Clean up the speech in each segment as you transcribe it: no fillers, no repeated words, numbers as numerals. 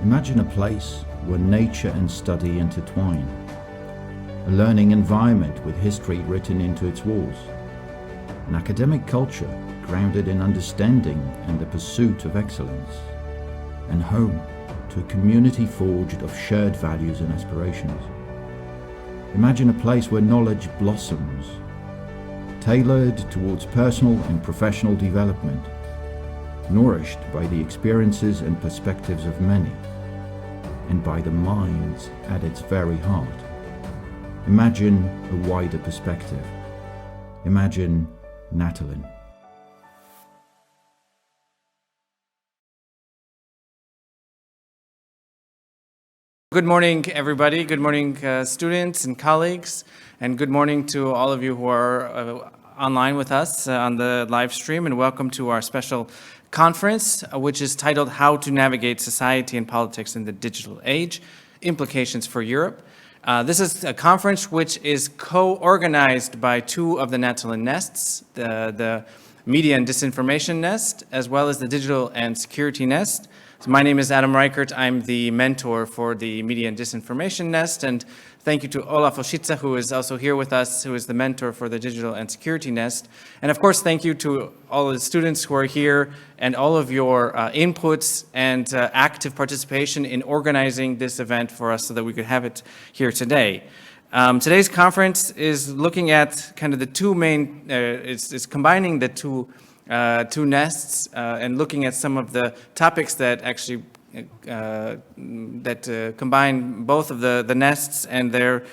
Imagine a place where nature and study intertwine, a learning environment with history written into its walls, an academic culture grounded in understanding and the pursuit of excellence, and home to a community forged of shared values and aspirations. Imagine a place where knowledge blossoms, tailored towards personal and professional development, nourished by the experiences and perspectives of many, and by the minds at its very heart. Imagine a wider perspective. Imagine Natolin. Good morning, everybody. Good morning, students and colleagues, and good morning to all of you who are online with us on the live stream, and welcome to our special conference, which is titled How to Navigate Society and Politics in the Digital Age, Implications for Europe. This is a conference which is co-organized by two of the Natolin nests, the Media and Disinformation Nest, as well as the Digital and Security Nest. So my name is Adam Reichert. I'm the mentor for the Media and Disinformation Nest, and thank you to Olaf Oshitza, who is also here with us, who is the mentor for the Digital and Security Nest. And of course, thank you to all of the students who are here and all of your inputs and active participation in organizing this event for us so that we could have it here today. Today's conference is looking at kind of the two main, it's combining the two nests and looking at some of the topics that actually combine both of the nests and their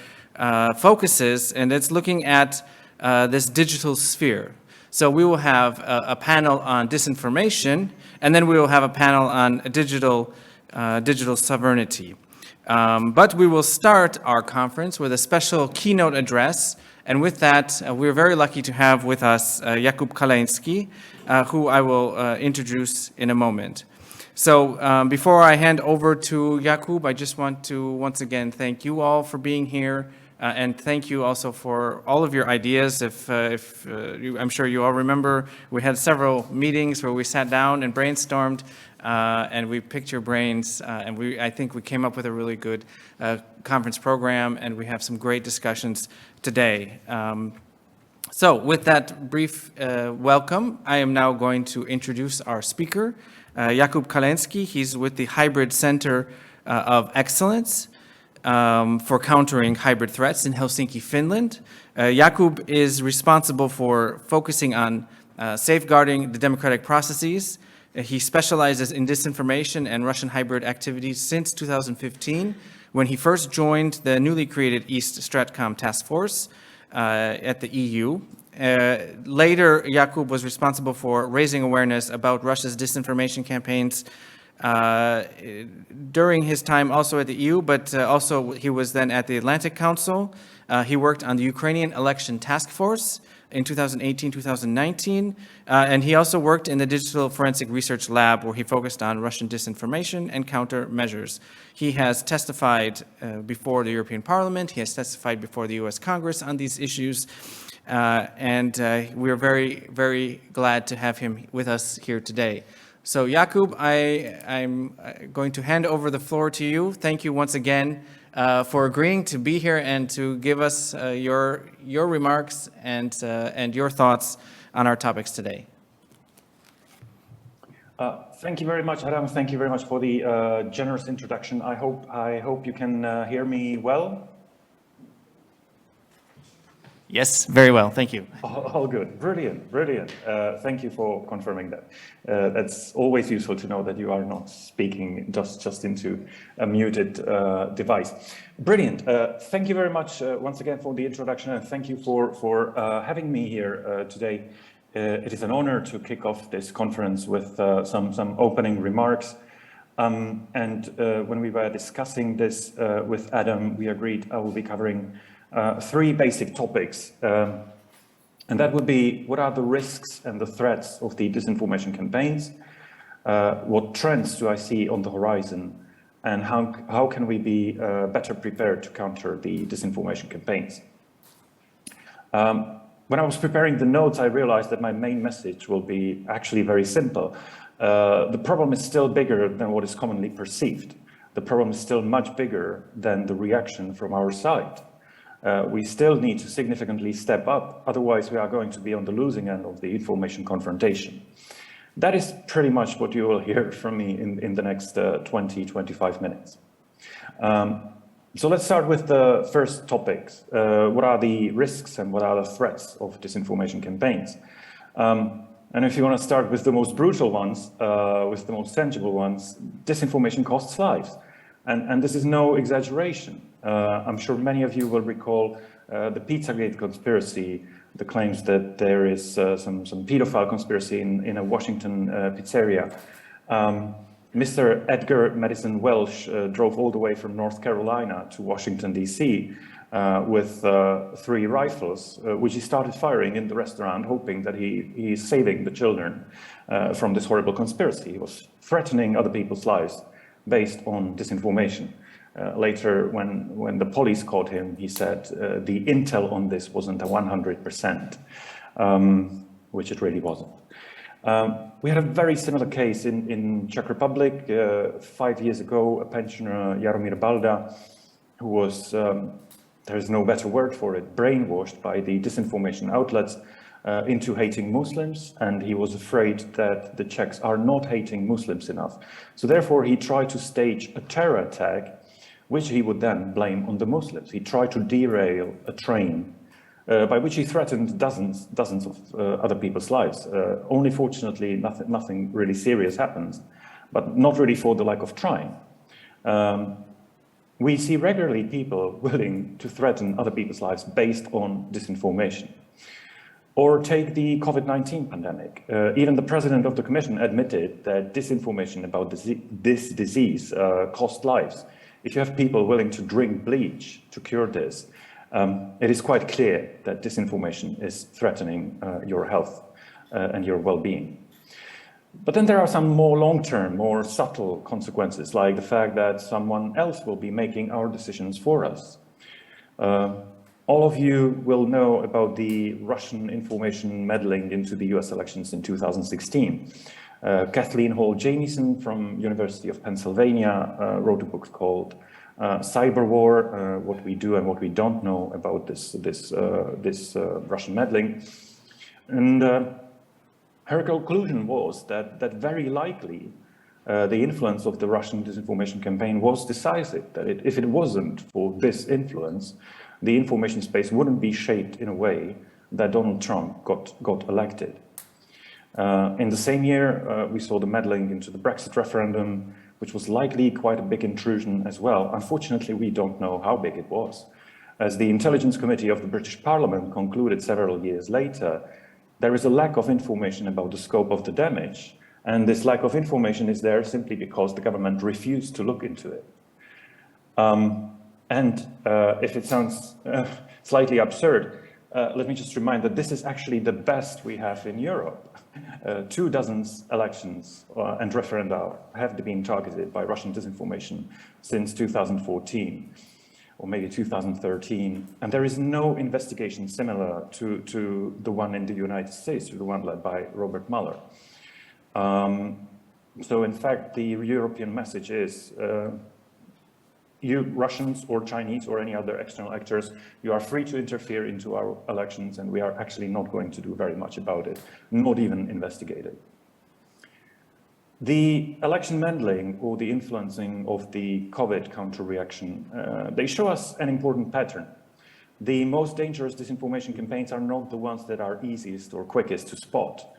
focuses, and it's looking at this digital sphere. So we will have a panel on disinformation, and then we will have a panel on digital sovereignty. But we will start our conference with a special keynote address. And with that, we're very lucky to have with us Jakub Kaleński, who I will introduce in a moment. So before I hand over to Jakub, I just want to once again thank you all for being here, and thank you also for all of your ideas. I'm sure you all remember, we had several meetings where we sat down and brainstormed, and we picked your brains, and I think we came up with a really good conference program, and we have some great discussions today. So with that brief welcome, I am now going to introduce our speaker, Jakub Kaleński. He's with the Hybrid Center of Excellence for Countering Hybrid Threats in Helsinki, Finland. Jakub is responsible for focusing on safeguarding the democratic processes. He specializes in disinformation and Russian hybrid activities since 2015, when he first joined the newly created East Stratcom Task Force at the EU. Later, Jakub was responsible for raising awareness about Russia's disinformation campaigns during his time also at the EU, but also he was then at the Atlantic Council. He worked on the Ukrainian Election Task Force in 2018-2019, and he also worked in the Digital Forensic Research Lab, where he focused on Russian disinformation and countermeasures. He has testified before the European Parliament, he has testified before the US Congress on these issues, and we are very, very glad to have him with us here today. So Jakub, I'm going to hand over the floor to you. Thank you once again for agreeing to be here and to give us your remarks and your thoughts on our topics today. Thank you very much, Adam. Thank you very much for the generous introduction. I hope you can hear me well. Yes, very well. Thank you. All good. Brilliant. Brilliant. Thank you for confirming that. That's always useful to know that you are not speaking just into a muted device. Brilliant. Thank you very much once again for the introduction, and thank you for having me here today. It is an honor to kick off this conference with some opening remarks. And when we were discussing this with Adam, we agreed I will be covering three basic topics, and that would be: what are the risks and the threats of the disinformation campaigns? What trends do I see on the horizon? And how can we be better prepared to counter the disinformation campaigns? When I was preparing the notes, I realized that my main message will be actually very simple. The problem is still bigger than what is commonly perceived. the problem is still much bigger than the reaction from our side. We still need to significantly step up, otherwise we are going to be on the losing end of the information confrontation. That is pretty much what you will hear from me in the next 20-25 minutes. So let's start with the first topics. What are the risks and what are the threats of disinformation campaigns? And if you want to start with the most brutal ones, with the most tangible ones, disinformation costs lives. And this is no exaggeration. I'm sure many of you will recall the Pizzagate conspiracy, the claims that there is some pedophile conspiracy in a Washington pizzeria. Mr. Edgar Madison Welsh drove all the way from North Carolina to Washington, D.C. With 3 rifles, which he started firing in the restaurant, hoping that he's saving the children from this horrible conspiracy. He was threatening other people's lives based on disinformation. Later, when the police caught him, he said the intel on this wasn't a 100%, which it really wasn't. We had a very similar case in Czech Republic 5 years ago. A pensioner, Jaromír Balda, who was, there's no better word for it, brainwashed by the disinformation outlets into hating Muslims, and he was afraid that the Czechs are not hating Muslims enough. So therefore he tried to stage a terror attack, which he would then blame on the Muslims. He tried to derail a train, by which he threatened dozens of other people's lives. Only fortunately, nothing really serious happens, but not really for the lack of trying. We see regularly people willing to threaten other people's lives based on disinformation. Or take the COVID-19 pandemic. Even the president of the commission admitted that disinformation about this disease cost lives. If you have people willing to drink bleach to cure this, it is quite clear that disinformation is threatening your health and your well-being. But then there are some more long-term, more subtle consequences, like the fact that someone else will be making our decisions for us. All of you will know about the Russian information meddling into the US elections in 2016. Kathleen Hall Jamieson from University of Pennsylvania wrote a book called Cyber War, What We Do and What We Don't Know about this Russian meddling. And her conclusion was that very likely the influence of the Russian disinformation campaign was decisive, that if it wasn't for this influence, the information space wouldn't be shaped in a way that Donald Trump got elected. In the same year, we saw the meddling into the Brexit referendum, which was likely quite a big intrusion as well. Unfortunately, we don't know how big it was. As the Intelligence Committee of the British Parliament concluded several years later, there is a lack of information about the scope of the damage, and this lack of information is there simply because the government refused to look into it. If it sounds slightly absurd, let me just remind that this is actually the best we have in Europe. 24 elections and referenda have been targeted by Russian disinformation since 2014, or maybe 2013, and there is no investigation similar to the one in the United States, to the one led by Robert Mueller. So in fact, the European message is, you Russians or Chinese or any other external actors, you are free to interfere into our elections, and we are actually not going to do very much about it, not even investigate it. The election meddling or the influencing of the COVID counter-reaction, they show us an important pattern. The most dangerous disinformation campaigns are not the ones that are easiest or quickest to spot.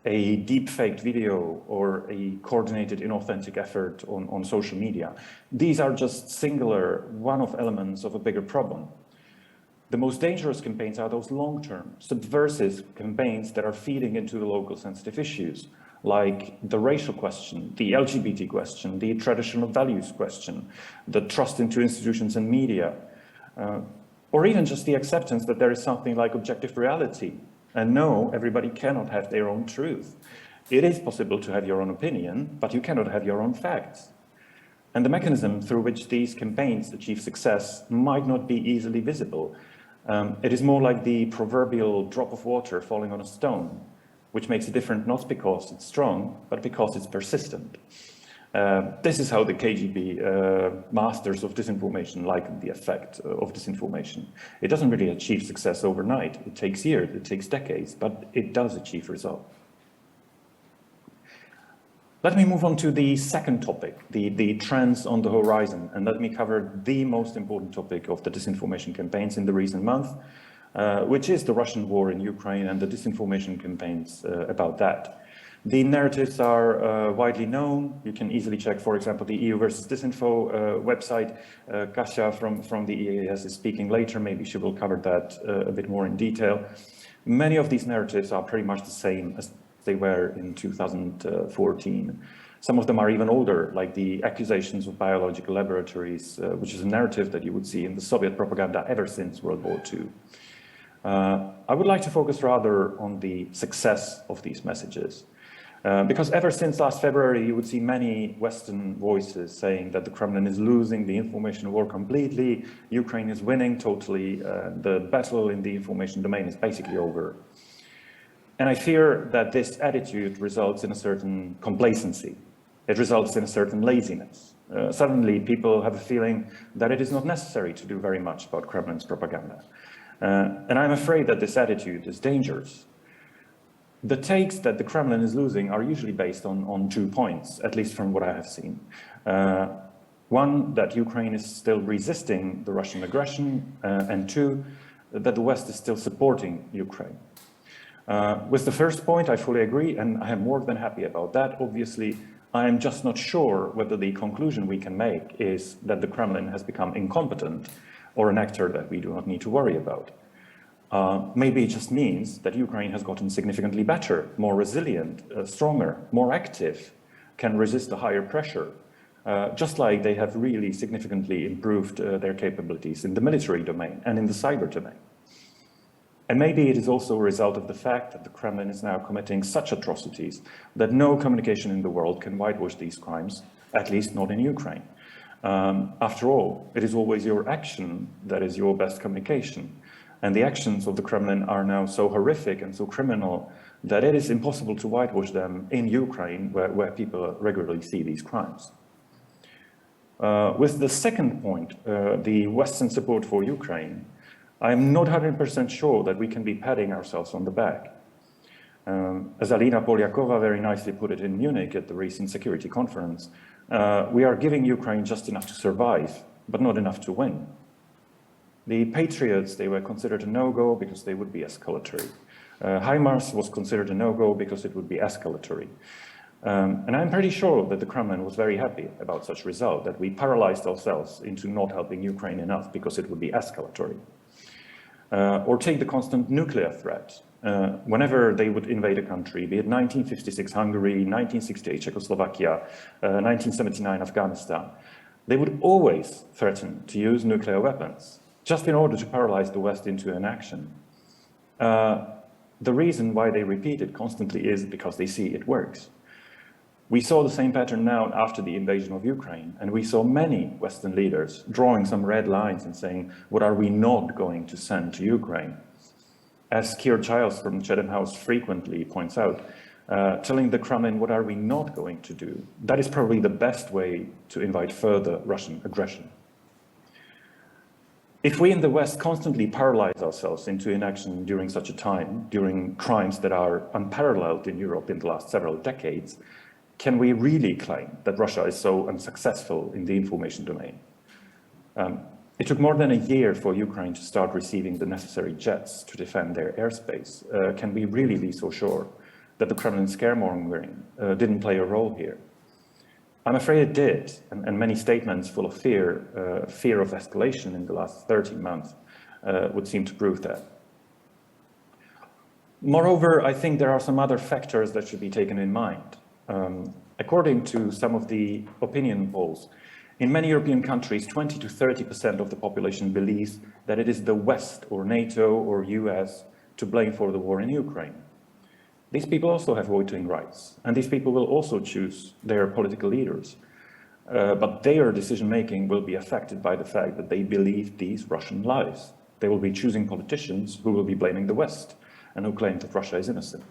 A deep-faked video or a coordinated inauthentic effort on social media. These are just singular one-off elements of a bigger problem. The most dangerous campaigns are those long-term, subversive campaigns that are feeding into the local sensitive issues, like the racial question, the LGBT question, the traditional values question, the trust into institutions and media, or even just the acceptance that there is something like objective reality. And no, everybody cannot have their own truth. It is possible to have your own opinion, but you cannot have your own facts. And the mechanism through which these campaigns achieve success might not be easily visible. It is more like the proverbial drop of water falling on a stone, which makes it different not because it's strong, but because it's persistent. This is how the KGB masters of disinformation liken the effect of disinformation. It doesn't really achieve success overnight. It takes years, it takes decades, but it does achieve results. Let me move on to the second topic, the trends on the horizon, and let me cover the most important topic of the disinformation campaigns in the recent month, which is the Russian war in Ukraine and the disinformation campaigns about that. The narratives are widely known. You can easily check, for example, the EU versus Disinfo website. Kasia from the EAS is speaking later. Maybe she will cover that a bit more in detail. Many of these narratives are pretty much the same as they were in 2014. Some of them are even older, like the accusations of biological laboratories, which is a narrative that you would see in the Soviet propaganda ever since World War II. I would like to focus rather on the success of these messages. Because ever since last February, you would see many Western voices saying that the Kremlin is losing the information war completely, Ukraine is winning totally, the battle in the information domain is basically over. And I fear that this attitude results in a certain complacency. It results in a certain laziness. Suddenly, people have a feeling that it is not necessary to do very much about Kremlin's propaganda. And I'm afraid that this attitude is dangerous. The takes that the Kremlin is losing are usually based on 2 points, at least from what I have seen. One, that Ukraine is still resisting the Russian aggression, and 2, that the West is still supporting Ukraine. With the first point, I fully agree, and I am more than happy about that. Obviously, I am just not sure whether the conclusion we can make is that the Kremlin has become incompetent or an actor that we do not need to worry about. Maybe it just means that Ukraine has gotten significantly better, more resilient, stronger, more active, can resist a higher pressure, just like they have really significantly improved their capabilities in the military domain and in the cyber domain. And maybe it is also a result of the fact that the Kremlin is now committing such atrocities that no communication in the world can whitewash these crimes, at least not in Ukraine. After all, it is always your action that is your best communication. And the actions of the Kremlin are now so horrific and so criminal that it is impossible to whitewash them in Ukraine, where people regularly see these crimes. With the second point, the Western support for Ukraine, I'm not 100% sure that we can be patting ourselves on the back. As Alina Polyakova very nicely put it in Munich at the recent security conference, we are giving Ukraine just enough to survive, but not enough to win. The Patriots, they were considered a no-go because they would be escalatory. HIMARS was considered a no-go because it would be escalatory. And I'm pretty sure that the Kremlin was very happy about such result, that we paralyzed ourselves into not helping Ukraine enough because it would be escalatory. Or take the constant nuclear threat. Whenever they would invade a country, be it 1956 Hungary, 1968 Czechoslovakia, 1979 Afghanistan, they would always threaten to use nuclear weapons, just in order to paralyze the West into inaction. The reason why they repeat it constantly is because they see it works. We saw the same pattern now after the invasion of Ukraine, and we saw many Western leaders drawing some red lines and saying, what are we not going to send to Ukraine? As Keir Giles from Chatham House frequently points out, telling the Kremlin what are we not going to do, that is probably the best way to invite further Russian aggression. If we in the West constantly paralyze ourselves into inaction during such a time, during crimes that are unparalleled in Europe in the last several decades, can we really claim that Russia is so unsuccessful in the information domain? It took more than a year for Ukraine to start receiving the necessary jets to defend their airspace. Can we really be so sure that the Kremlin scaremongering didn't play a role here? I'm afraid it did, and many statements full of fear of escalation in the last 13 months would seem to prove that. Moreover, I think there are some other factors that should be taken in mind. According to some of the opinion polls, in many European countries, 20 to 30% of the population believes that it is the West or NATO or US to blame for the war in Ukraine. These people also have voting rights, and these people will also choose their political leaders. But their decision-making will be affected by the fact that they believe these Russian lies. They will be choosing politicians who will be blaming the West and who claim that Russia is innocent.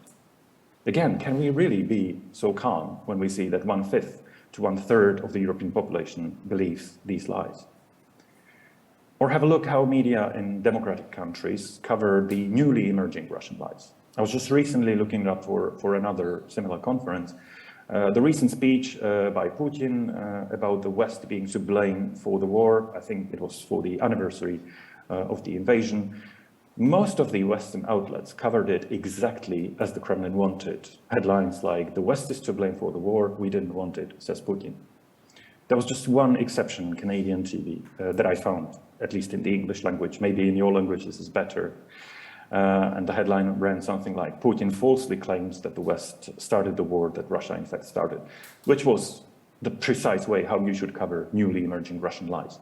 Again, can we really be so calm when we see that 1/5 to 1/3 of the European population believes these lies. Or have a look how media in democratic countries cover the newly emerging Russian lies. I was just recently looking up for another similar conference. The recent speech by Putin about the West being to blame for the war, I think it was for the anniversary of the invasion. Most of the Western outlets covered it exactly as the Kremlin wanted. Headlines like, "The West is to blame for the war, we didn't want it," says Putin. There was just one exception in Canadian TV that I found, at least in the English language. Maybe in your language this is better. And the headline ran something like, "Putin falsely claims that the West started the war that Russia in fact started," which was the precise way how you should cover newly emerging Russian lies.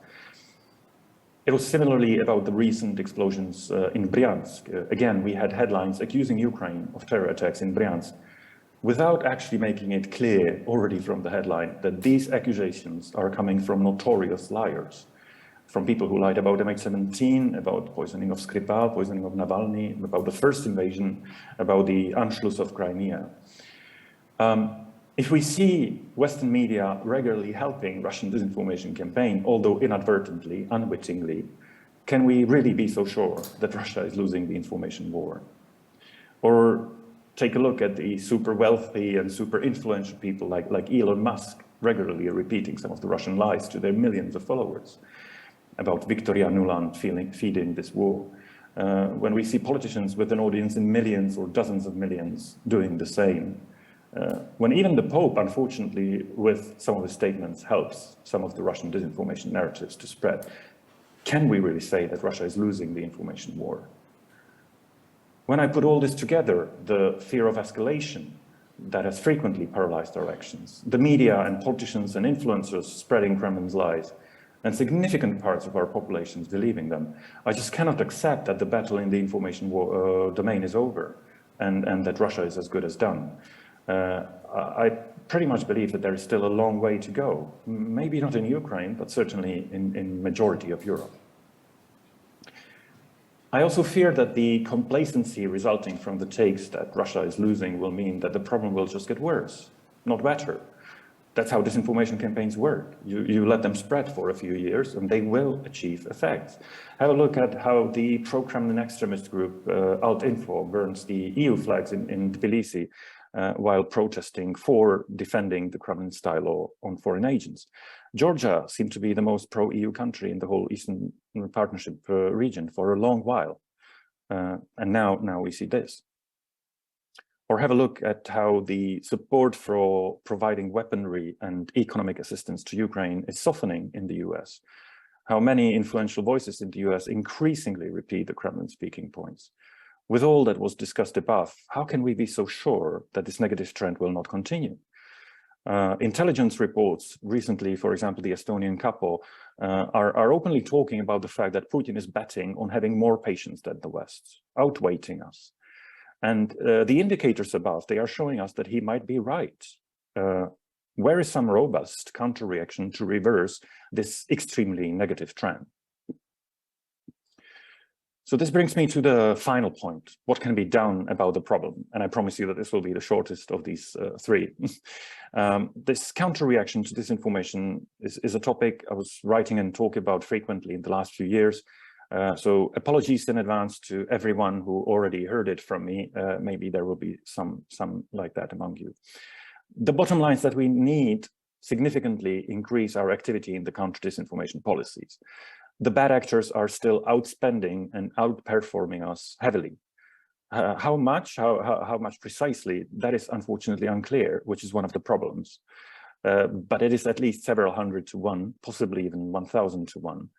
It was similarly about the recent explosions in Bryansk. Again, we had headlines accusing Ukraine of terror attacks in Bryansk, without actually making it clear already from the headline that these accusations are coming from notorious liars, from people who lied about MH17, about poisoning of Skripal, poisoning of Navalny, about the first invasion, about the Anschluss of Crimea. If we see Western media regularly helping Russian disinformation campaign, although inadvertently, unwittingly, can we really be so sure that Russia is losing the information war? Or take a look at the super wealthy and super influential people like Elon Musk regularly repeating some of the Russian lies to their millions of followers about Victoria Nuland feeding this war. When we see politicians with an audience in millions or dozens of millions doing the same. When even the Pope, unfortunately, with some of his statements, helps some of the Russian disinformation narratives to spread, can we really say that Russia is losing the information war? When I put all this together, the fear of escalation that has frequently paralyzed our actions, the media and politicians and influencers spreading Kremlin's lies, and significant parts of our populations believing them, I just cannot accept that the battle in the information war, domain is over and that Russia is as good as done. I pretty much believe that there is still a long way to go, maybe not in Ukraine, but certainly in majority of Europe. I also fear that the complacency resulting from the takes that Russia is losing will mean that the problem will just get worse, not better. That's how disinformation campaigns work. You let them spread for a few years and they will achieve effects. Have a look at how the pro-Kremlin extremist group Alt-Info burns the EU flags in Tbilisi while protesting for defending the Kremlin-style law on foreign agents. Georgia seemed to be the most pro-EU country in the whole Eastern Partnership region for a long while. And now we see this. Or have a look at how the support for providing weaponry and economic assistance to Ukraine is softening in the US. How many influential voices in the US increasingly repeat the Kremlin speaking points. With all that was discussed above, how can we be so sure that this negative trend will not continue? Intelligence reports recently, for example, the Estonian couple, are openly talking about the fact that Putin is betting on having more patience than the West, outweighting us. And the indicators above, they are showing us that he might be right. Where is some robust counter-reaction to reverse this extremely negative trend? So this brings me to the final point. What can be done about the problem? And I promise you that this will be the shortest of these three. This counter-reaction to disinformation is a topic I was writing and talking about frequently in the last few years. So apologies in advance to everyone who already heard it from me. Maybe there will be some like that among you. The bottom line is that we need significantly increase our activity in the counter-disinformation policies. The bad actors are still outspending and outperforming us heavily. How much precisely, that is unfortunately unclear, which is one of the problems. But it is at least several hundred to one, possibly even 1,000 to one.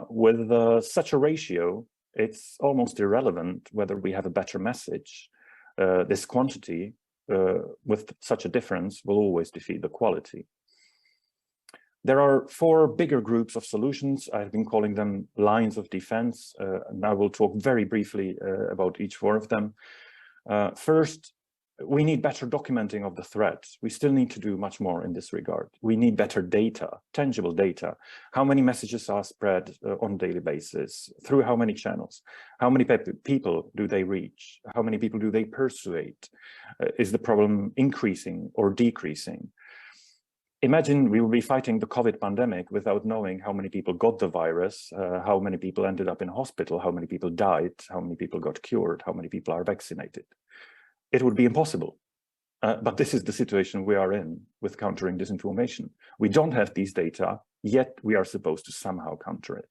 With such a ratio, it's almost irrelevant whether we have a better message. This quantity with such a difference will always defeat the quality. There are four bigger groups of solutions. I've been calling them lines of defense, and I will talk very briefly about each four of them. First, we need better documenting of the threat. We still need to do much more in this regard. We need better data, tangible data. How many messages are spread on a daily basis? Through how many channels? How many people do they reach? How many people do they persuade? Is the problem increasing or decreasing? Imagine we will be fighting the COVID pandemic without knowing how many people got the virus, how many people ended up in hospital, how many people died, how many people got cured, how many people are vaccinated. It would be impossible. But this is the situation we are in with countering disinformation. We don't have these data, yet we are supposed to somehow counter it.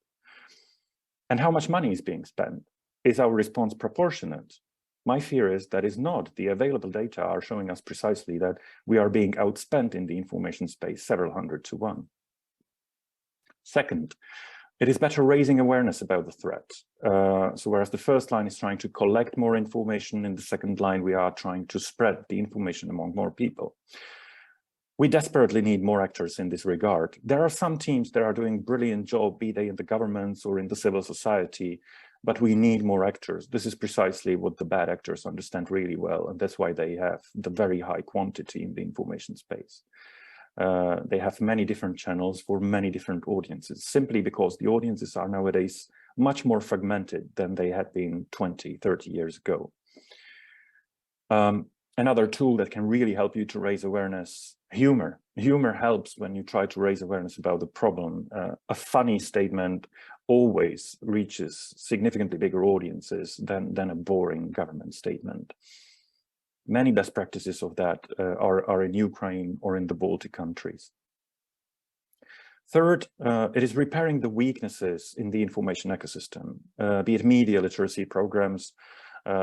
And how much money is being spent? Is our response proportionate? My fear is that is not. The available data are showing us precisely that we are being outspent in the information space several hundred to one. Second, it is better raising awareness about the threat. So whereas the first line is trying to collect more information, in the second line, we are trying to spread the information among more people. We desperately need more actors in this regard. There are some teams that are doing a brilliant job, be they in the governments or in the civil society, but we need more actors. This is precisely what the bad actors understand really well, and that's why they have the very high quantity in the information space. They have many different channels for many different audiences, simply because the audiences are nowadays much more fragmented than they had been 20, 30 years ago. Another tool that can really help you to raise awareness, humor. Humor helps when you try to raise awareness about the problem. A funny statement always reaches significantly bigger audiences than a boring government statement. Many best practices of that are in Ukraine or in the Baltic countries. Third, it is repairing the weaknesses in the information ecosystem, be it media literacy programs,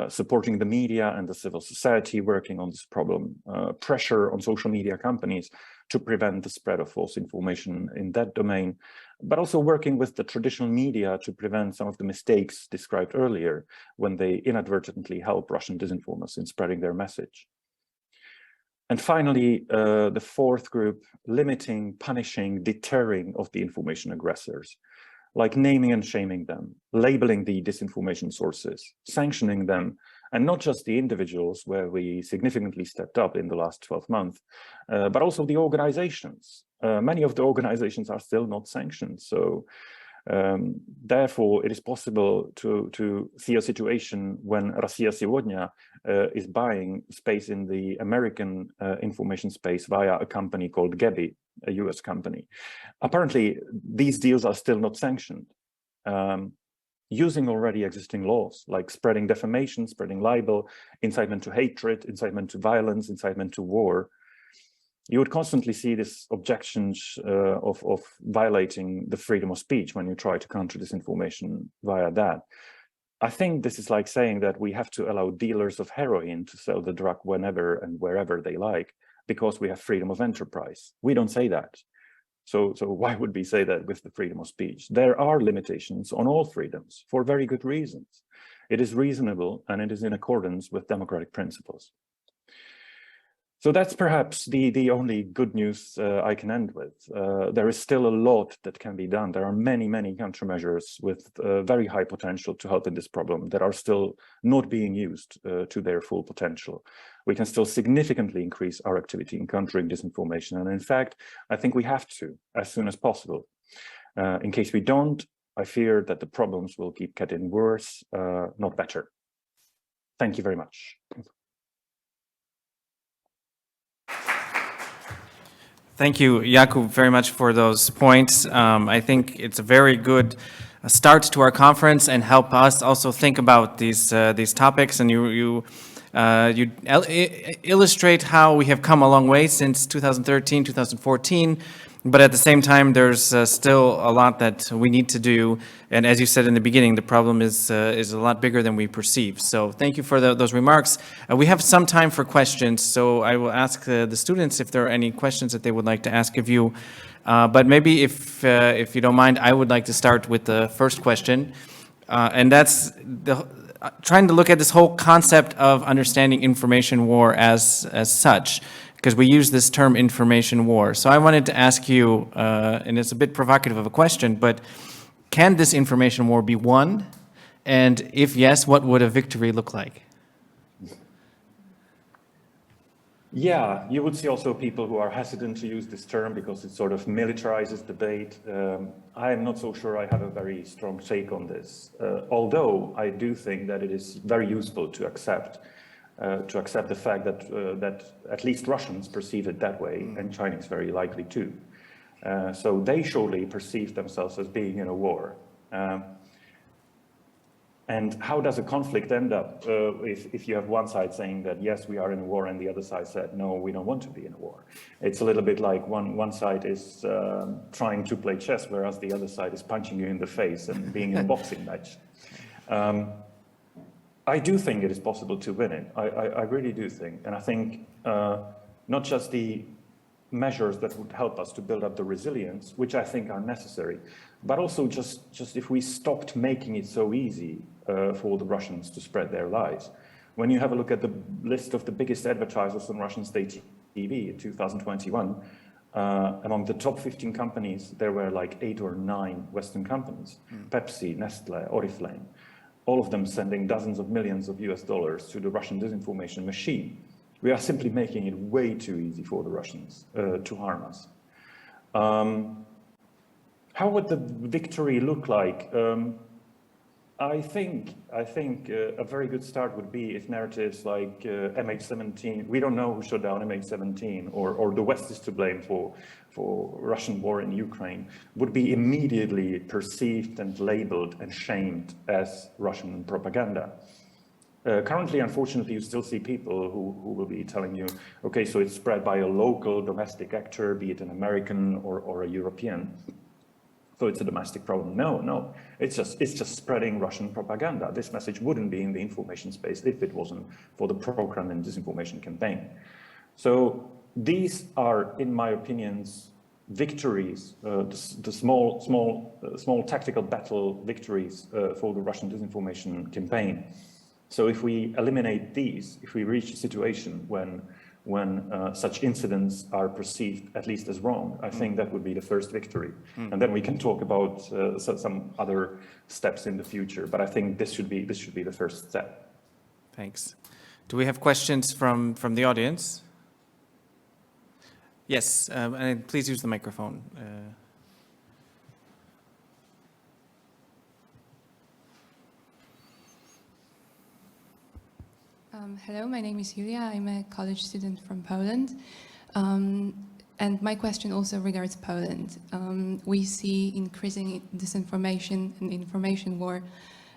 supporting the media and the civil society working on this problem, pressure on social media companies to prevent the spread of false information in that domain, but also working with the traditional media to prevent some of the mistakes described earlier when they inadvertently help Russian disinformers in spreading their message. And finally, the fourth group, limiting, punishing, deterring of the information aggressors, like naming and shaming them, labeling the disinformation sources, sanctioning them, and not just the individuals, where we significantly stepped up in the last 12 months, but also the organizations. Many of the organizations are still not sanctioned. So therefore, it is possible to see a situation when Россия сегодня is buying space in the American information space via a company called Gebi, a US company. Apparently, these deals are still not sanctioned, using already existing laws like spreading defamation, spreading libel, incitement to hatred, incitement to violence, incitement to war. You would constantly see this objections of violating the freedom of speech when you try to counter disinformation via that. I think this is like saying that we have to allow dealers of heroin to sell the drug whenever and wherever they like, because we have freedom of enterprise. We don't say that. So why would we say that with the freedom of speech? There are limitations on all freedoms for very good reasons. It is reasonable and it is in accordance with democratic principles. So that's perhaps the only good news I can end with. There is still a lot that can be done. There are many, many countermeasures with very high potential to help in this problem that are still not being used to their full potential. We can still significantly increase our activity in countering disinformation. And in fact, I think we have to as soon as possible. In case we don't, I fear that the problems will keep getting worse, not better. Thank you very much. Thank you, Jakub, very much for those points. I think it's a very good start to our conference and help us also think about these topics. And you illustrate how we have come a long way since 2013, 2014. But at the same time, there's still a lot that we need to do. And as you said in the beginning, the problem is a lot bigger than we perceive. So thank you for those remarks. We have some time for questions. So I will ask the students if there are any questions that they would like to ask of you. But maybe if you don't mind, I would like to start with the first question. And that's trying to look at this whole concept of understanding information war as such, because we use this term information war. So I wanted to ask you, and it's a bit provocative of a question, but can this information war be won? And if yes, what would a victory look like? Yeah, you would see also people who are hesitant to use this term because it sort of militarizes debate. I am not so sure I have a very strong take on this, although I do think that it is very useful to accept to accept the fact that, that at least Russians perceive it that way, and Chinese very likely too. So they surely perceive themselves as being in a war. And how does a conflict end up if you have one side saying that, yes, we are in a war, and the other side said, no, we don't want to be in a war? It's a little bit like one side is trying to play chess, whereas the other side is punching you in the face and being in a boxing match. I do think it is possible to win it. I really do think. And I think not just the measures that would help us to build up the resilience, which I think are necessary, but also just if we stopped making it so easy for the Russians to spread their lies. When you have a look at the list of the biggest advertisers on Russian state TV in 2021, among the top 15 companies, there were like 8 or 9 Western companies, Pepsi, Nestle, Oriflame, all of them sending dozens of millions of US dollars to the Russian disinformation machine. We are simply making it way too easy for the Russians to harm us. How would the victory look like? I think a very good start would be if narratives like MH17, we don't know who shot down MH17, or the West is to blame for Russian war in Ukraine, would be immediately perceived and labeled and shamed as Russian propaganda. Currently, unfortunately, you still see people who will be telling you, okay, so it's spread by a local domestic actor, be it an American or a European. So it's a domestic problem. No, it's just spreading Russian propaganda. This message wouldn't be in the information space if it wasn't for the pro-Kremlin disinformation campaign. So these are, in my opinions, victories, the small tactical battle victories for the Russian disinformation campaign. So if we eliminate these, if we reach a situation when such incidents are perceived at least as wrong, I think that would be the first victory. And then we can talk about some other steps in the future. But I think this should be the first step. Thanks. Do we have questions from the audience? Yes, and please use the microphone. Hello, my name is Julia. I'm a college student from Poland. And my question also regards Poland. We see increasing disinformation and information war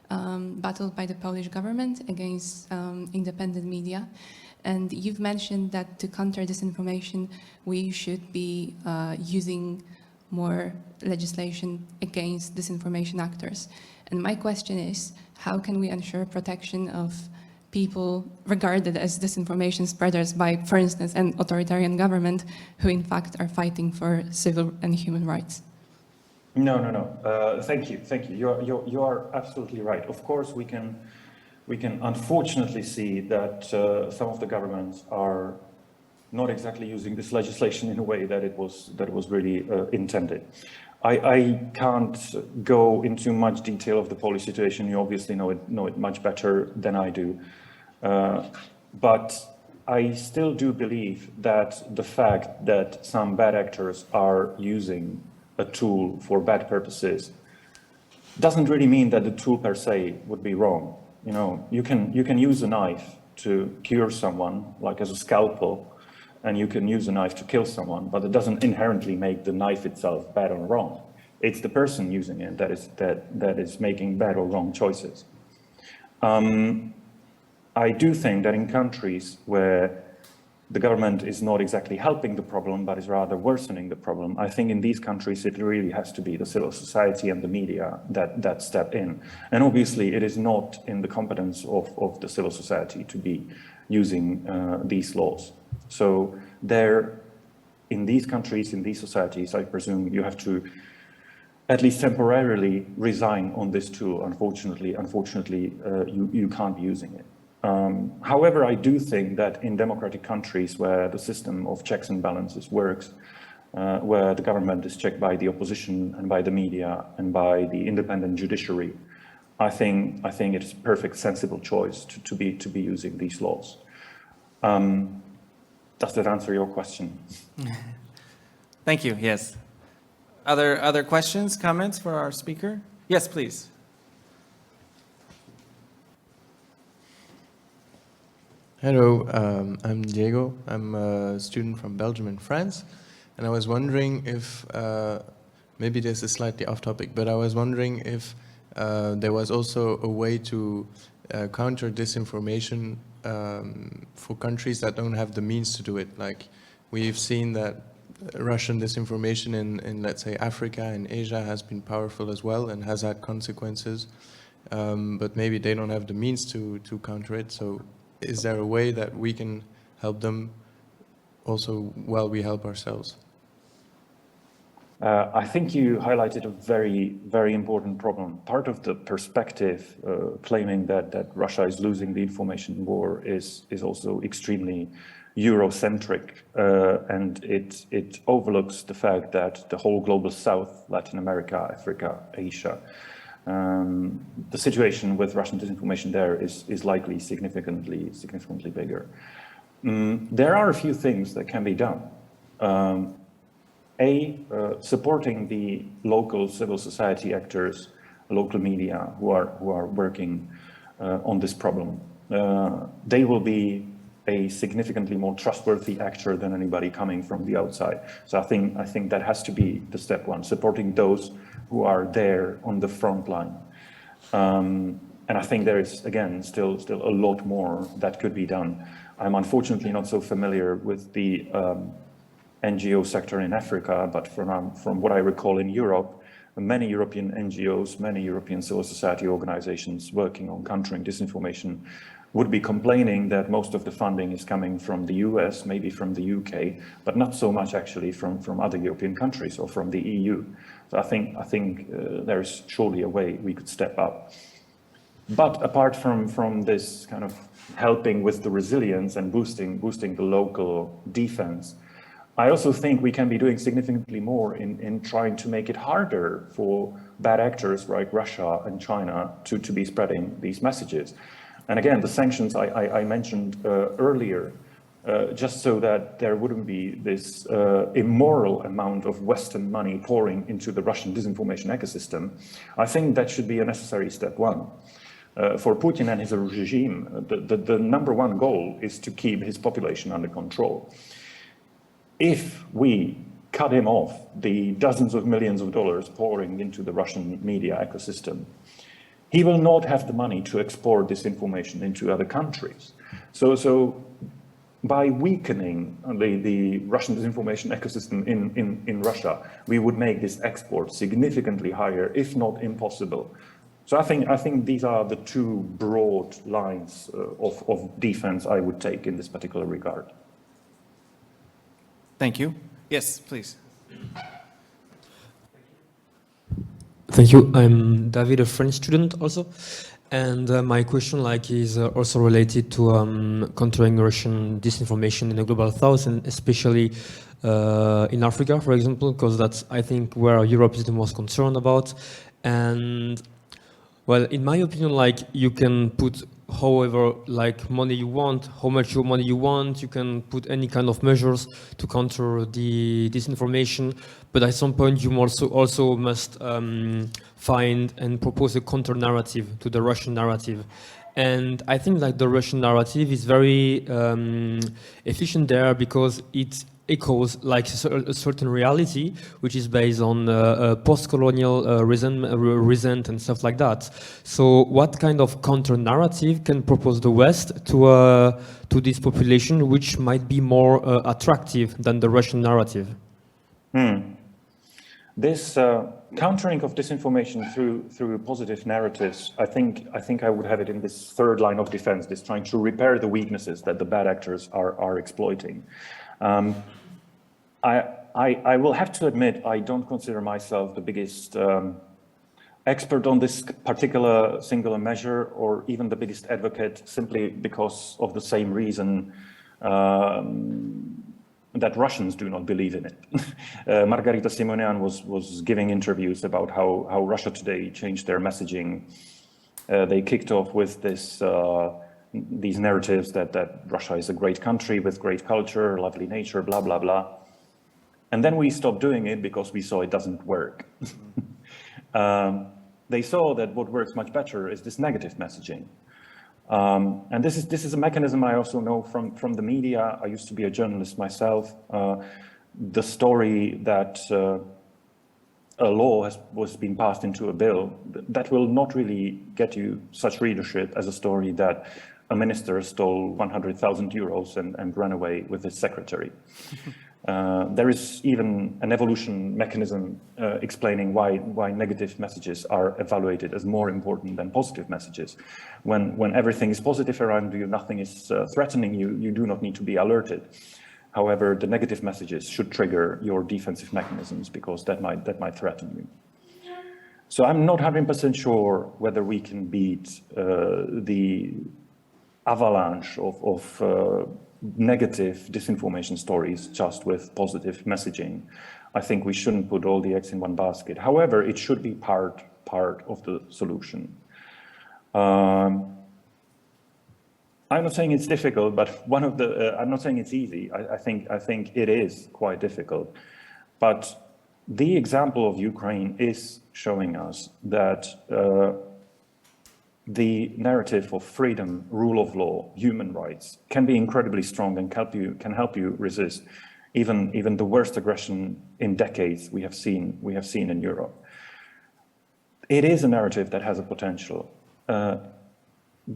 battled by the Polish government against independent media. And you've mentioned that to counter disinformation, we should be using more legislation against disinformation actors. And my question is, how can we ensure protection of people regarded as disinformation spreaders by, for instance, an authoritarian government who in fact are fighting for civil and human rights? No. Thank you. You are absolutely right. Of course, we can unfortunately see that some of the governments are not exactly using this legislation in a way that it was really intended. I can't go into much detail of the Polish situation. You obviously know it much better than I do. But I still do believe that the fact that some bad actors are using a tool for bad purposes doesn't really mean that the tool per se would be wrong. You know, you can use a knife to cure someone, like as a scalpel, and you can use a knife to kill someone, but it doesn't inherently make the knife itself bad or wrong. It's the person using it that is making bad or wrong choices. I do think that in countries where the government is not exactly helping the problem, but is rather worsening the problem, I think in these countries it really has to be the civil society and the media that step in. And obviously it is not in the competence of the civil society to be using these laws. So there, in these countries, in these societies, I presume you have to at least temporarily resign on this tool. Unfortunately, you can't be using it. However, I do think that in democratic countries where the system of checks and balances works, where the government is checked by the opposition and by the media and by the independent judiciary, I think it's a perfect, sensible choice to be using these laws. Does that answer your question? Thank you. Yes. Other questions, comments for our speaker? Yes, please. Hello, I'm Diego. I'm a student from Belgium and France, and I was wondering if, maybe this is slightly off topic, but I was wondering if there was also a way to counter disinformation for countries that don't have the means to do it. Like, we've seen that Russian disinformation in let's say, Africa and Asia has been powerful as well and has had consequences, but maybe they don't have the means to counter it. So is there a way that we can help them also while we help ourselves? I think you highlighted a very, very important problem. Part of the perspective claiming that Russia is losing the information war is also extremely Eurocentric, and it overlooks the fact that the whole global South, Latin America, Africa, Asia, the situation with Russian disinformation there is likely significantly bigger. There are a few things that can be done. Supporting the local civil society actors, local media who are working on this problem. They will be a significantly more trustworthy actor than anybody coming from the outside. So I think that has to be the step one, supporting those who are there on the front line. And I think there is, again, still a lot more that could be done. I'm unfortunately not so familiar with the NGO sector in Africa, but from what I recall in Europe, many European NGOs, many European civil society organizations working on countering disinformation would be complaining that most of the funding is coming from the US, maybe from the UK, but not so much actually from other European countries or from the EU. So I think there's surely a way we could step up. But apart from this kind of helping with the resilience and boosting the local defense, I also think we can be doing significantly more in trying to make it harder for bad actors like Russia and China to be spreading these messages. And again, the sanctions I mentioned earlier, just so that there wouldn't be this immoral amount of Western money pouring into the Russian disinformation ecosystem, I think that should be a necessary step one. For Putin and his regime, the number one goal is to keep his population under control. If we cut him off the dozens of millions of dollars pouring into the Russian media ecosystem, he will not have the money to export this information into other countries. So by weakening the Russian disinformation ecosystem in Russia, we would make this export significantly higher, if not impossible. So I think these are the two broad lines of defense I would take in this particular regard. Thank you. Yes, please. Thank you. I'm David, a French student also. And my question is also related to countering Russian disinformation in the global south, and especially in Africa, for example, because that's, I think, where Europe is the most concerned about. And well, in my opinion, you can put however money you want, how much money you want, you can put any kind of measures to counter the disinformation, but at some point you also must find and propose a counter narrative to the Russian narrative. And I think the Russian narrative is very efficient there because it echoes a certain reality, which is based on post-colonial resent and stuff like that. So what kind of counter-narrative can propose the West to this population, which might be more attractive than the Russian narrative? This countering of disinformation through positive narratives, I think I would have it in this third line of defense, this trying to repair the weaknesses that the bad actors are exploiting. I will have to admit, I don't consider myself the biggest expert on this particular singular measure, or even the biggest advocate, simply because of the same reason that Russians do not believe in it. Margarita Simonyan was giving interviews about how Russia Today changed their messaging. They kicked off with these narratives that Russia is a great country with great culture, lovely nature, blah, blah, blah. And then we stopped doing it because we saw it doesn't work. They saw that what works much better is this negative messaging. And this is a mechanism I also know from the media. I used to be a journalist myself. The story that a law was being passed into a bill, that will not really get you such readership as a story that a minister stole 100,000 euros and ran away with his secretary. There is even an evolution mechanism explaining why negative messages are evaluated as more important than positive messages. When everything is positive around you, nothing is threatening you, you do not need to be alerted. However, the negative messages should trigger your defensive mechanisms because that might threaten you. So I'm not 100% sure whether we can beat the avalanche of negative disinformation stories just with positive messaging. I think we shouldn't put all the eggs in one basket. However, it should be part of the solution. I'm not saying it's difficult, but I'm not saying it's easy. I think it is quite difficult. But the example of Ukraine is showing us that the narrative of freedom, rule of law, human rights can be incredibly strong and can help you resist even the worst aggression in decades we have seen in Europe. It is a narrative that has a potential.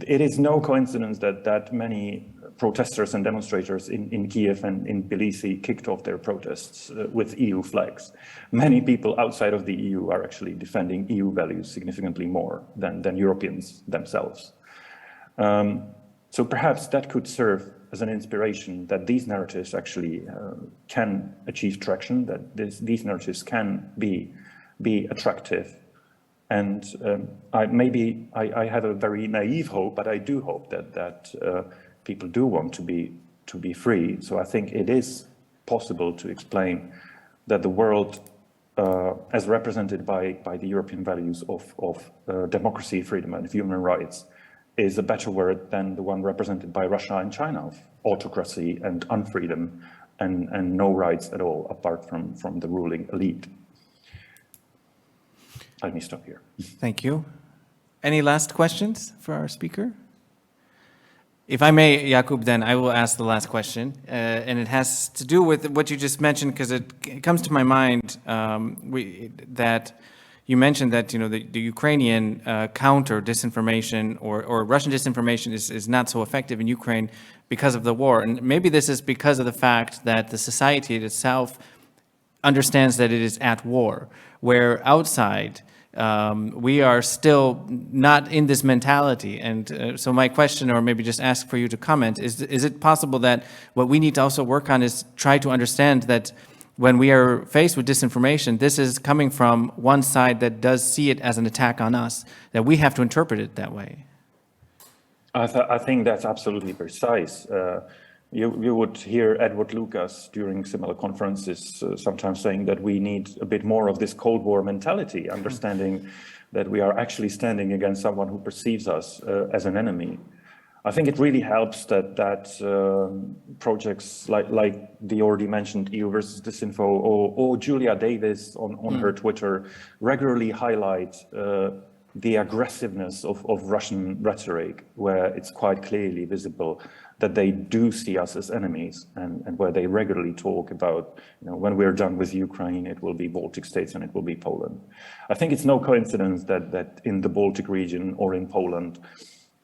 It is no coincidence that many protesters and demonstrators in Kiev and in Tbilisi kicked off their protests with EU flags. Many people outside of the EU are actually defending EU values significantly more than Europeans themselves. So perhaps that could serve as an inspiration that these narratives actually can achieve traction, that these narratives can be attractive. And I have a very naive hope, but I do hope that people do want to be free. So I think it is possible to explain that the world, as represented by the European values of democracy, freedom, and human rights, is a better word than the one represented by Russia and China of autocracy and unfreedom and no rights at all apart from the ruling elite. Let me stop here. Thank you. Any last questions for our speaker? If I may, Jakub, then I will ask the last question. And it has to do with what you just mentioned, because it comes to my mind that you mentioned that the Ukrainian counter disinformation or Russian disinformation is not so effective in Ukraine because of the war. And maybe this is because of the fact that the society itself understands that it is at war, where outside we are still not in this mentality. And so my question, or maybe just ask for you to comment, is it possible that what we need to also work on is try to understand that when we are faced with disinformation, this is coming from one side that does see it as an attack on us, that we have to interpret it that way? I think that's absolutely precise. You would hear Edward Lucas during similar conferences sometimes saying that we need a bit more of this Cold War mentality, understanding that we are actually standing against someone who perceives us as an enemy. I think it really helps that projects like the already mentioned EU versus Disinfo or Julia Davis on her Twitter regularly highlight the aggressiveness of Russian rhetoric, where it's quite clearly visible that they do see us as enemies, and where they regularly talk about, when we're done with Ukraine, it will be Baltic states and it will be Poland. I think it's no coincidence that in the Baltic region or in Poland,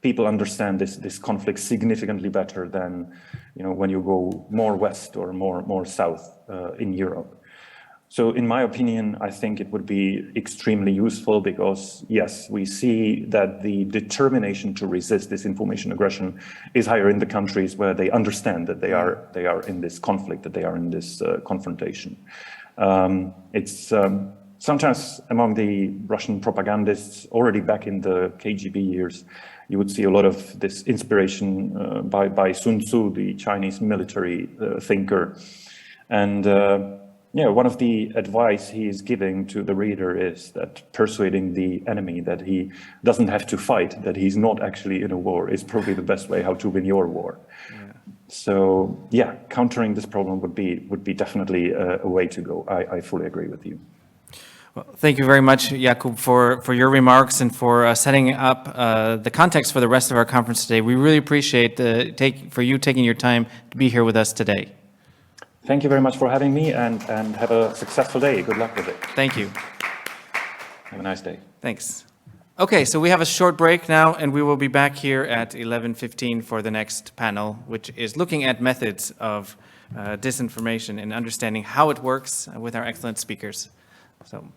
people understand this conflict significantly better than, when you go more west or more south in Europe. So in my opinion, I think it would be extremely useful because, yes, we see that the determination to resist this information aggression is higher in the countries where they understand that they are in this conflict, that they are in this confrontation. It's sometimes among the Russian propagandists, already back in the KGB years, you would see a lot of this inspiration by Sun Tzu, the Chinese military thinker. And one of the advice he is giving to the reader is that persuading the enemy that he doesn't have to fight, that he's not actually in a war, is probably the best way how to win your war. Yeah. So countering this problem would be definitely a way to go. I fully agree with you. Well, thank you very much, Jakub, for your remarks and for setting up the context for the rest of our conference today. We really appreciate for you taking your time to be here with us today. Thank you very much for having me, and have a successful day. Good luck with it. Thank you. Have a nice day. Thanks. Okay, so we have a short break now, and we will be back here at 11:15 for the next panel, which is looking at methods of disinformation and understanding how it works with our excellent speakers. So.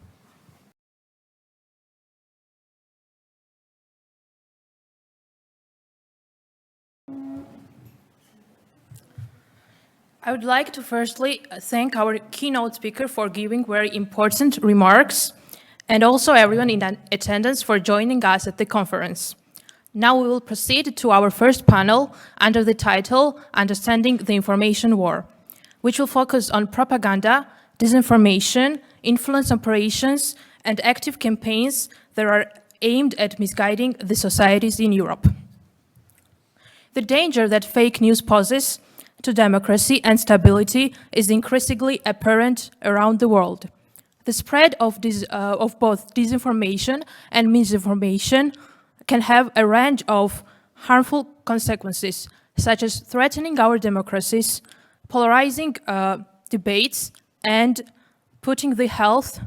I would like to firstly thank our keynote speaker for giving very important remarks, and also everyone in attendance for joining us at the conference. Now we will proceed to our first panel under the title Understanding the Information War, which will focus on propaganda, disinformation, influence operations, and active campaigns that are aimed at misguiding the societies in Europe. The danger that fake news poses to democracy and stability is increasingly apparent around the world. The spread of both disinformation and misinformation can have a range of harmful consequences, such as threatening our democracies, polarizing debates, and putting the health,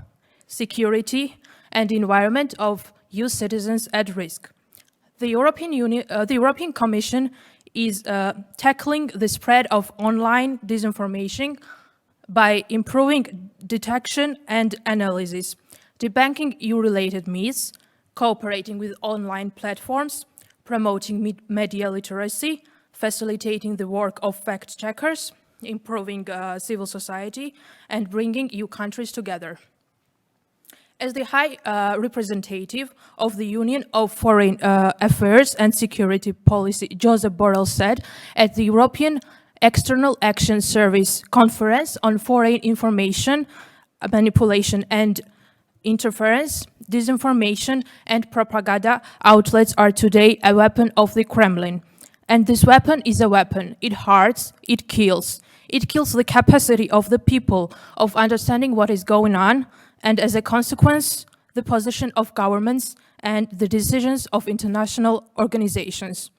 security, and environment of EU citizens at risk. The European Commission is tackling the spread of online disinformation by improving detection and analysis, debunking EU-related myths, cooperating with online platforms, promoting media literacy, facilitating the work of fact-checkers, improving civil society, and bringing EU countries together. As the High Representative of the Union of Foreign Affairs and Security Policy, Josep Borrell, said at the European External Action Service Conference on Foreign Information Manipulation and Interference, disinformation and propaganda outlets are today a weapon of the Kremlin. And this weapon is a weapon. It hurts, it kills. It kills the capacity of the people of understanding what is going on, and as a consequence, the position of governments and the decisions of international organizations.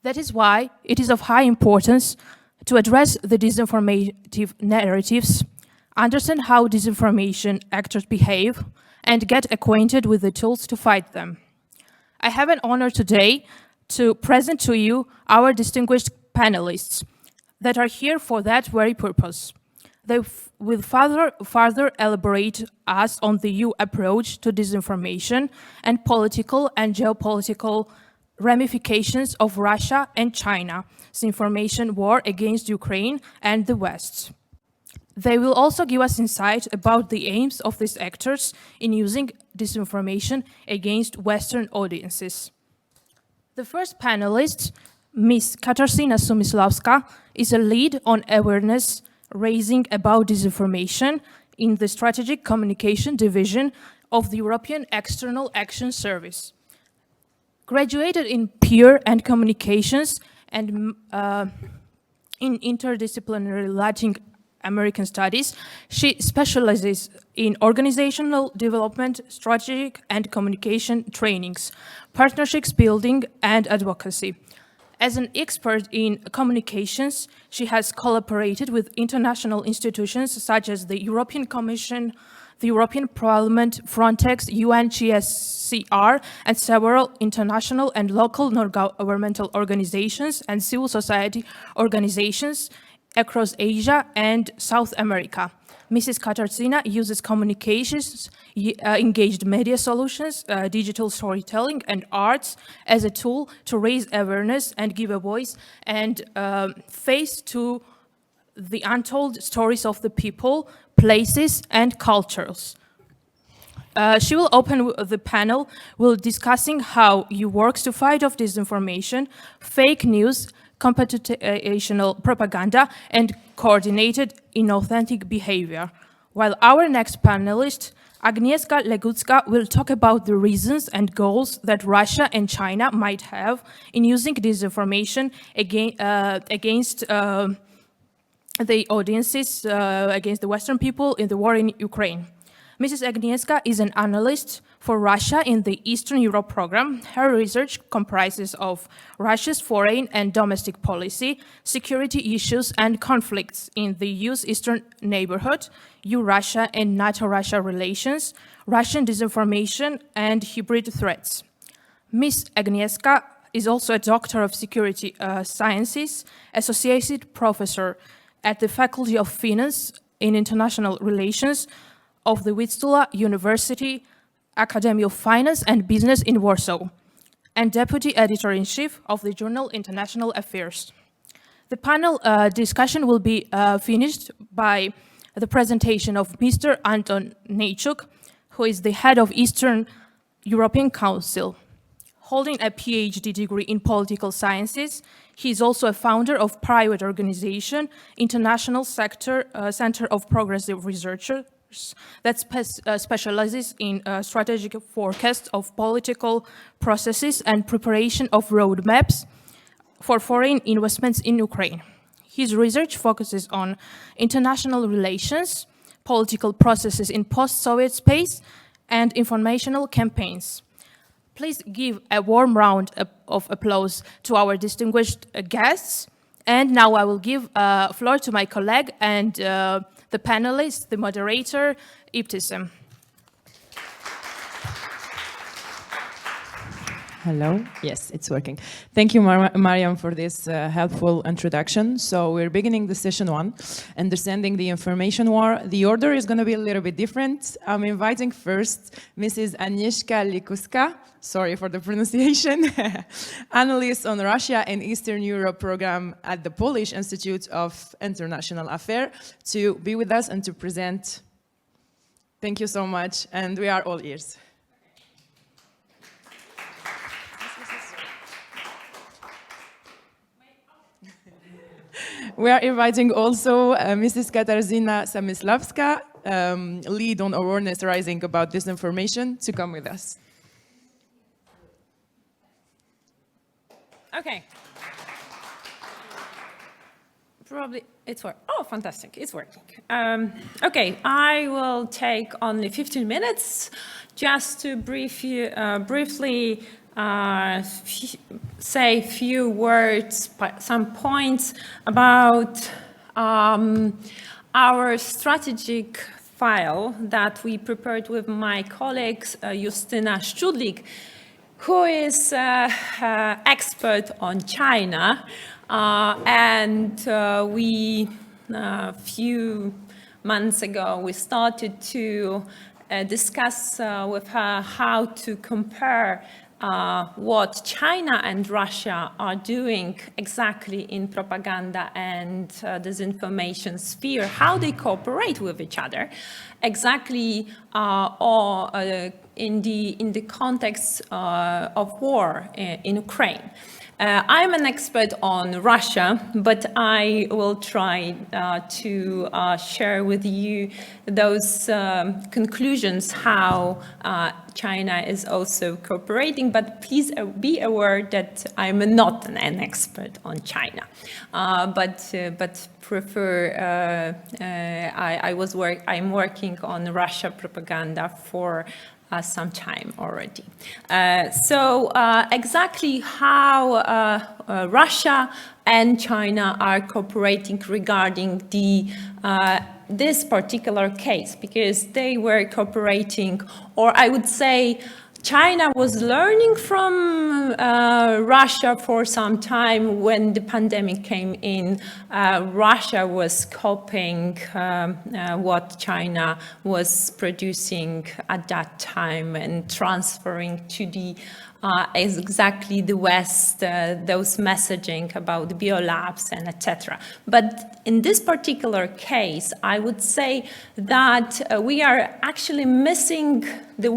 That is why it is of high importance to address the disinformative narratives, understand how disinformation actors behave, and get acquainted with the tools to fight them. I have an honor today to present to you our distinguished panelists that are here for that very purpose. They will further elaborate us on the EU approach to disinformation and political and geopolitical ramifications of Russia and China's information war against Ukraine and the West. They will also give us insight about the aims of these actors in using disinformation against Western audiences. The first panelist, Ms. Katarzyna Sumisławska, is a lead on awareness raising about disinformation in the Strategic Communication Division of the European External Action Service. Graduated in Peer and Communications and in interdisciplinary Latin American Studies, she specializes in organizational development, strategic and communication trainings, partnerships building, and advocacy. As an expert in communications, she has collaborated with international institutions such as the European Commission, the European Parliament, Frontex, UNHCR, and several international and local non-governmental organizations and civil society organizations across Asia and South America. Mrs. Katarzyna uses communications, engaged media solutions, digital storytelling, and arts as a tool to raise awareness and give a voice and face to the untold stories of the people, places, and cultures. She will open the panel discussing how EU works to fight off disinformation, fake news, computational propaganda, and coordinated inauthentic behavior. While our next panelist, Agnieszka Legucka, will talk about the reasons and goals that Russia and China might have in using disinformation against the audiences, against the Western people in the war in Ukraine. Mrs. Agnieszka is an analyst for Russia in the Eastern Europe program. Her research comprises of Russia's foreign and domestic policy, security issues and conflicts in the EU's eastern neighborhood, EU-Russia and NATO-Russia relations, Russian disinformation and hybrid threats. Ms. Agnieszka is also a Doctor of Security Sciences, Associate Professor at the Faculty of Finance in International Relations of the Witstula University Academy of Finance and Business in Warsaw, and Deputy Editor-in-Chief of the journal International Affairs. The panel discussion will be finished by the presentation of Mr. Anton Neichuk, who is the head of Eastern European Council. Holding a PhD degree in political sciences, he is also a founder of private organization, International Center of Progressive Researchers, that specializes in strategic forecast of political processes and preparation of roadmaps for foreign investments in Ukraine. His research focuses on international relations, political processes in post-Soviet space, and informational campaigns. Please give a warm round of applause to our distinguished guests. And now I will give floor to my colleague and the panelist, the moderator, Ibtisam. Hello. Yes, it's working. Thank you, Mariam, for this helpful introduction. So we're beginning the session 1, Understanding the Information War. The order is going to be a little bit different. I'm inviting first Mrs. Agnieszka Likuska, sorry for the pronunciation, analyst on Russia and Eastern Europe program at the Polish Institute of International Affairs, to be with us and to present. Thank you so much, and we are all ears. We are inviting also Mrs. Katarzyna Samyslawska, lead on awareness rising about disinformation, to come with us. Okay. Probably it's working. Oh, fantastic, it's working. Okay, I will take only 15 minutes just to briefly say a few words, some points about our strategic file that we prepared with my colleagues, Justyna Szczudlik, who is expert on China. We, a few months ago, we started to discuss with her how to compare what China and Russia are doing exactly in propaganda and disinformation sphere, how they cooperate with each other, exactly in the context of war in Ukraine. I'm an expert on Russia, but I will try to share with you those conclusions, how China is also cooperating, but please be aware that I'm not an expert on China, but prefer, I'm working on Russia propaganda for some time already. Exactly how Russia and China are cooperating regarding this particular case, because they were cooperating, or I would say China was learning from Russia for some time. When the pandemic came in, Russia was copying what China was producing at that time and transferring to the exactly the West, those messaging about the biolabs and etc. But in this particular case, I would say that we are actually missing the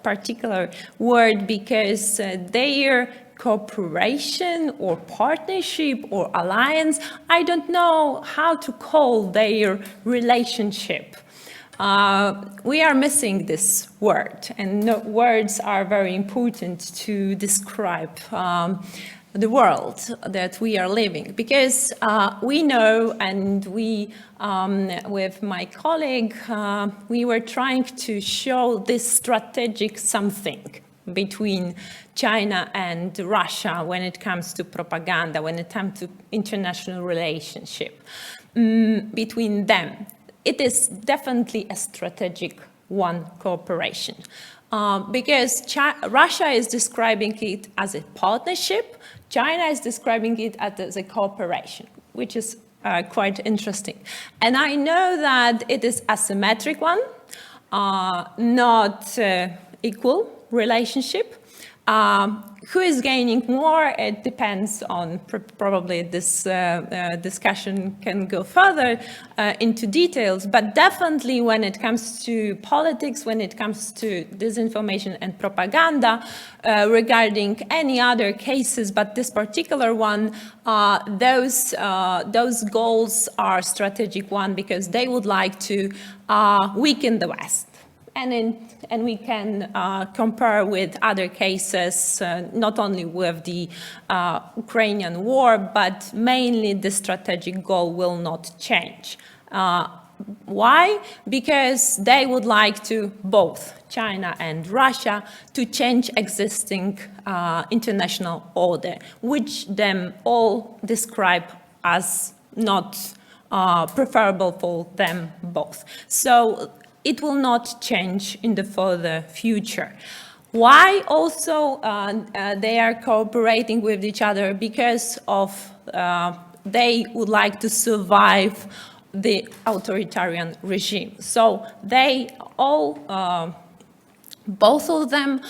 particular word, because their cooperation or partnership or alliance, I don't know how to call their relationship. We are missing this word, and words are very important to describe the world that we are living, because we know, and we, with my colleague, we were trying to show this strategic something between China and Russia when it comes to propaganda, when it comes to international relationship between them. It is definitely a strategic one cooperation. Because Russia is describing it as a partnership, China is describing it as a cooperation, which is quite interesting. And I know that it is asymmetric one, not equal relationship. Who is gaining more? It depends on, probably this discussion can go further into details, but definitely when it comes to politics, when it comes to disinformation and propaganda regarding any other cases, but this particular one, those goals are strategic one, because they would like to weaken the West. And we can compare with other cases, not only with the Ukrainian war, but mainly the strategic goal will not change. Why? Because they would like to, both China and Russia, to change existing international order, which them all describe as not preferable for them both. So it will not change in the further future. Why also they are cooperating with each other? Because of they would like to survive the authoritarian regime. So they all, both of them,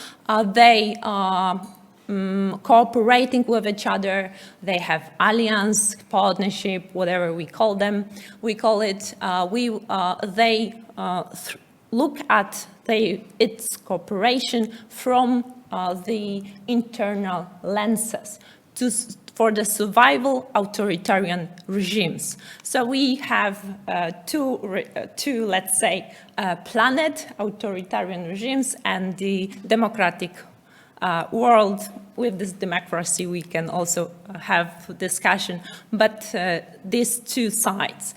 they are cooperating with each other. They have alliance, partnership, whatever we call them. We call it. They look at its cooperation from the internal lenses for the survival authoritarian regimes. So we have two, let's say, planet authoritarian regimes and the democratic world. With this democracy, we can also have discussion, but these two sides.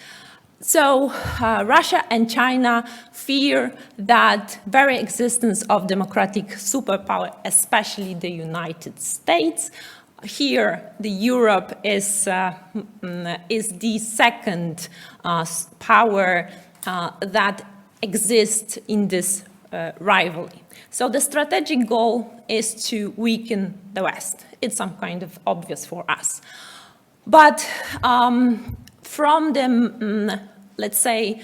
So Russia and China fear that very existence of democratic superpower, especially the United States. Here, the Europe is the second power that exists in this rivalry. So the strategic goal is to weaken the West. It's some kind of obvious for us. But from the, let's say,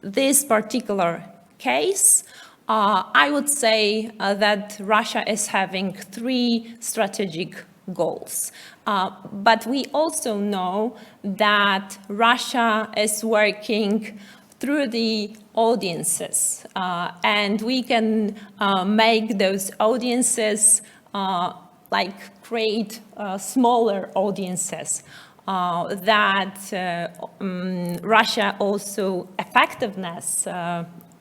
this particular case, I would say that Russia is having three strategic goals. But we also know that Russia is working through the audiences, and we can make those audiences like create smaller audiences. That Russia also effectiveness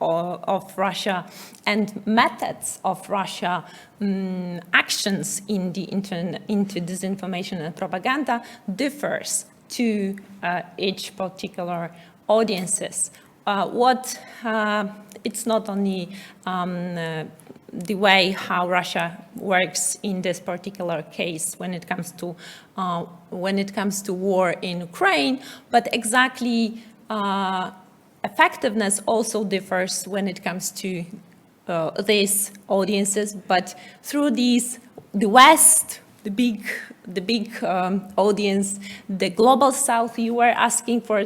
of Russia and methods of Russia actions into disinformation and propaganda differs to each particular audiences. It's not only the way how Russia works in this particular case when it comes to war in Ukraine, but exactly effectiveness also differs when it comes to these audiences. But through these, the West, the big audience, the global South. You were asking for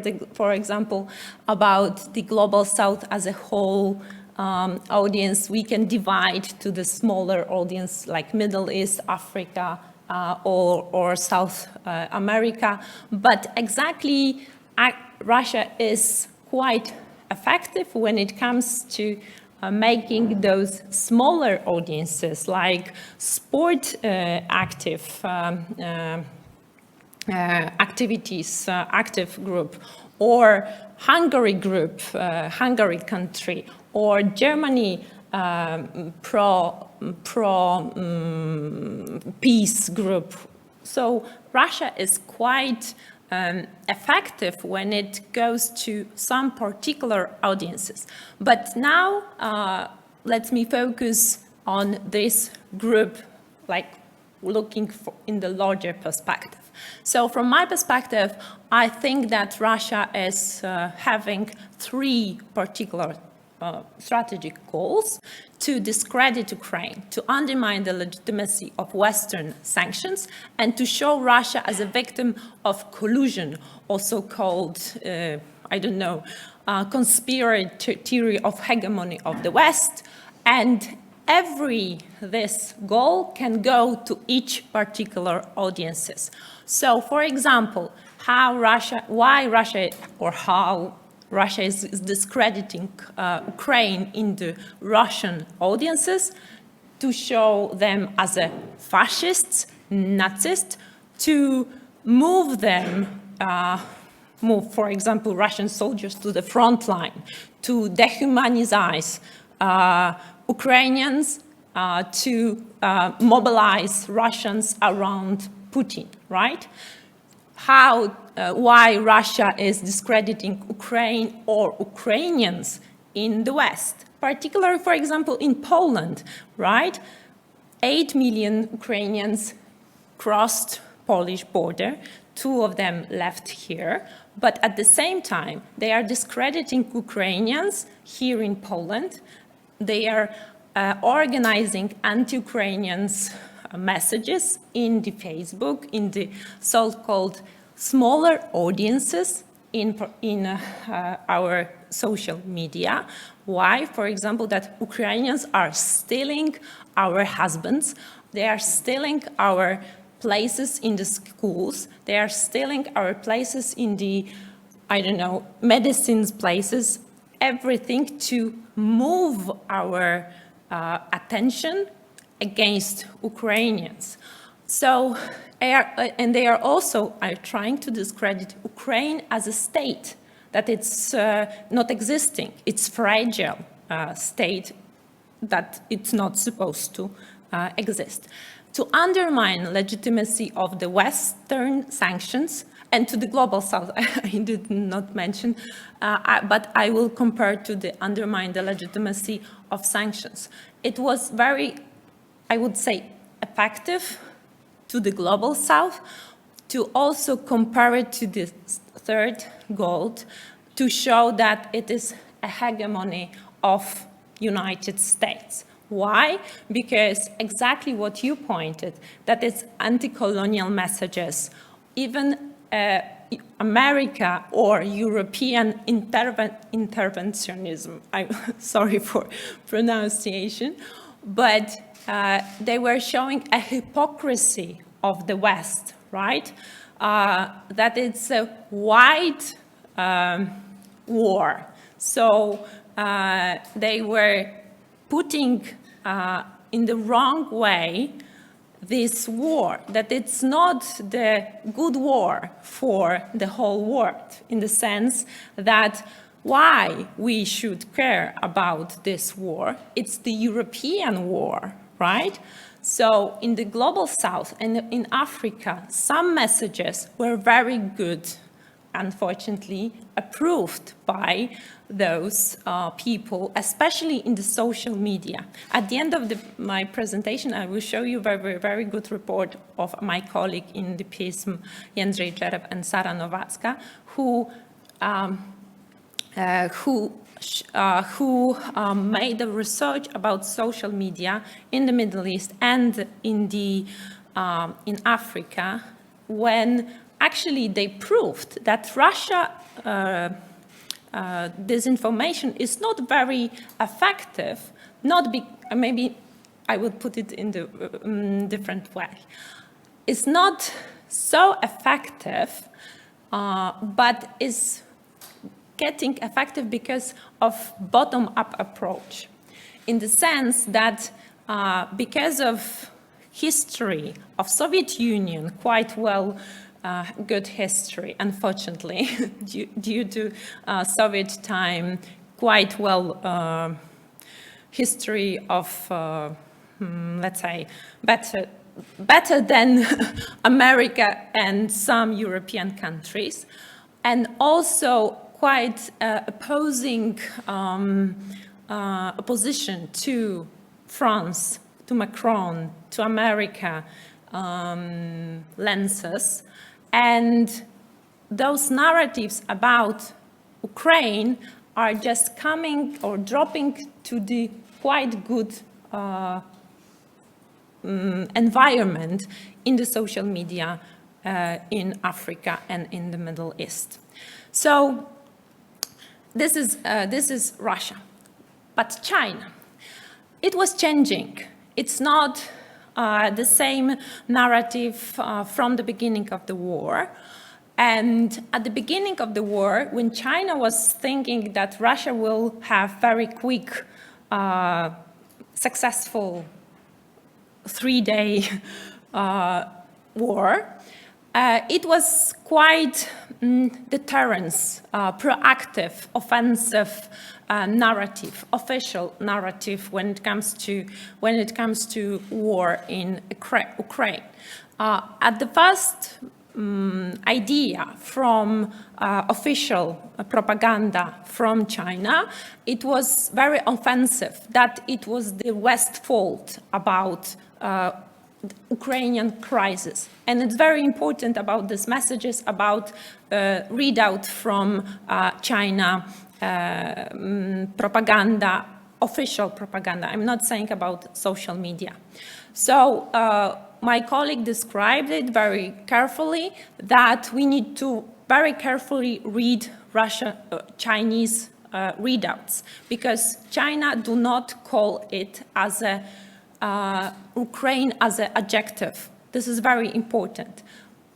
example, about the global South as a whole. Audience, we can divide to the smaller audience like Middle East, Africa, or South America. But exactly, Russia is quite effective when it comes to making those smaller audiences like sport active activities, active group, or Hungary group, Hungary country, or Germany pro peace group. So Russia is quite effective when it goes to some particular audiences. But now let me focus on this group, like looking in the larger perspective. So from my perspective, I think that Russia is having three particular strategic goals: to discredit Ukraine, to undermine the legitimacy of Western sanctions, and to show Russia as a victim of collusion, also called, I don't know, conspiracy theory of hegemony of the West. And this goal can go to each particular audiences. So, for example, how Russia is discrediting Ukraine in the Russian audiences to show them as a fascists, Nazis, to move them, for example, Russian soldiers to the front line, to dehumanize Ukrainians, to mobilize Russians around Putin, right? Why Russia is discrediting Ukraine or Ukrainians in the West, particularly, for example, in Poland, right? 8 million Ukrainians crossed Polish border, 2 of them left here, but at the same time, they are discrediting Ukrainians here in Poland. They are organizing anti-Ukrainians messages in the Facebook, in the so-called smaller audiences in our social media. Why? For example, that Ukrainians are stealing our husbands, they are stealing our places in the schools, they are stealing our places in the, I don't know, medicines places, everything to move our attention against Ukrainians. So, and they are also trying to discredit Ukraine as a state, that it's not existing, it's fragile state, that it's not supposed to exist. To undermine legitimacy of the Western sanctions, and to the global South, I did not mention, but I will compare to the undermine the legitimacy of sanctions. It was very, I would say, effective to the global South, to also compare it to the third goal, to show that it is a hegemony of United States. Why? Because exactly what you pointed, that it's anti-colonial messages, even America or European interventionism, I'm sorry for pronunciation, but they were showing a hypocrisy of the West, right? That it's a wide war. So they were putting in the wrong way this war, that it's not the good war for the whole world, in the sense that why we should care about this war, it's the European war, right? So in the global South and in Africa, some messages were very good, unfortunately, approved by those people, especially in the social media. At the end of my presentation, I will show you a very, very good report of my colleague in the PISM, Jędrzej Dżerew and Sara Nowacka, who made a research about social media in the Middle East and in Africa, when actually they proved that Russia disinformation is not very effective, maybe I would put it in the different way. It's not so effective, but is getting effective because of bottom-up approach, in the sense that because of history of Soviet Union, quite well good history, unfortunately, due to Soviet time, quite well history of let's say, better than America and some European countries, and also quite opposing opposition to France, to Macron, to America lenses. And those narratives about Ukraine are just coming or dropping to the quite good environment in the social media in Africa and in the Middle East. So this is Russia. But China, it was changing. It's not the same narrative from the beginning of the war. And at the beginning of the war, when China was thinking that Russia will have very quick, successful 3-day war, it was quite deterrence, proactive, offensive narrative, official narrative when it comes to war in Ukraine. At the first idea from official propaganda from China, it was very offensive, that it was the West's fault about Ukrainian crisis. And it's very important about these messages about readout from China propaganda, official propaganda. I'm not saying about social media. So my colleague described it very carefully, that we need to very carefully read Chinese readouts, because China do not call it as a Ukraine as an adjective. This is very important.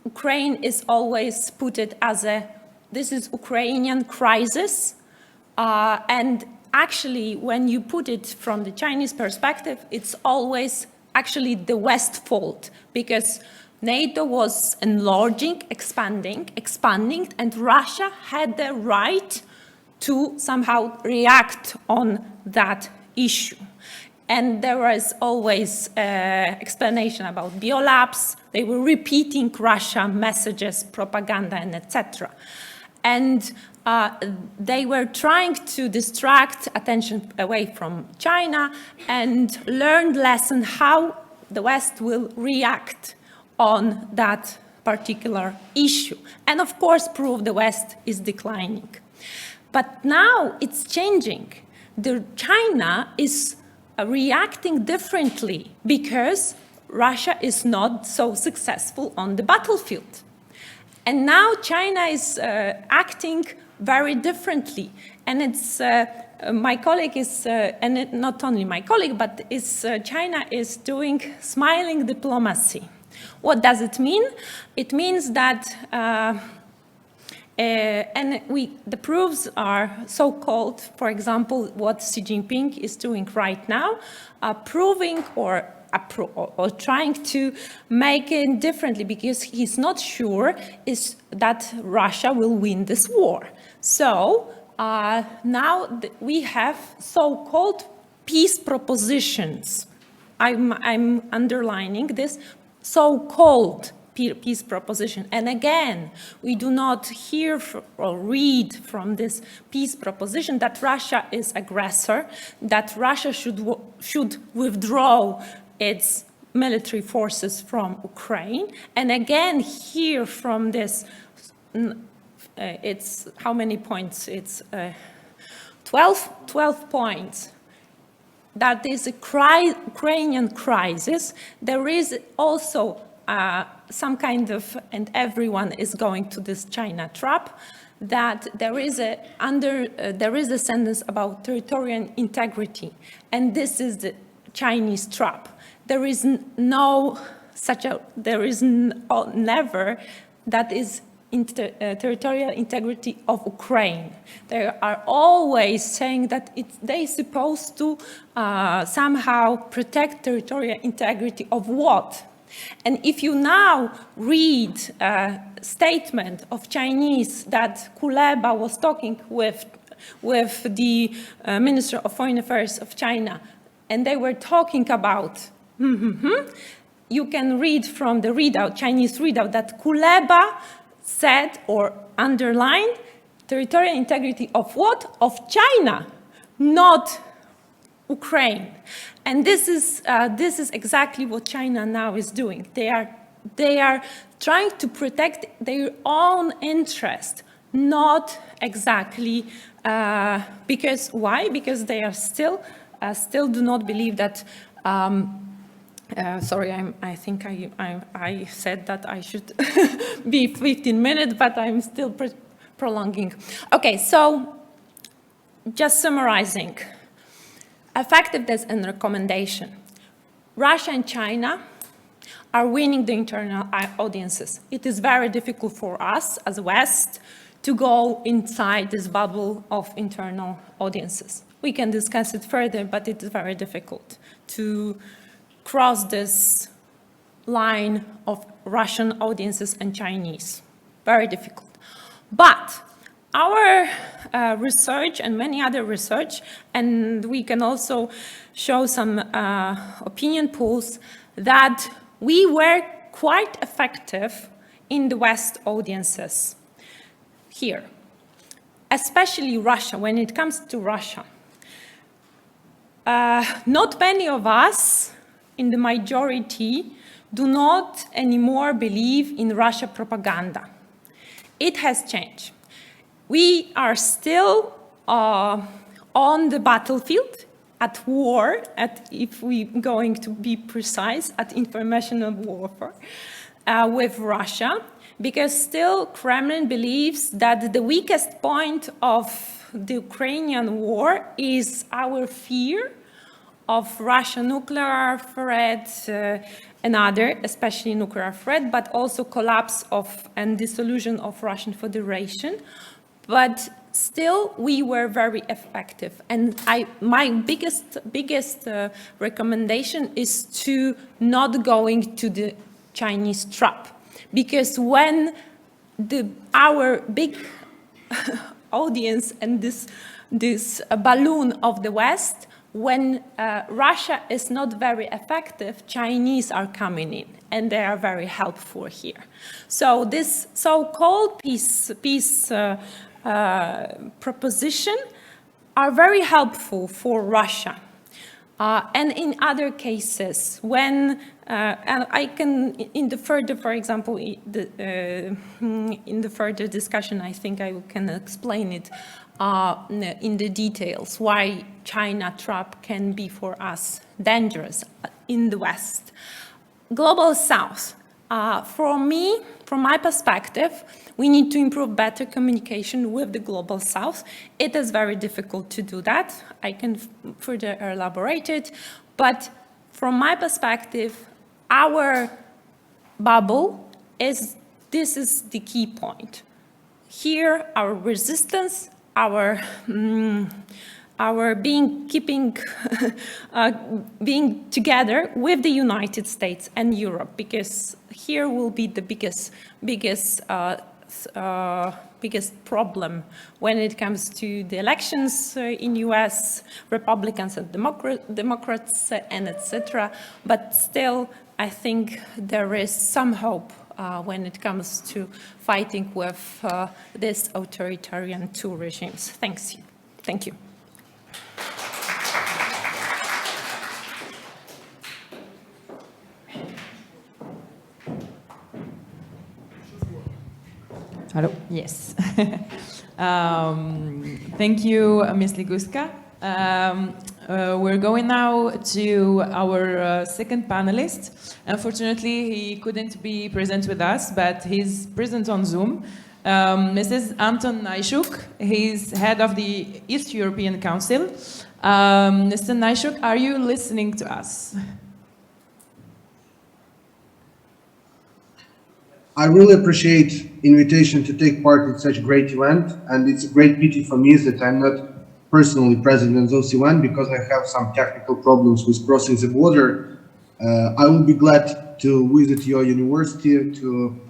Ukraine is always put it as this is Ukrainian crisis, and actually when you put it from the Chinese perspective, it's always actually the West's fault, because NATO was enlarging, expanding, and Russia had the right to somehow react on that issue. And there was always explanation about biolabs. They were repeating Russia messages, propaganda, and etc. And they were trying to distract attention away from China and learn lesson how the West will react on that particular issue. And of course, prove the West is declining. But now it's changing. China is reacting differently because Russia is not so successful on the battlefield. And now China is acting very differently. And it's, my colleague is, and not only my colleague, but China is doing smiling diplomacy. What does it mean? It means that, the proofs are so-called, for example, what Xi Jinping is doing right now, proving or trying to make it differently, because he's not sure is that Russia will win this war. So now we have so-called peace propositions. I'm underlining this, so-called peace proposition. And again, we do not hear or read from this peace proposition that Russia is aggressor, that Russia should withdraw its military forces from Ukraine. And again, hear from this, it's how many points? It's 12 points. That is a Ukrainian crisis. There is also some kind of, and everyone is going to this China trap, that there is a sentence about territorial integrity, and this is the Chinese trap. There is never that is territorial integrity of Ukraine. They are always saying that they're supposed to somehow protect territorial integrity of what? And if you now read a statement of Chinese that Kuleba was talking with the Minister of Foreign Affairs of China and they were talking about, you can read from the readout, Chinese readout, that Kuleba said or underlined territorial integrity of what? Of China, not Ukraine. And this is exactly what China now is doing. They are trying to protect their own interest, not exactly because why? Because they are still do not believe that. Sorry, I think I said that I should be 15 minutes, but I'm still prolonging. Okay, so just summarizing. Effectiveness and recommendation. Russia and China are winning the internal audiences. It is very difficult for us as West to go inside this bubble of internal audiences. We can discuss it further, but it is very difficult to cross this line of Russian audiences and Chinese. Very difficult. But our research and many other research, and we can also show some opinion polls, that we were quite effective in the West audiences here, especially Russia, when it comes to Russia. Not many of us in the majority do not anymore believe in Russia propaganda. It has changed. We are still on the battlefield, at war, if we're going to be precise, at informational warfare with Russia, because still Kremlin believes that the weakest point of the Ukrainian war is our fear of Russian nuclear threat and other, especially nuclear threat, but also collapse of and dissolution of Russian Federation. But still, we were very effective. And my biggest recommendation is to not going to the Chinese trap. Because when our big audience and this balloon of the West, when Russia is not very effective, Chinese are coming in, and they are very helpful here. So this so-called peace proposition are very helpful for Russia. And in other cases, when and I can, in the further, for example, in the further discussion, I think I can explain it in the details why China trap can be for us dangerous in the West. Global South, for me, from my perspective, we need to improve better communication with the Global South. It is very difficult to do that. I can further elaborate it, but from my perspective, our bubble this is the key point. Here, our resistance, our being together with the United States and Europe, because here will be the biggest problem when it comes to the elections in US, Republicans and Democrats and etc. But still, I think there is some hope when it comes to fighting with these authoritarian two regimes. Thank you. Hello. Yes. Thank you, Ms. Liguska. We're going now to our second panelist. Unfortunately, he couldn't be present with us, but he's present on Zoom. Mrs. Anton Naishuk, he's head of the East European Council. Mr. Naishuk, are you listening to us? I really appreciate invitation to take part in such a great event, and it's a great pity for me that I'm not personally present in those events because I have some technical problems with crossing the border. I will be glad to visit your university to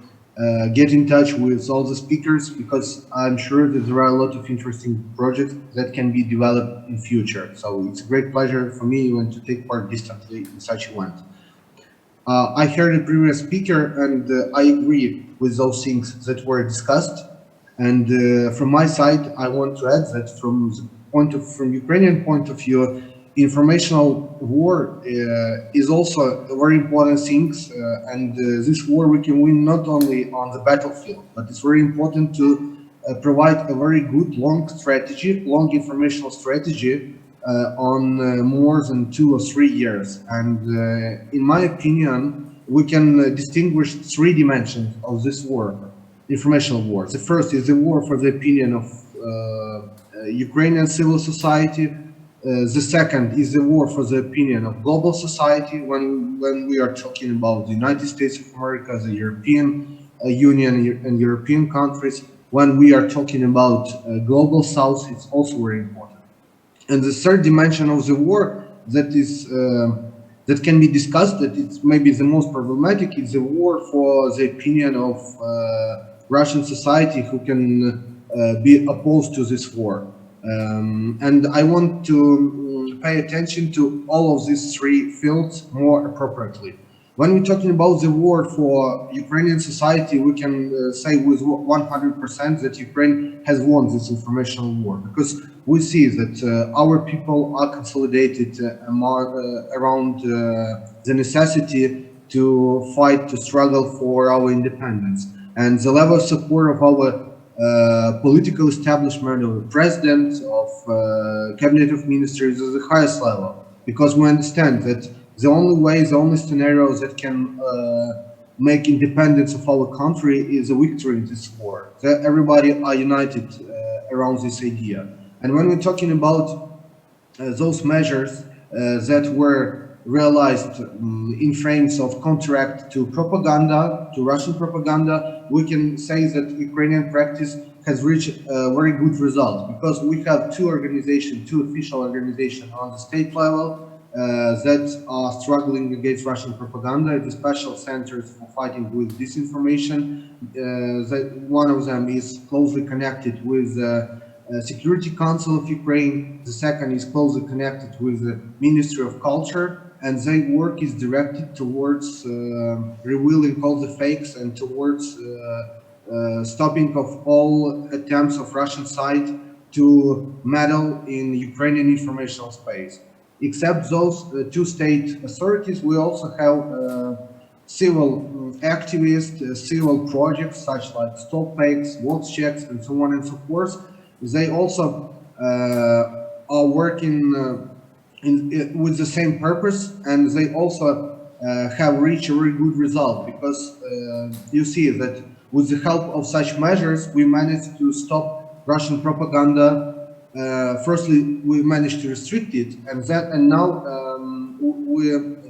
get in touch with all the speakers, because I'm sure that there are a lot of interesting projects that can be developed in future. So it's a great pleasure for me even to take part distantly in such event. I heard the previous speaker, and I agree with those things that were discussed. And from my side, I want to add that from Ukrainian point of view, informational war is also a very important thing, and this war we can win not only on the battlefield, but it's very important to provide a very good long informational strategy on more than 2 or 3 years. And in my opinion, we can distinguish 3 dimensions of this war, informational war. The first is the war for the opinion of Ukrainian civil society. The second is the war for the opinion of global society, when we are talking about the United States of America, the European Union and European countries. When we are talking about global South, it's also very important. And the third dimension of the war that is that can be discussed, that it's maybe the most problematic, is the war for the opinion of Russian society, who can be opposed to this war. And I want to pay attention to all of these 3 fields more appropriately. When we're talking about the war for Ukrainian society, we can say with 100% that Ukraine has won this informational war, because we see that our people are consolidated around the necessity to fight, to struggle for our independence. And the level of support of our political establishment, of the president, of cabinet of ministers, is the highest level, because we understand that the only way, the only scenarios that can make independence of our country is a victory in this war. That everybody are united around this idea. And when we're talking about those measures that were realized in frames of counteract to propaganda, to Russian propaganda, we can say that Ukrainian practice has reached a very good result, because we have 2 organizations, 2 official organizations on the state level that are struggling against Russian propaganda, the special centers for fighting with disinformation. That one of them is closely connected with Security Council of Ukraine. The second is closely connected with the Ministry of Culture, and their work is directed towards revealing all the fakes and towards stopping of all attempts of Russian side to meddle in Ukrainian informational space. Except those 2 state authorities, we also have civil activists, civil projects such like stop fakes, watch checks, and so on and so forth. They also are working with the same purpose, and they also have reached a very good result, because you see that with the help of such measures, we managed to stop Russian propaganda. Firstly, we managed to restrict it, and now we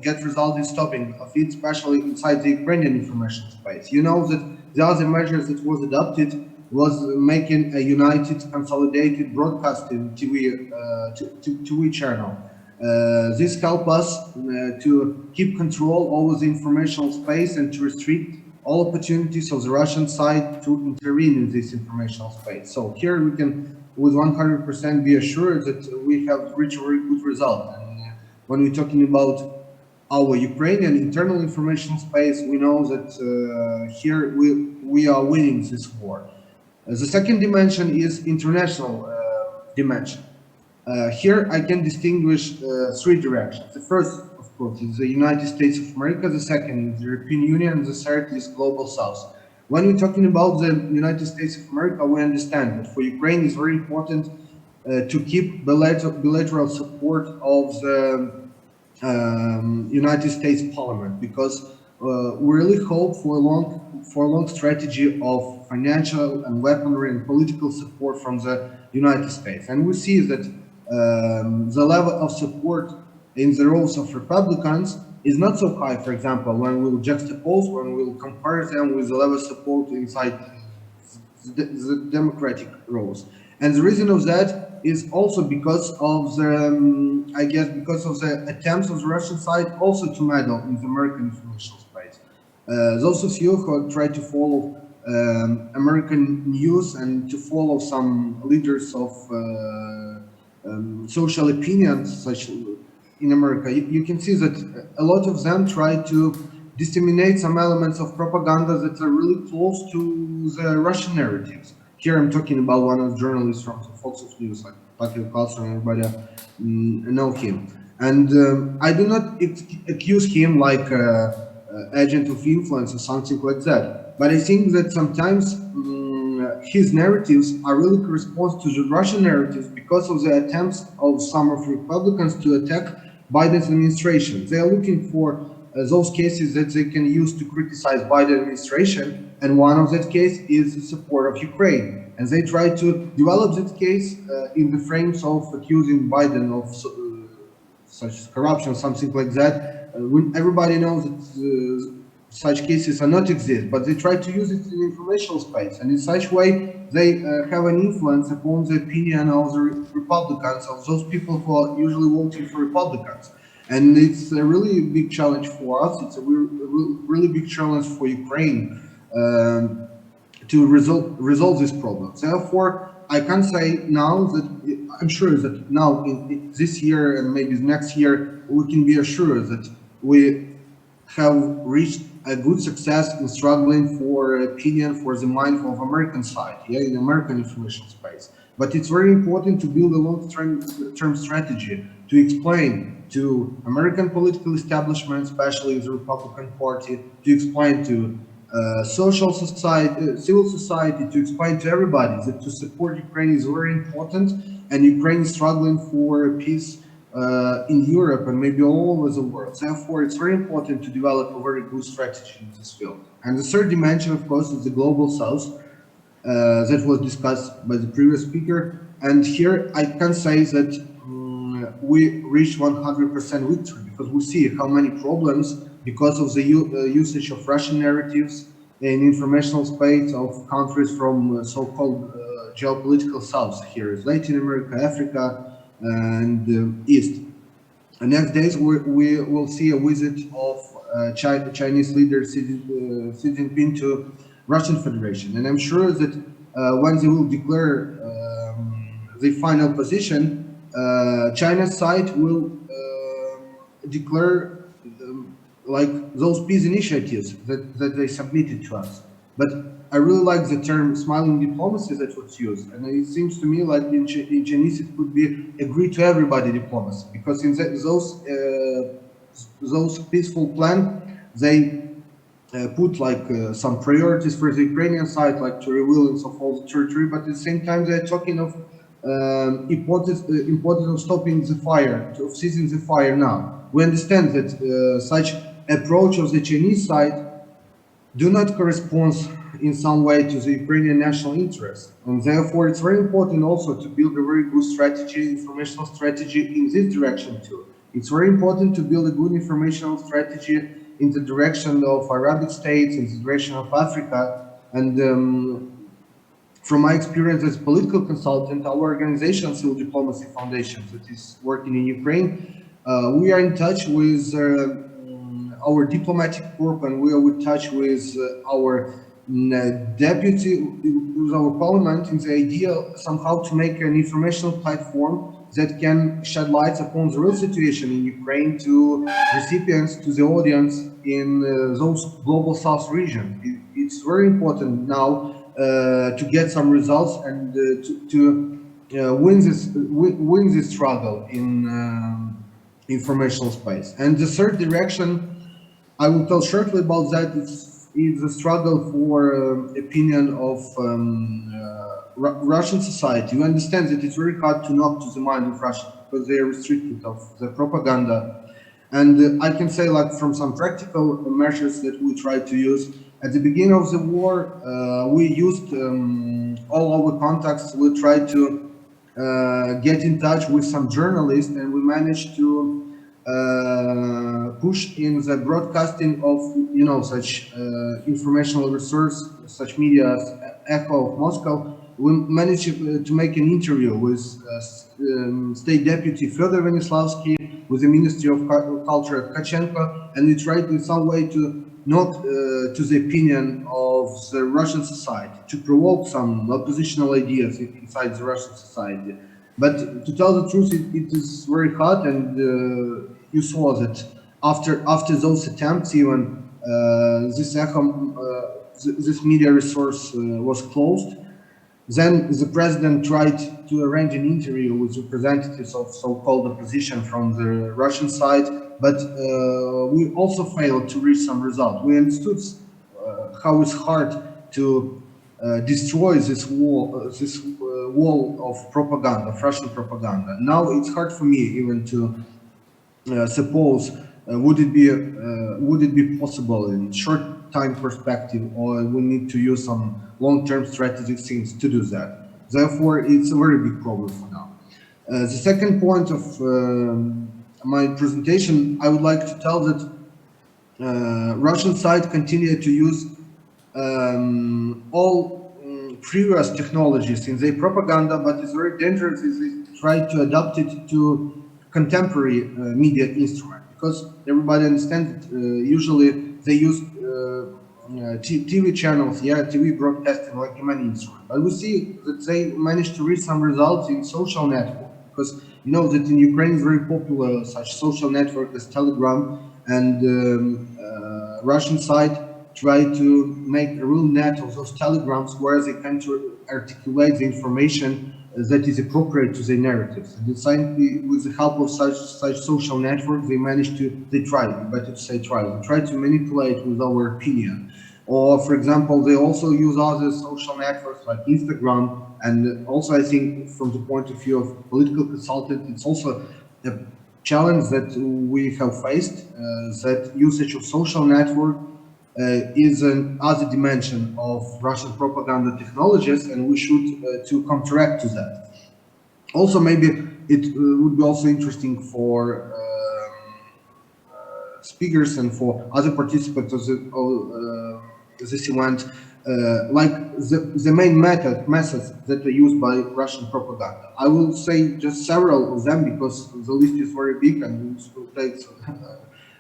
get result in stopping of it, especially inside the Ukrainian information space. You know that the other measures that was adopted was making a united, consolidated broadcasting TV channel. This helped us to keep control over the informational space and to restrict all opportunities of the Russian side to intervene in this informational space. So here we can, with 100%, be assured that we have reached a very good result. And when we're talking about our Ukrainian internal information space, we know that here we are winning this war. The second dimension is international dimension. Here I can distinguish 3 directions. The first, of course, is the United States of America. The second is the European Union. And the third is Global South. When we're talking about the United States of America, we understand that for Ukraine it's very important to keep bilateral support of the United States Parliament, because we really hope for a long strategy of financial and weaponry and political support from the United States. And we see that the level of support in the roles of Republicans is not so high, for example, when we'll juxtapose, when we'll compare them with the level of support inside the Democratic roles. And the reason of that is also because of the, I guess, because of the attempts of the Russian side also to meddle in the American information space. Those of you who try to follow American news and to follow some leaders of social opinions, such in America, you can see that a lot of them try to disseminate some elements of propaganda that are really close to the Russian narratives. Here I'm talking about one of the journalists from the Fox News, like Patrick Carlson, everybody know him. And I do not accuse him like agent of influence or something like that. But I think that sometimes his narratives are really correspond to the Russian narratives because of the attempts of some of Republicans to attack Biden's administration. They are looking for those cases that they can use to criticize Biden administration, and one of that case is the support of Ukraine. And they try to develop that case in the frames of accusing Biden of such as corruption, something like that. When everybody knows that such cases are not exist, but they try to use it in informational space, and in such way they have an influence upon the opinion of the Republicans, of those people who are usually voting for Republicans. And it's a really big challenge for us. It's a really big challenge for Ukraine to resolve this problem. Therefore, I can say now that I'm sure that now in this year and maybe next year, we can be assured that we have reached a good success in struggling for opinion for the mind of American side, in American information space. But it's very important to build a long-term strategy to explain to American political establishment, especially the Republican Party, to explain to social society, civil society, to explain to everybody that to support Ukraine is very important, and Ukraine is struggling for peace in Europe and maybe all over the world. Therefore, it's very important to develop a very good strategy in this field. And the third dimension, of course, is the global south that was discussed by the previous speaker. And here I can say that we reached 100% victory, because we see how many problems because of the usage of Russian narratives in informational space of countries from so-called geopolitical south. Here is Latin America, Africa, and East. The next days we will see a visit of Chinese leader Xi Jinping to Russian Federation, and I'm sure that when they will declare the final position, China's side will declare like those peace initiatives that they submitted to us. But I really like the term smiling diplomacy that was used, and it seems to me like in Chinese it could be agree to everybody diplomacy, because in those peaceful plan they put like some priorities for the Ukrainian side, like to reveal of all the territory, but at the same time they're talking of importance of stopping the fire, of ceasing the fire now. We understand that such approach of the Chinese side do not correspond in some way to the Ukrainian national interest, and therefore it's very important also to build a very good strategy, informational strategy in this direction too. It's very important to build a good informational strategy in the direction of Arabic states, in the direction of Africa, and from my experience as a political consultant, our organization, Civil Diplomacy Foundation, that is working in Ukraine, we are in touch with our diplomatic corps, and we are in touch with our deputy, with our parliament, in the idea somehow to make an informational platform that can shed light upon the real situation in Ukraine to recipients, to the audience in those global south region. It's very important now to get some results and to win this struggle in informational space. And the third direction, I will tell shortly about that, is the struggle for opinion of Russian society. You understand that it's very hard to knock to the mind of Russia because they are restricted of the propaganda. And I can say, like, from some practical measures that we try to use, at the beginning of the war, we used all our contacts. We tried to get in touch with some journalists, and we managed to push in the broadcasting of, such informational resource, such media as Echo of Moscow. We managed to make an interview with State Deputy Fyodor Venislavsky, with the Ministry of Culture at Tkachenko, and we tried in some way to not to the opinion of the Russian society, to provoke some oppositional ideas inside the Russian society. But to tell the truth, it is very hard, and you saw that after those attempts, even this this media resource was closed. Then the president tried to arrange an interview with representatives of so-called opposition from the Russian side, but we also failed to reach some result. We understood how it's hard to destroy this wall of propaganda, of Russian propaganda. Now it's hard for me even to suppose would it be possible in short time perspective, or we need to use some long-term strategic things to do that. Therefore, it's a very big problem for now. The second point of my presentation, I would like to tell that Russian side continue to use all previous technologies in their propaganda, but it's very dangerous if they try to adapt it to contemporary media instrument, because everybody understands that usually they use TV channels, TV broadcasting like a main instrument. But we see that they managed to reach some results in social network, because you know that in Ukraine is very popular such social network as Telegram, and Russian side try to make a real net of those telegrams where they can articulate the information that is appropriate to their narratives. And with the help of such social networks, they try to manipulate with our opinion. Or, for example, they also use other social networks like Instagram, and also I think from the point of view of political consultant, it's also a challenge that we have faced, that usage of social network is another dimension of Russian propaganda technologies, and we should to counteract to that. Also, maybe it would be also interesting for speakers and for other participants of this event, like the main methods that are used by Russian propaganda. I will say just several of them because the list is very big and it will take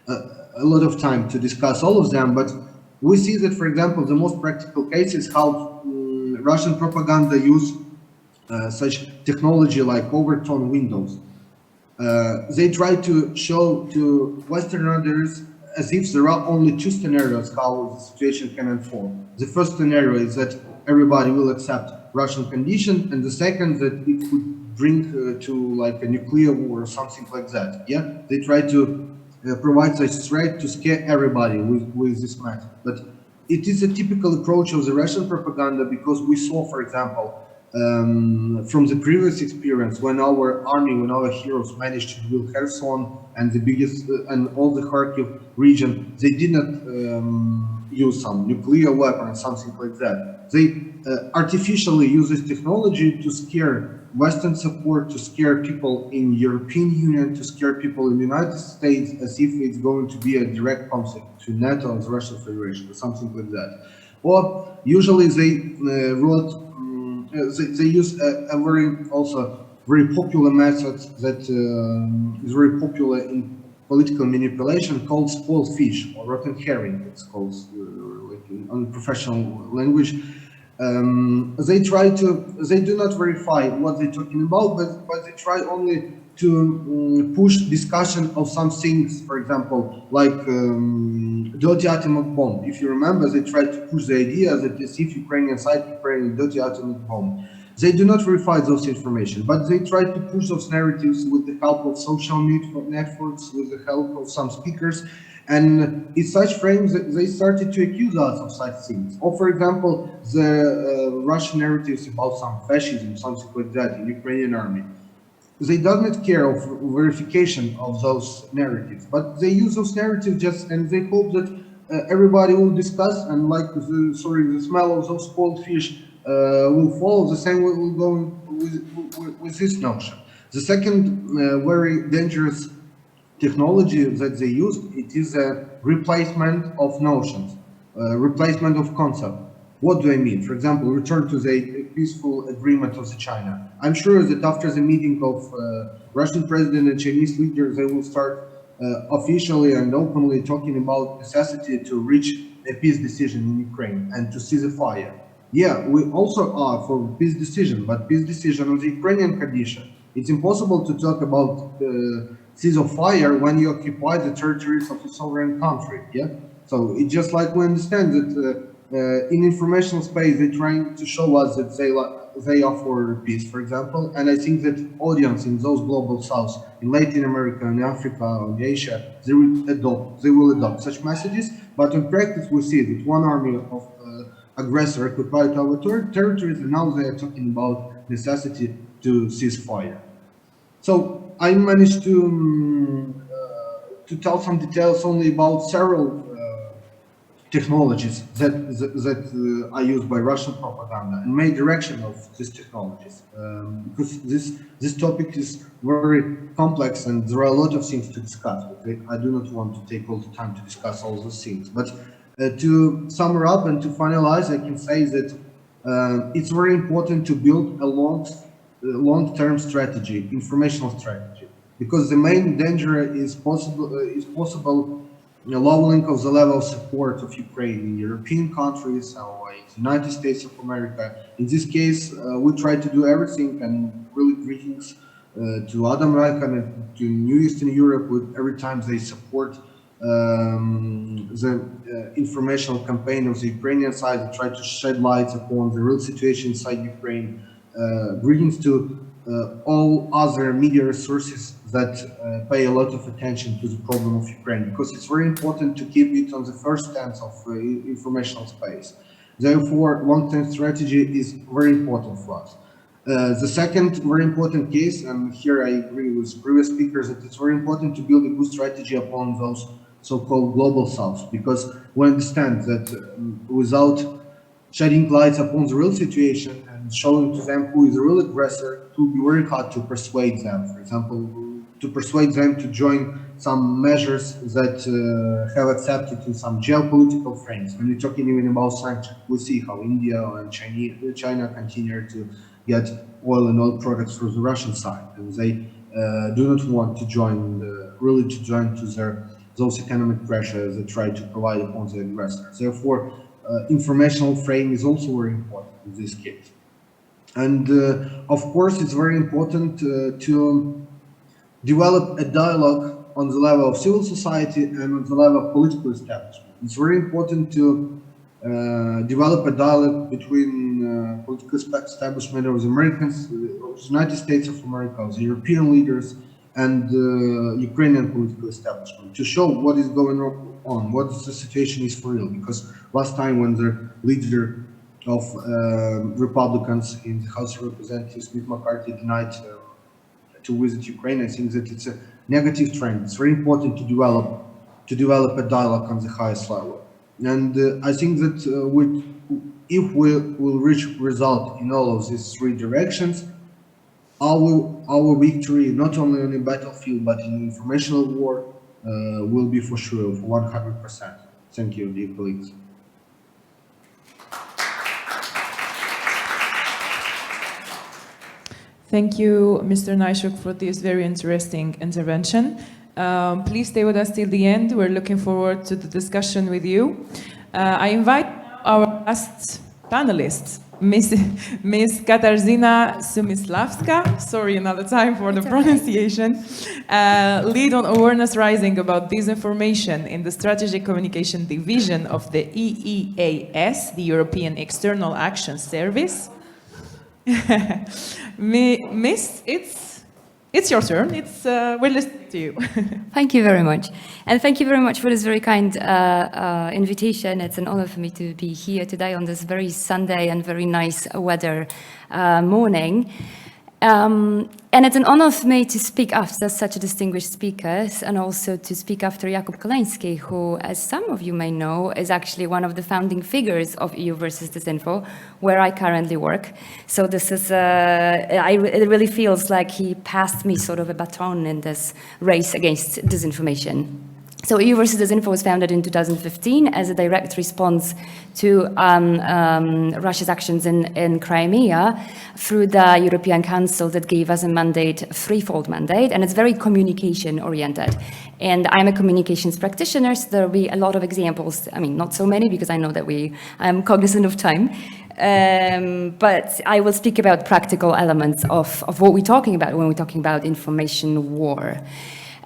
a lot of time to discuss all of them, but we see that, for example, the most practical case is how Russian propaganda use such technology like overtone windows. They try to show to Westerners as if there are only two scenarios how the situation can unfold. The first scenario is that everybody will accept Russian condition, and the second that it could bring to like a nuclear war or something like that. Yeah, they try to provide such threat to scare everybody with this method. But it is a typical approach of the Russian propaganda, because we saw, for example, from the previous experience when our army, when our heroes managed to build Kherson and the biggest and all the Kharkiv region, they did not use some nuclear weapon or something like that. They artificially use this technology to scare Western support, to scare people in European Union, to scare people in the United States, as if it's going to be a direct conflict between NATO and the Russian Federation or something like that. Or usually they they use a very popular method that is very popular in political manipulation called spoiled fish or rotten herring. It's called like in unprofessional language. They do not verify what they're talking about, but they try only to push discussion of some things, for example, like dirty atomic bomb. If you remember, they tried to push the idea that as if Ukrainian side preparing dirty atomic bomb. They do not verify those information, but they try to push those narratives with the help of social networks, with the help of some speakers. And in such frames, they started to accuse us of such things. Or, for example, the Russian narratives about some fascism, something like that in Ukrainian army. They do not care of verification of those narratives, but they use those narratives and they hope that everybody will discuss, and like the smell of those spoiled fish will follow. The same way will go with this notion. The second very dangerous technology that they used, it is a replacement of notions, replacement of concept. What do I mean? For example, return to the peaceful agreement of China. I'm sure that after the meeting of Russian president and Chinese leaders, they will start officially and openly talking about necessity to reach a peace decision in Ukraine and to cease the fire. Yeah, we also are for peace decision, but peace decision on the Ukrainian condition. It's impossible to talk about cease of fire when you occupy the territories of a sovereign country. Yeah, so it's just like we understand that in informational space they're trying to show us that they are for peace, for example, and I think that audience in those global souths, in Latin America, in Africa, in Asia, they will adopt such messages. But in practice, we see that one army of aggressor occupied our territories, and now they are talking about necessity to cease fire. So I managed to tell some details only about several technologies that are used by Russian propaganda and main direction of these technologies, because this topic is very complex and there are a lot of things to discuss. But I do not want to take all the time to discuss all those things. But to sum it up and to finalize, I can say that it's very important to build a long-term strategy, informational strategy, because the main danger is possible lowering of the level of support of Ukraine in European countries or in the United States of America. In this case, we try to do everything, and really greetings to Adam Raikan and to New Eastern Europe with every time they support the informational campaign of the Ukrainian side, they try to shed light upon the real situation inside Ukraine. Greetings to all other media resources that pay a lot of attention to the problem of Ukraine, because it's very important to keep it on the first stance of informational space. Therefore, long-term strategy is very important for us. The second very important case, and here I agree with previous speakers, that it's very important to build a good strategy upon those so-called global souths, because we understand that without shedding lights upon the real situation and showing to them who is the real aggressor, it will be very hard to persuade them. For example, to persuade them to join some measures that have accepted in some geopolitical frames. When we're talking even about sanctions, we see how India and China continue to get oil and oil products from the Russian side, and they do not want to join, to those economic pressures that try to provide upon the aggressor. Therefore, informational frame is also very important in this case. And of course, it's very important to develop a dialogue on the level of civil society and on the level of political establishment. It's very important to develop a dialogue between political establishment of the Americans, the United States of America, the European leaders, and Ukrainian political establishment to show what is going on, what the situation is for real. Because last time when the leader of Republicans in the House of Representatives, Mitch McCarthy, denied to visit Ukraine, I think that it's a negative trend. It's very important to develop a dialogue on the highest level. And I think that if we will reach result in all of these three directions, our victory, not only on the battlefield, but in informational war, will be for sure, for 100%. Thank you, dear colleagues. Thank you, Mr. Nyshuk, for this very interesting intervention. Please stay with us till the end. We're looking forward to the discussion with you. I invite our last panelist, Miss Katarzyna Sumislavska, sorry another time for the pronunciation, lead on awareness rising about disinformation in the Strategic Communication Division of the EEAS, the European External Action Service. Miss, it's your turn. We're listening to you. Thank you very much. And thank you very much for this very kind invitation. It's an honor for me to be here today on this very Sunday and very nice weather morning. And it's an honor for me to speak after such a distinguished speakers, and also to speak after Jakub Kolejski, who, as some of you may know, is actually one of the founding figures of EU versus Disinfo, where I currently work. So this is, it really feels like he passed me sort of a baton in this race against disinformation. So EU versus Disinfo was founded in 2015 as a direct response to Russia's actions in Crimea through the European Council that gave us a mandate, a threefold mandate, and it's very communication oriented. And I'm a communications practitioner, so there'll be a lot of examples. I mean, not so many because I know that I'm cognizant of time. But I will speak about practical elements of what we're talking about when we're talking about information war.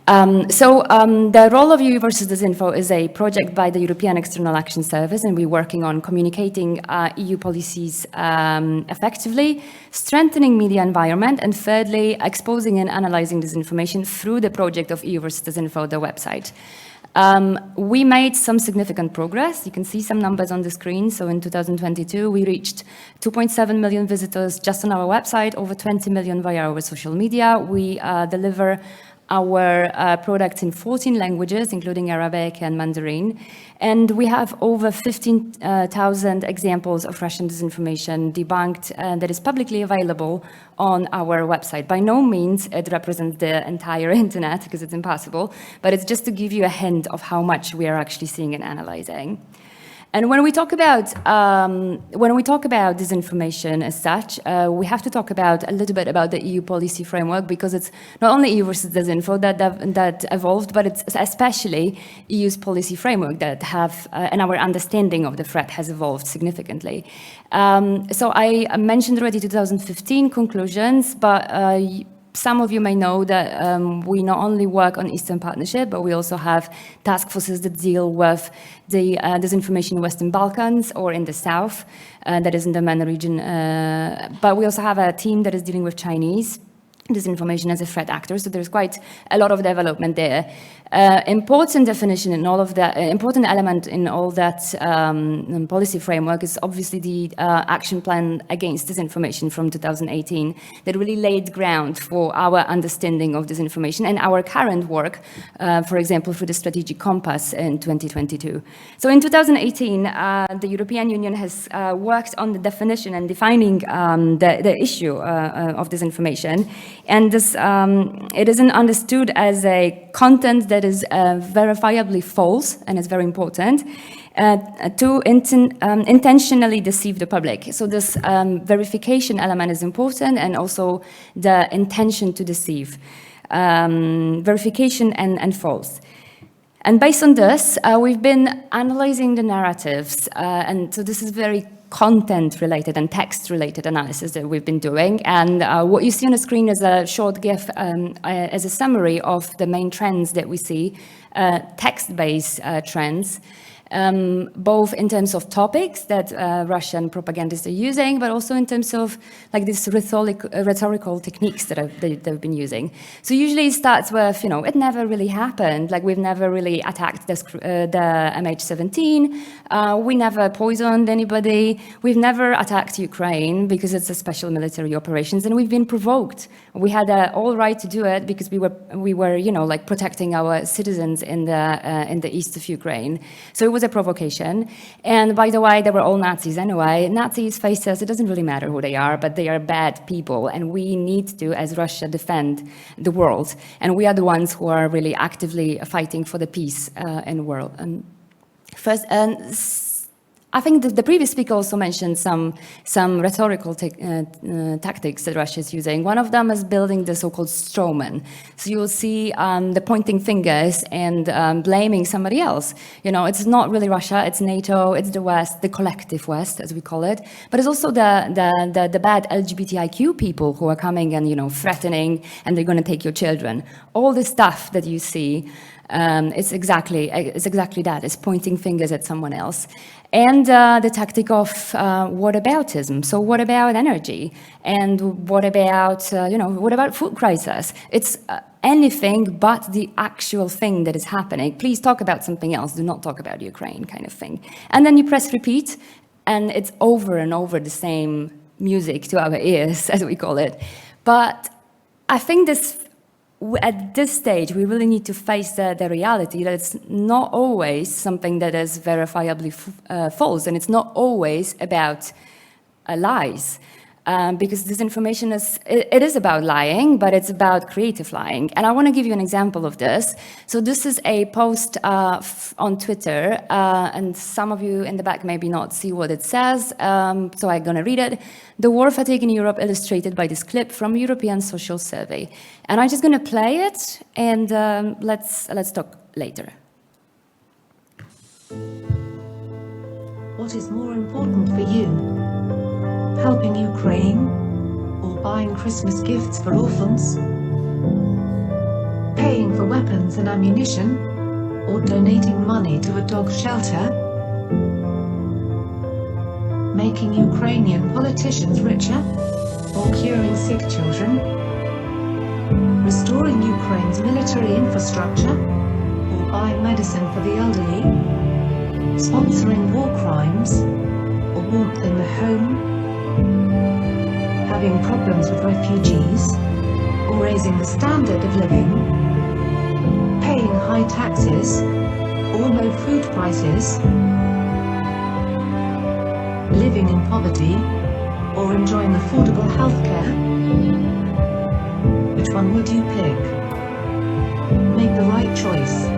The role of EU versus Disinfo is a project by the European External Action Service, and we're working on communicating EU policies effectively, strengthening media environment, and thirdly, exposing and analyzing disinformation through the project of EU versus Disinfo, the website. We made some significant progress. You can see some numbers on the screen. So in 2022, we reached 2.7 million visitors just on our website, over 20 million via our social media. We deliver our products in 14 languages, including Arabic and Mandarin. And we have over 15,000 examples of Russian disinformation debunked that is publicly available on our website. By no means it represents the entire internet, because it's impossible, but it's just to give you a hint of how much we are actually seeing and analyzing. And when we talk about disinformation as such, we have to talk about a little bit about the EU policy framework, because it's not only EU versus Disinfo that evolved, but it's especially EU's policy framework that and our understanding of the threat has evolved significantly. So I mentioned already 2015 conclusions, but some of you may know that we not only work on Eastern Partnership, but we also have task forces that deal with the disinformation in Western Balkans or in the South, that is in the MENA region. But we also have a team that is dealing with Chinese disinformation as a threat actor, so there's quite a lot of development there. Important definition in all of that, important element in all that policy framework is obviously the action plan against disinformation from 2018 that really laid ground for our understanding of disinformation and our current work, for example, for the strategic compass in 2022. So in 2018, the European Union has worked on the definition and defining the issue of disinformation. And this, it isn't understood as a content that is verifiably false, and it's very important, to intentionally deceive the public. So this verification element is important, and also the intention to deceive. Verification and false. And based on this, we've been analyzing the narratives, and so this is very content-related and text-related analysis that we've been doing. And what you see on the screen is a short GIF as a summary of the main trends that we see, text-based trends, both in terms of topics that Russian propagandists are using, but also in terms of like these rhetorical techniques that they've been using. So usually it starts with, it never really happened. Like we've never really attacked the MH17. We never poisoned anybody. We've never attacked Ukraine because it's a special military operations, and we've been provoked. We had all right to do it because we were like protecting our citizens in the east of Ukraine. So it was a provocation. And by the way, they were all Nazis anyway. Nazis face us, it doesn't really matter who they are, but they are bad people. And we need to, as Russia, defend the world. And we are the ones who are really actively fighting for the peace in the world. First, I think the previous speaker also mentioned some rhetorical tactics that Russia is using. One of them is building the so-called strawman. So you will see the pointing fingers and blaming somebody else. It's not really Russia, it's NATO, it's the West, the collective West, as we call it. But it's also the bad LGBTIQ people who are coming and, threatening, and they're going to take your children. All the stuff that you see, it's exactly that. It's pointing fingers at someone else. And the tactic of whataboutism. So what about energy? And what about, what about food crisis? It's anything but the actual thing that is happening. Please talk about something else. Do not talk about Ukraine, kind of thing. And then you press repeat, and it's over and over the same music to our ears, as we call it. But I think at this stage, we really need to face the reality that it's not always something that is verifiably false, and it's not always about lies. because disinformation is about lying, but it's about creative lying. And I want to give you an example of this. So this is a post on Twitter, and some of you in the back maybe not see what it says, so I'm going to read it. The war fatigue in Europe illustrated by this clip from European Social Survey. And I'm just going to play it, and let's talk later. What is more important for you? Helping Ukraine, or buying Christmas gifts for orphans? Paying for weapons and ammunition, or donating money to a dog shelter? Making Ukrainian politicians richer, or curing sick children? Restoring Ukraine's military infrastructure, or buying medicine for the elderly? Sponsoring war crimes, or warmth in the home? Having problems with refugees, or raising the standard of living? Paying high taxes, or low food prices? Living in poverty, or enjoying affordable healthcare? Which one would you pick? Make the right choice.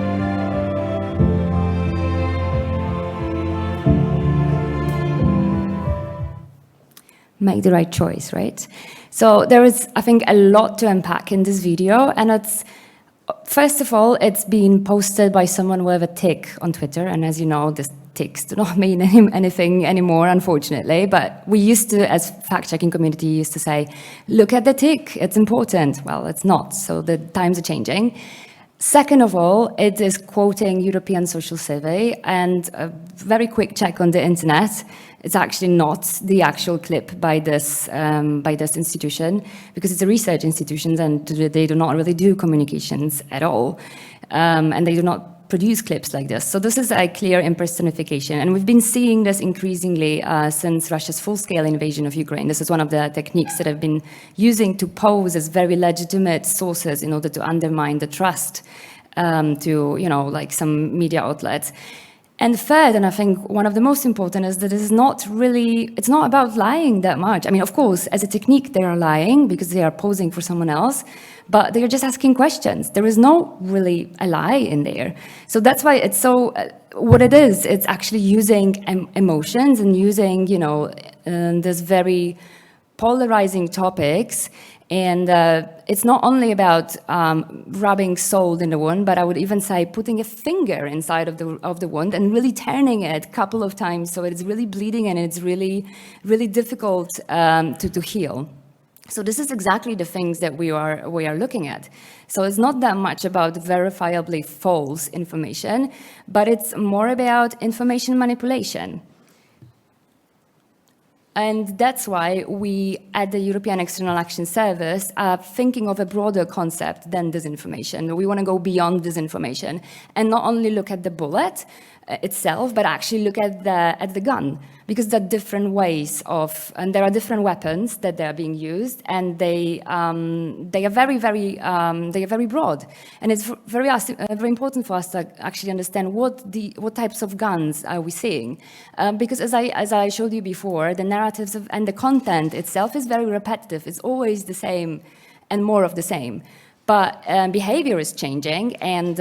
Make the right choice, right? So there is, I think, a lot to unpack in this video, and it's, first of all, it's been posted by someone with a tick on Twitter, and as you know, this ticks do not mean anything anymore, unfortunately, but we used to, as fact-checking community, used to say, look at the tick, it's important. Well, it's not, so the times are changing. Second of all, it is quoting European Social Survey, and a very quick check on the internet, it's actually not the actual clip by this institution, because it's a research institution and they do not really do communications at all, and they do not produce clips like this. So this is a clear impersonification, and we've been seeing this increasingly since Russia's full-scale invasion of Ukraine. This is one of the techniques that have been using to pose as very legitimate sources in order to undermine the trust to, you know, like some media outlets. And third, and I think one of the most important, is that it's not about lying that much. I mean, of course, as a technique, they are lying because they are posing for someone else, but they are just asking questions. There is no really a lie in there. So that's why it's so, what it is, it's actually using emotions and using, you know, this very polarizing topics. And it's not only about rubbing salt in the wound, but I would even say putting a finger inside of the wound and really turning it a couple of times so it's really bleeding and it's really, really difficult to heal. So this is exactly the things that we are looking at. So it's not that much about verifiably false information, but it's more about information manipulation. And that's why we, at the European External Action Service, are thinking of a broader concept than disinformation. We want to go beyond disinformation and not only look at the bullet itself, but actually look at the gun, because there are different ways of, and there are different weapons that they are being used, and they are very, very broad, and it's very important for us to actually understand what types of guns are we seeing, because as I showed you before, the narratives and the content itself is very repetitive. It's always the same and more of the same. But behavior is changing, and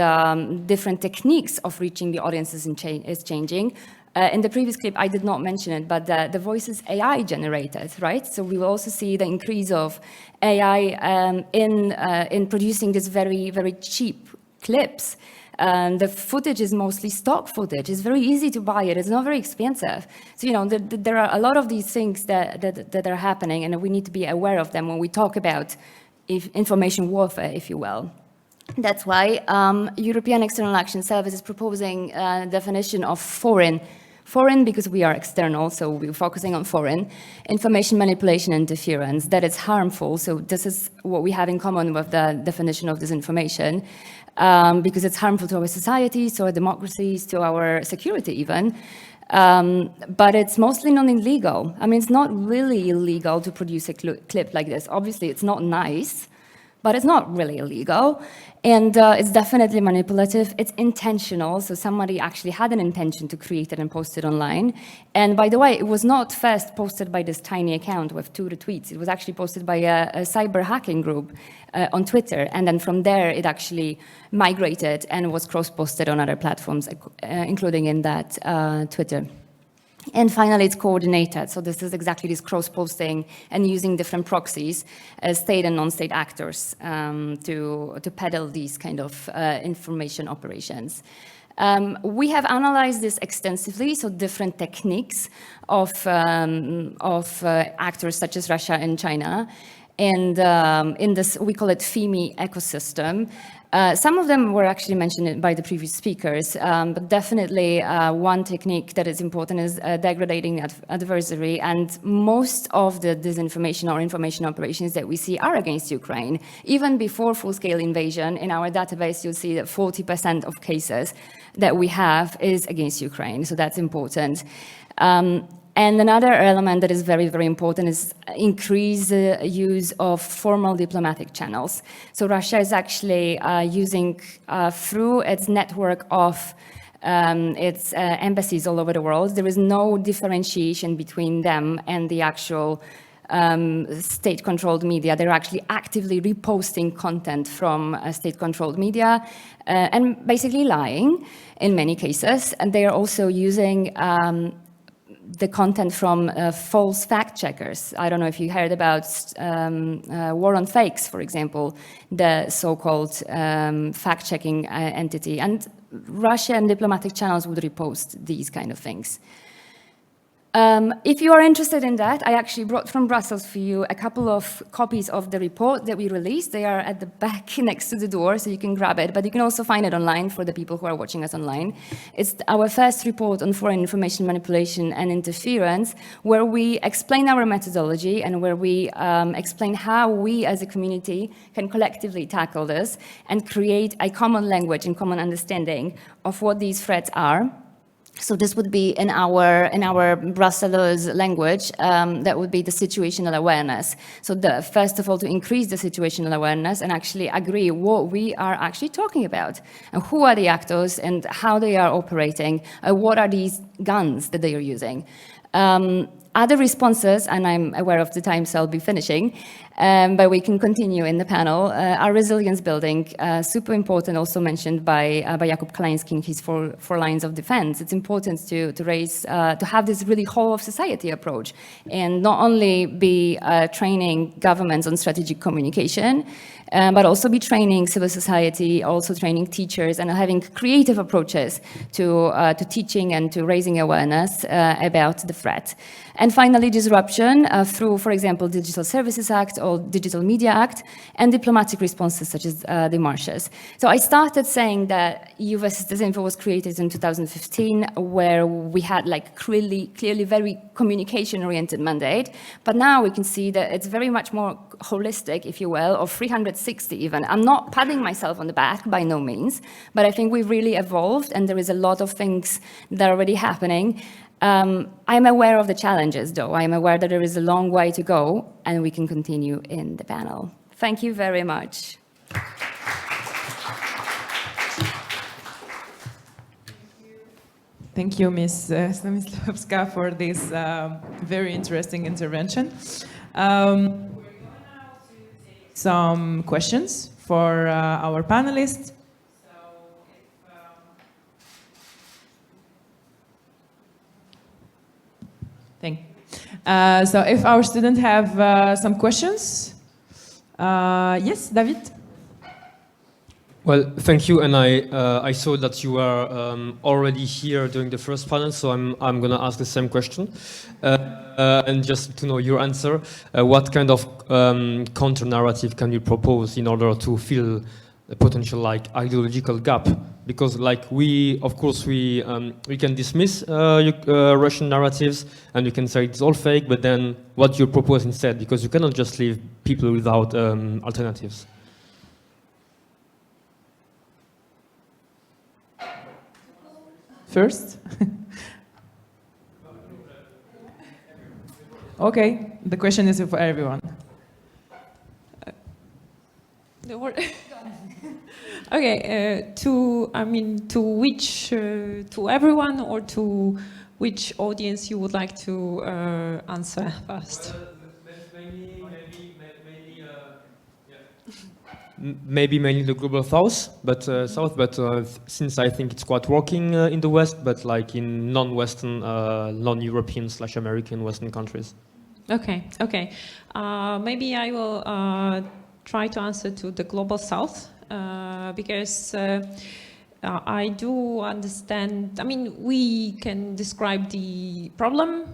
different techniques of reaching the audiences is changing. In the previous clip, I did not mention it, but the voice is AI generated, right? So we will also see the increase of AI in producing these very, very cheap clips. The footage is mostly stock footage. It's very easy to buy it. It's not very expensive. So, you know, there are a lot of these things that are happening, and we need to be aware of them when we talk about information warfare, if you will. That's why European External Action Service is proposing a definition of foreign because we are external, so we're focusing on foreign, information manipulation and interference, that is harmful. So this is what we have in common with the definition of disinformation, because it's harmful to our societies, to our democracies, to our security even. But it's mostly non-illegal. I mean, it's not really illegal to produce a clip like this. Obviously, it's not nice, but it's not really illegal. And it's definitely manipulative. It's intentional. So somebody actually had an intention to create it and post it online. And by the way, it was not first posted by this tiny account with 2 retweets. It was actually posted by a cyber hacking group on Twitter. And then from there, it actually migrated and was cross-posted on other platforms, including in that Twitter. And finally, it's coordinated. So this is exactly this cross-posting and using different proxies as state and non-state actors to peddle these kind of information operations. We have analyzed this extensively, so different techniques of actors such as Russia and China. And in this, we call it FEMI ecosystem. Some of them were actually mentioned by the previous speakers, but definitely one technique that is important is degrading adversary, and most of the disinformation or information operations that we see are against Ukraine. Even before full-scale invasion, in our database, you'll see that 40% of cases that we have is against Ukraine, so that's important. And another element that is very, very important is increase use of formal diplomatic channels. So Russia is actually using, through its network of its embassies all over the world, there is no differentiation between them and the actual state-controlled media. They're actually actively reposting content from state-controlled media and basically lying in many cases. And they are also using the content from false fact-checkers. I don't know if you heard about War on Fakes, for example, the so-called fact-checking entity. And Russian diplomatic channels would repost these kind of things. If you are interested in that, I actually brought from Brussels for you a couple of copies of the report that we released. They are at the back next to the door, so you can grab it, but you can also find it online for the people who are watching us online. It's our first report on foreign information manipulation and interference, where we explain our methodology and where we explain how we as a community can collectively tackle this and create a common language and common understanding of what these threats are. So this would be in our Brussels language, that would be the situational awareness. So first of all, to increase the situational awareness and actually agree what we are actually talking about, and who are the actors and how they are operating, what are these guns that they are using. Other responses, and I'm aware of the time, so I'll be finishing, but we can continue in the panel, are resilience building, super important, also mentioned by Jakub Kalański in his four lines of defense. It's important to have this really whole of society approach, and not only be training governments on strategic communication, but also be training civil society, also training teachers, and having creative approaches to teaching and to raising awareness about the threat. And finally, disruption through, for example, Digital Services Act or Digital Media Act, and diplomatic responses such as démarches. So I started saying that US Disinfo was created in 2015, where we had like clearly very communication-oriented mandate, but now we can see that it's very much more holistic, if you will, or 360 even. I'm not patting myself on the back, by no means, but I think we've really evolved, and there is a lot of things that are already happening. I'm aware of the challenges, though. I'm aware that there is a long way to go, and we can continue in the panel. Thank you very much. Thank you, Ms. Stanislavska, for this very interesting intervention. We're going now to take some questions for our panelists. So if our students have some questions, yes, David? Well, thank you, and I saw that you were already here during the first panel, so I'm going to ask the same question, and just to know your answer, what kind of counter-narrative can you propose in order to fill a potential ideological gap? Because of course we can dismiss Russian narratives, and we can say it's all fake, but then what you propose instead, because you cannot just leave people without alternatives. First? Okay, the question is for everyone. The word. Okay, to which, to everyone or to which audience you would like to answer first? Maybe mainly the global south, but since I think it's quite working in the West, but like in non-Western, non-European / American Western countries. Okay, okay. Maybe I will try to answer to the global south because I do understand. I mean, we can describe the problem,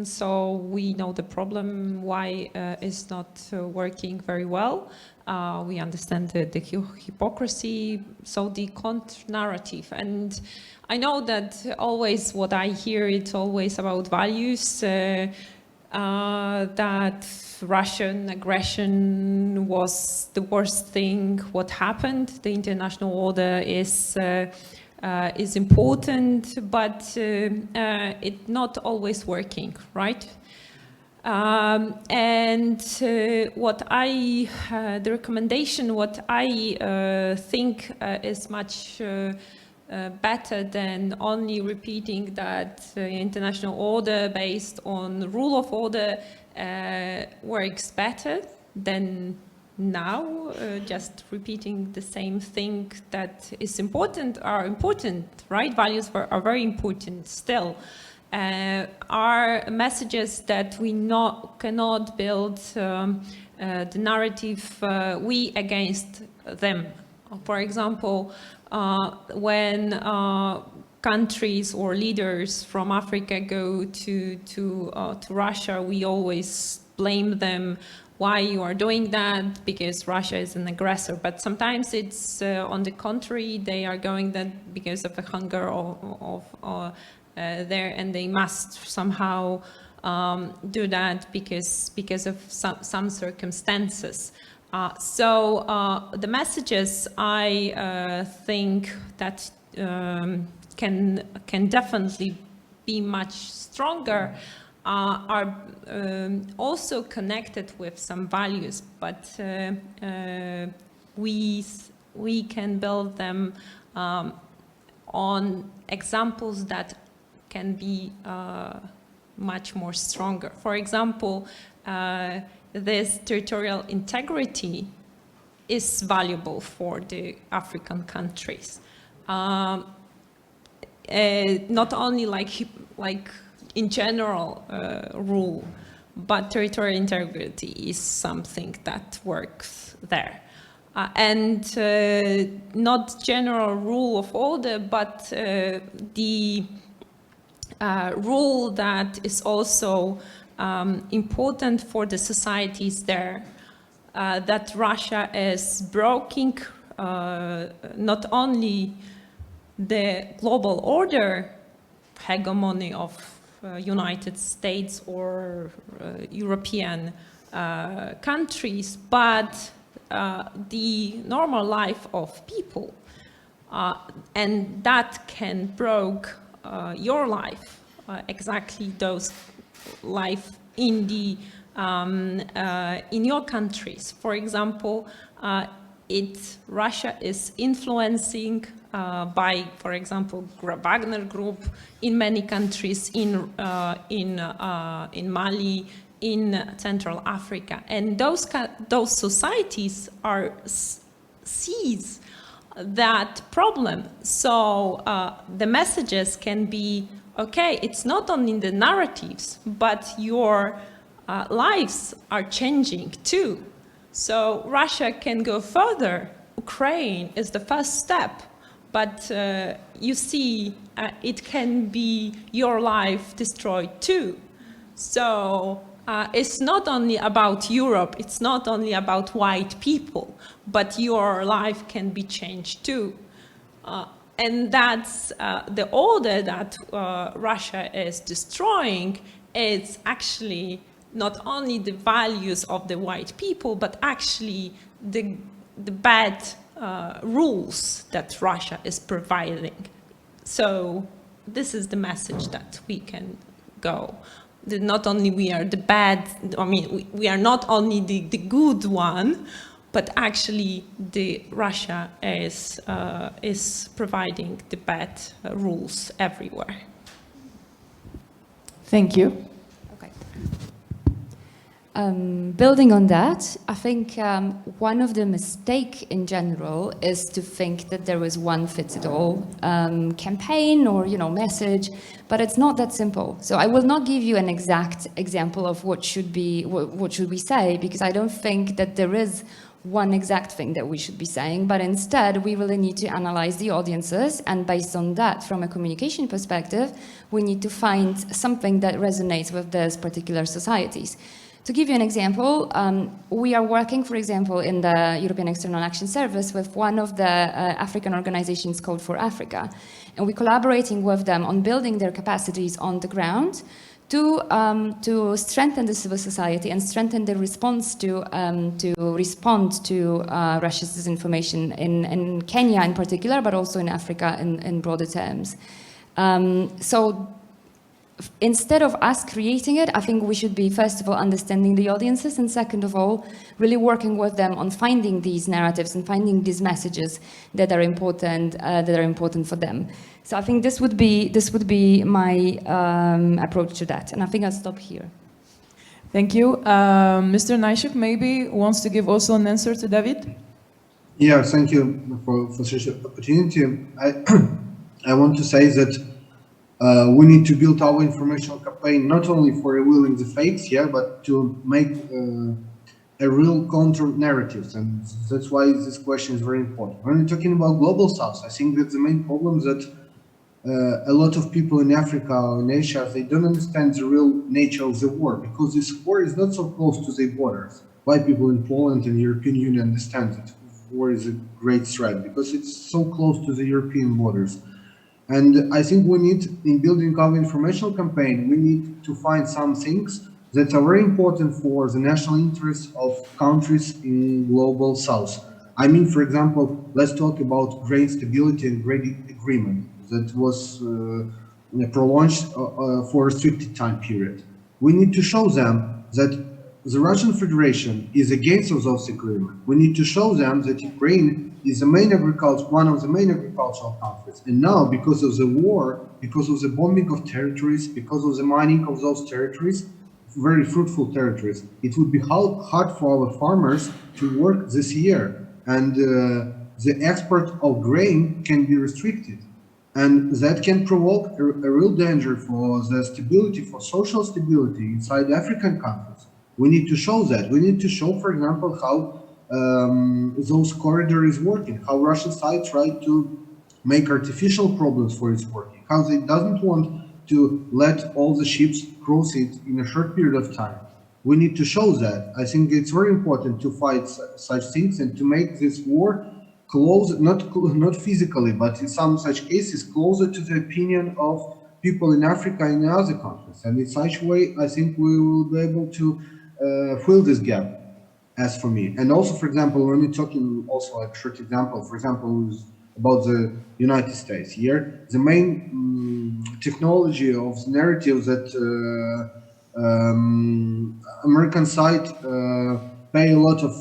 so we know the problem, why it's not working very well. We understand the hypocrisy, so the counter-narrative. And I know that always what I hear, it's always about values, that Russian aggression was the worst thing what happened. The international order is important, but it's not always working, right? And what the recommendation, what I think is much better than only repeating that international order based on rule of order works better than now just repeating the same thing that is important, right? Values are very important still. Are messages that we cannot build the narrative we against them. For example, when countries or leaders from Africa go to Russia, we always blame them. Why you are doing that? Because Russia is an aggressor. But sometimes it's on the contrary. They are going that because of the hunger of there, and they must somehow do that because of some circumstances. So the messages I think that can definitely be much stronger are also connected with some values, but we can build them on examples that can be much more stronger. For example, this territorial integrity is valuable for the African countries. Not only like in general rule, but territorial integrity is something that works there. And not general rule of order, but the rule that is also important for the societies there, that Russia is breaking not only the global order hegemony of United States or European countries, but the normal life of people. And that can break your life, exactly those life in the in your countries. For example, Russia is influencing by, for example, Wagner Group in many countries in Mali, in Central Africa, and those societies sees that problem. So the messages can be, okay, it's not only the narratives, but your lives are changing too. So Russia can go further. Ukraine is the first step, but you see, it can be your life destroyed too. So it's not only about Europe, it's not only about white people, but your life can be changed too. And that's the order that Russia is destroying. It's actually not only the values of the white people, but actually the bad rules that Russia is providing. So this is the message that we can go. That not only we are the bad, I mean, we are not only the good one, but actually Russia is providing the bad rules everywhere. Thank you. Okay. Building on that, I think one of the mistakes in general is to think that there is one fits it all campaign or message, but it's not that simple. So I will not give you an exact example of what should we say, because I don't think that there is one exact thing that we should be saying, but instead we really need to analyze the audiences, and based on that, from a communication perspective, we need to find something that resonates with those particular societies. To give you an example, we are working, for example, in the European External Action Service with one of the African organizations called For Africa, and we're collaborating with them on building their capacities on the ground to strengthen the civil society and strengthen the response to respond to Russia's disinformation in Kenya in particular, but also in Africa in broader terms. So instead of us creating it, I think we should be, first of all, understanding the audiences, and second of all, really working with them on finding these narratives and finding these messages that are important for them. So I think this would be my approach to that, and I think I'll stop here. Thank you. Mr. Naishuk maybe wants to give also an answer to David. Yeah, thank you for such an opportunity. I want to say that we need to build our informational campaign not only for revealing the fakes, but to make a real counter narratives, and that's why this question is very important. When we're talking about Global South, I think that the main problem that a lot of people in Africa or in Asia, they don't understand the real nature of the war, because this war is not so close to their borders. Why people in Poland and the European Union understand that war is a great threat, because it's so close to the European borders. And I think we need, in building our informational campaign, we need to find some things that are very important for the national interests of countries in Global South. I mean, for example, let's talk about grain stability and grain agreement that was prolonged for a restricted time period. We need to show them that the Russian Federation is against those agreements. We need to show them that Ukraine is one of the main agricultural countries. And now, because of the war, because of the bombing of territories, because of the mining of those territories, very fruitful territories, it would be hard for our farmers to work this year. And the export of grain can be restricted. And that can provoke a real danger for the stability, for social stability inside African countries. We need to show that. We need to show, for example, how those corridors is working, how Russian side tried to make artificial problems for its working, how they doesn't want to let all the ships cross it in a short period of time. We need to show that. I think it's very important to fight such things and to make this war close, not physically, but in some such cases, closer to the opinion of people in Africa and in other countries. And in such way, I think we will be able to fill this gap. As for me, and also, for example, when we're talking, also a short example, for example, about the United States. Here, the main technology of the narrative that American side pay a lot of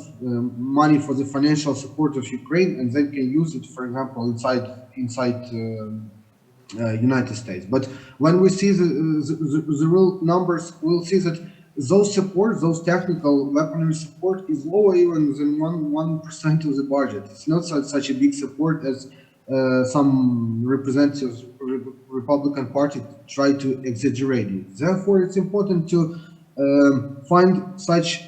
money for the financial support of Ukraine, and then can use it, for example, inside United States. But when we see the real numbers, we'll see that those support, those technical weaponry support is lower even than 1% of the budget. It's not such a big support as some representatives of the Republican Party try to exaggerate it. Therefore, it's important to find such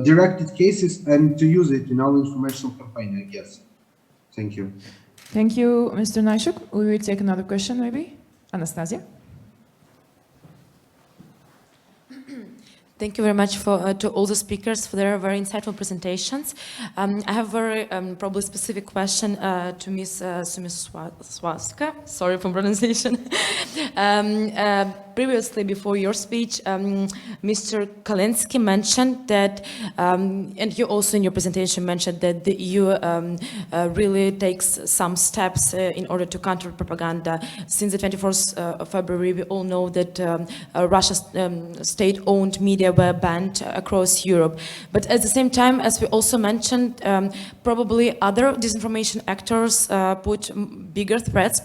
directed cases and to use it in our informational campaign, I guess. Thank you. Thank you, Mr. Naishuk. We will take another question, maybe. Anastasia? Thank you very much to all the speakers for their very insightful presentations. I have a very probably specific question to Ms. Sumiswatska. Sorry for pronunciation. previously, before your speech, Mr. Kalinsky mentioned that, and you also in your presentation mentioned that the EU really takes some steps in order to counter propaganda. Since the 24th of February, we all know that Russia's state-owned media were banned across Europe. But at the same time, as we also mentioned, probably other disinformation actors put bigger threats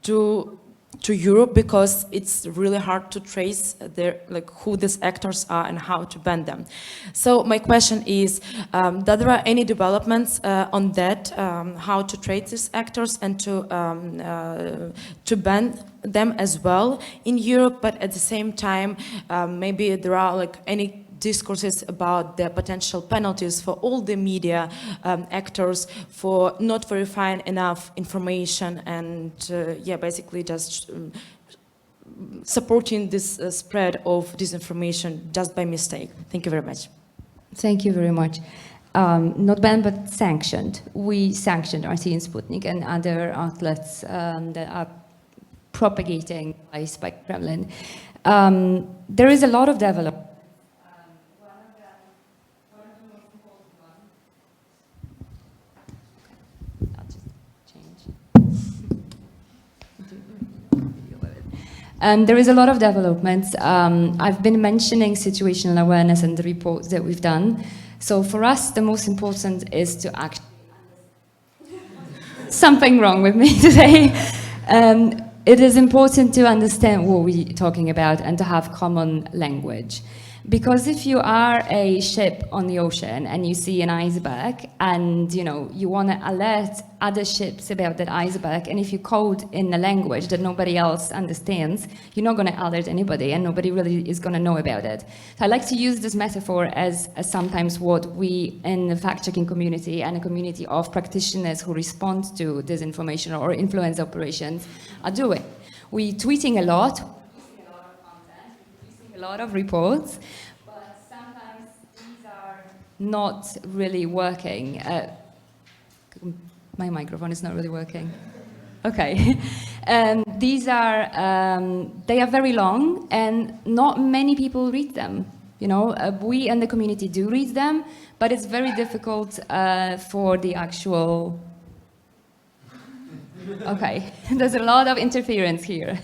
to Europe, because it's really hard to trace who these actors are and how to ban them. So my question is, that there are any developments on that, how to trace these actors and to ban them as well in Europe, but at the same time, maybe there are any discourses about the potential penalties for all the media actors for not verifying enough information and basically just supporting this spread of disinformation just by mistake. Thank you very much. Thank you very much. Not banned, but sanctioned. We sanctioned RT and Sputnik and other outlets that are propagating lies by Kremlin. There is a lot of development. There is a lot of developments. I've been mentioning situational awareness and the reports that we've done. So for us, the most important is to act. Something wrong with me today. It is important to understand what we're talking about and to have common language. Because if you are a ship on the ocean and you see an iceberg and you want to alert other ships about that iceberg, and if you code in a language that nobody else understands, you're not going to alert anybody and nobody really is going to know about it. So I like to use this metaphor as sometimes what we in the fact-checking community and a community of practitioners who respond to disinformation or influence operations are doing. We're tweeting a lot, a lot of reports, but sometimes these are not really working. My microphone is not really working. Okay. These are, they are very long and not many people read them. We in the community do read them, but it's very difficult for the actual... Okay, there's a lot of interference here.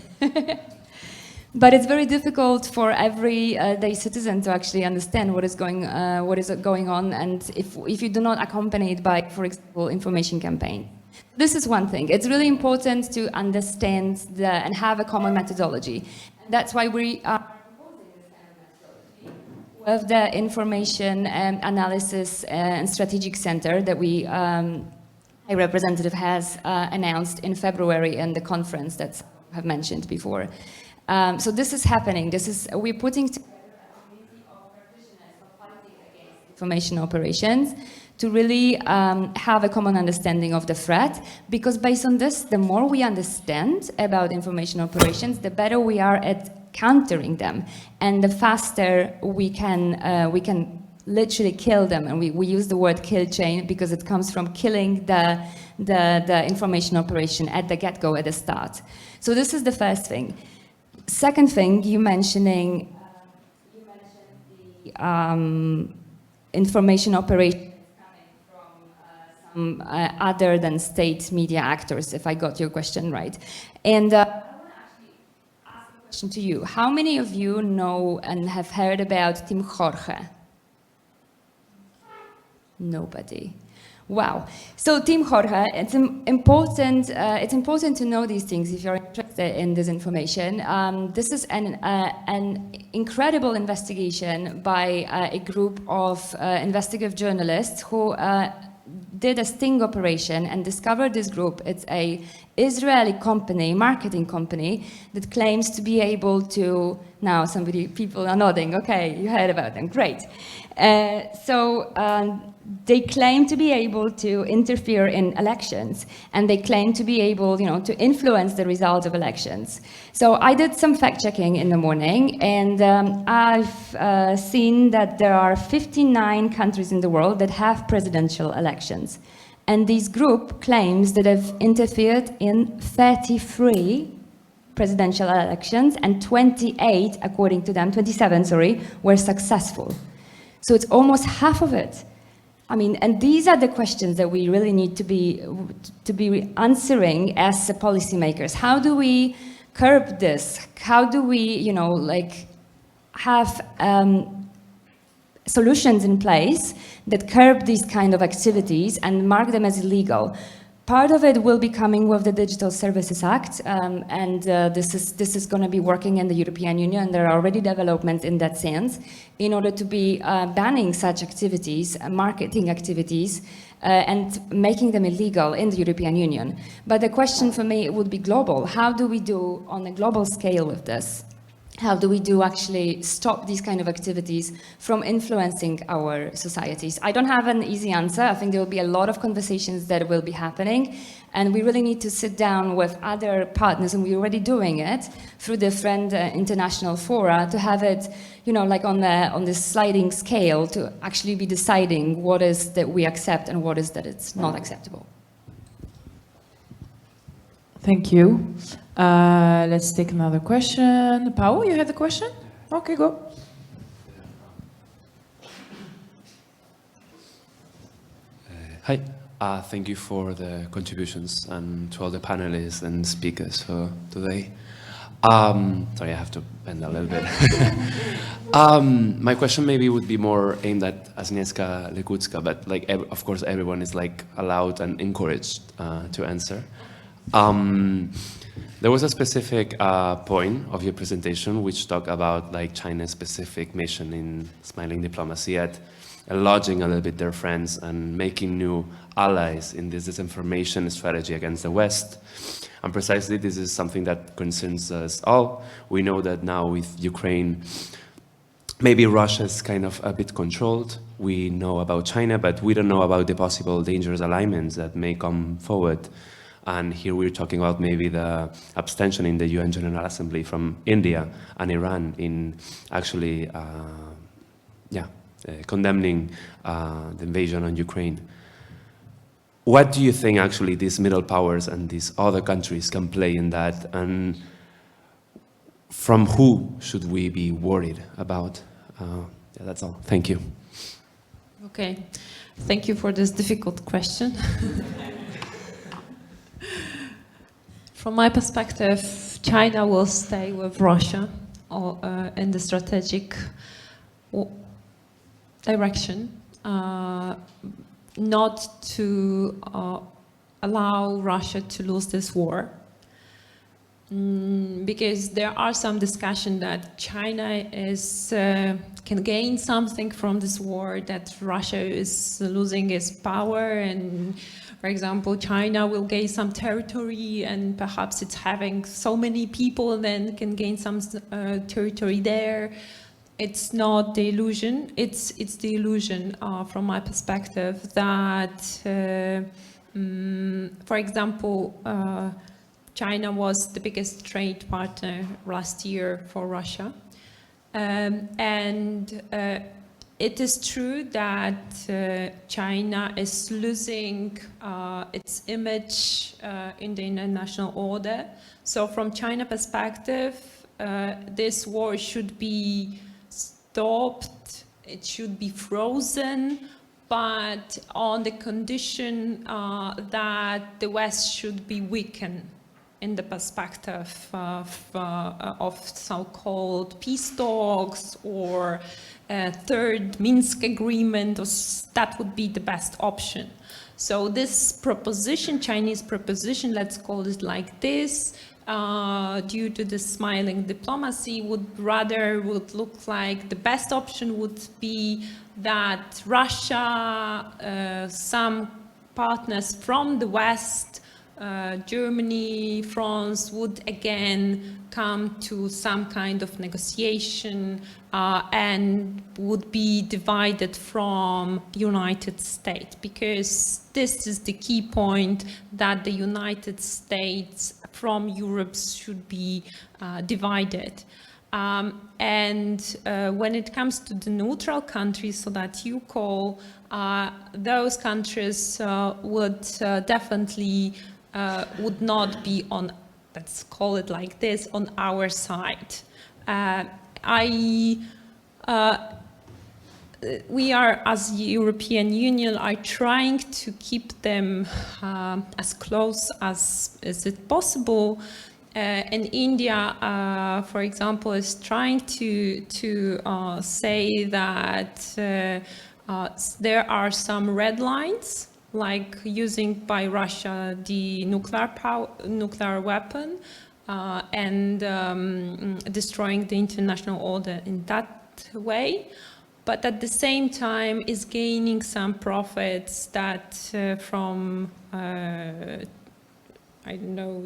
But it's very difficult for everyday citizen to actually understand what is going on, and if you do not accompany it by, for example, information campaign. This is one thing. It's really important to understand and have a common methodology. That's why we are proposing this kind of methodology with the Information Analysis and Strategic Center that a representative has announced in February in the conference that I have mentioned before. So this is happening. We're putting together a community of practitioners for fighting against information operations to really have a common understanding of the threat, because based on this, the more we understand about information operations, the better we are at countering them, and the faster we can literally kill them. And we use the word kill chain because it comes from killing the information operation at the get-go, at the start. So this is the first thing. Second thing, you mentioned the information operations coming from some other than state media actors, if I got your question right. And I want to actually ask a question to you. How many of you know and have heard about Team Jorge? Nobody. Wow. So Team Jorge, it's important to know these things if you're interested in this information. This is an incredible investigation by a group of investigative journalists who did a sting operation and discovered this group. It's a Israeli company, marketing company, that claims to be able to, now people are nodding, okay, you heard about them, great. They claim to be able to interfere in elections, and they claim to be able, to influence the result of elections. So I did some fact-checking in the morning, and I've seen that there are 59 countries in the world that have presidential elections. And this group claims that they've interfered in 33 presidential elections, and 28, according to them, 27, sorry, were successful. So it's almost half of it. I mean, and these are the questions that we really need to be answering as policymakers. How do we curb this? How do we, you know, like have solutions in place that curb these kind of activities and mark them as illegal? Part of it will be coming with the Digital Services Act, and this is going to be working in the European Union. There are already developments in that sense in order to be banning such activities, marketing activities, and making them illegal in the European Union. But the question for me would be global. How do we do on a global scale with this? How do we do actually stop these kind of activities from influencing our societies? I don't have an easy answer. I think there will be a lot of conversations that will be happening, and we really need to sit down with other partners, and we're already doing it through different international fora to have it, you know, like on this sliding scale to actually be deciding what is that we accept and what is that it's not acceptable. Thank you. Let's take another question. Paul, you had a question? Okay, go. Hi. Thank you for the contributions and to all the panelists and speakers for today. Sorry, I have to bend a little bit. My question maybe would be more aimed at Agnieszka Lekucka, but like, of course, everyone is like allowed and encouraged to answer. There was a specific point of your presentation which talked about like China's specific mission in smiling diplomacy at enlarging a little bit their friends and making new allies in this disinformation strategy against the West. And precisely this is something that concerns us all. We know that now with Ukraine, maybe Russia is kind of a bit controlled. We know about China, but we don't know about the possible dangerous alignments that may come forward. And here we're talking about maybe the abstention in the UN General Assembly from India and Iran in actually, condemning the invasion on Ukraine. What do you think actually these middle powers and these other countries can play in that? And from who should we be worried about? That's all. Thank you. Okay. Thank you for this difficult question. From my perspective, China will stay with Russia in the strategic direction, not to allow Russia to lose this war. Because there are some discussion that China can gain something from this war, that Russia is losing its power, and for example, China will gain some territory and perhaps it's having so many people then can gain some territory there. It's not the illusion, it's the illusion from my perspective that, for example, China was the biggest trade partner last year for Russia. It is true that China is losing its image in the international order. So from China perspective, this war should be stopped, it should be frozen, but on the condition that the West should be weakened in the perspective of so-called peace talks or third Minsk agreement, that would be the best option. So this proposition, Chinese proposition, let's call it like this, due to the smiling diplomacy, would look like the best option would be that Russia, some partners from the West, Germany, France would again come to some kind of negotiation and would be divided from United States, because this is the key point, that the United States from Europe should be divided. When it comes to the neutral countries, so that you call, those countries would definitely would not be on let's call it like this, on our side. We are, as European Union, are trying to keep them as close as is it possible. And India, for example, is trying to say that there are some red lines, like using by Russia the nuclear weapon and destroying the international order in that way. But at the same time is gaining some profits that from, I don't know,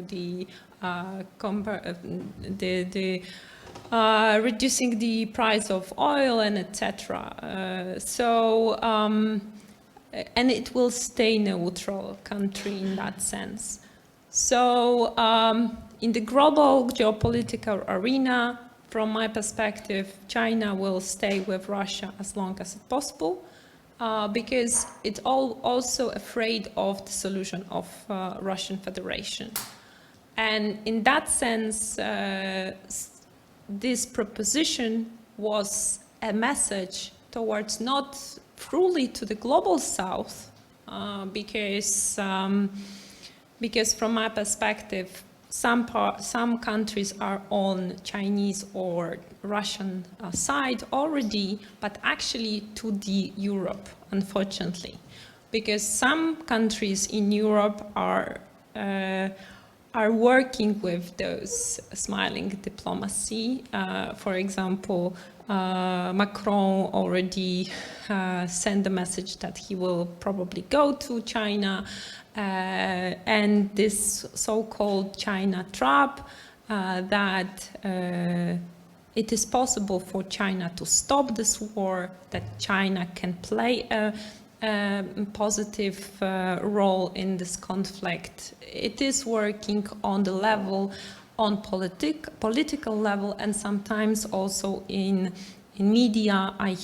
reducing the price of oil and etc. And it will stay neutral country in that sense. So in the global geopolitical arena, from my perspective, China will stay with Russia as long as possible because it's also afraid of the solution of Russian Federation. And in that sense, this proposition was a message towards not truly to the global south, because from my perspective, some countries are on Chinese or Russian side already, but actually to the Europe, unfortunately, because some countries in Europe are working with those smiling diplomacy. For example, Macron already sent the message that he will probably go to China, and this so-called China trap, that it is possible for China to stop this war, that China can play a positive role in this conflict. It is working on the level, on political level, and sometimes also in media I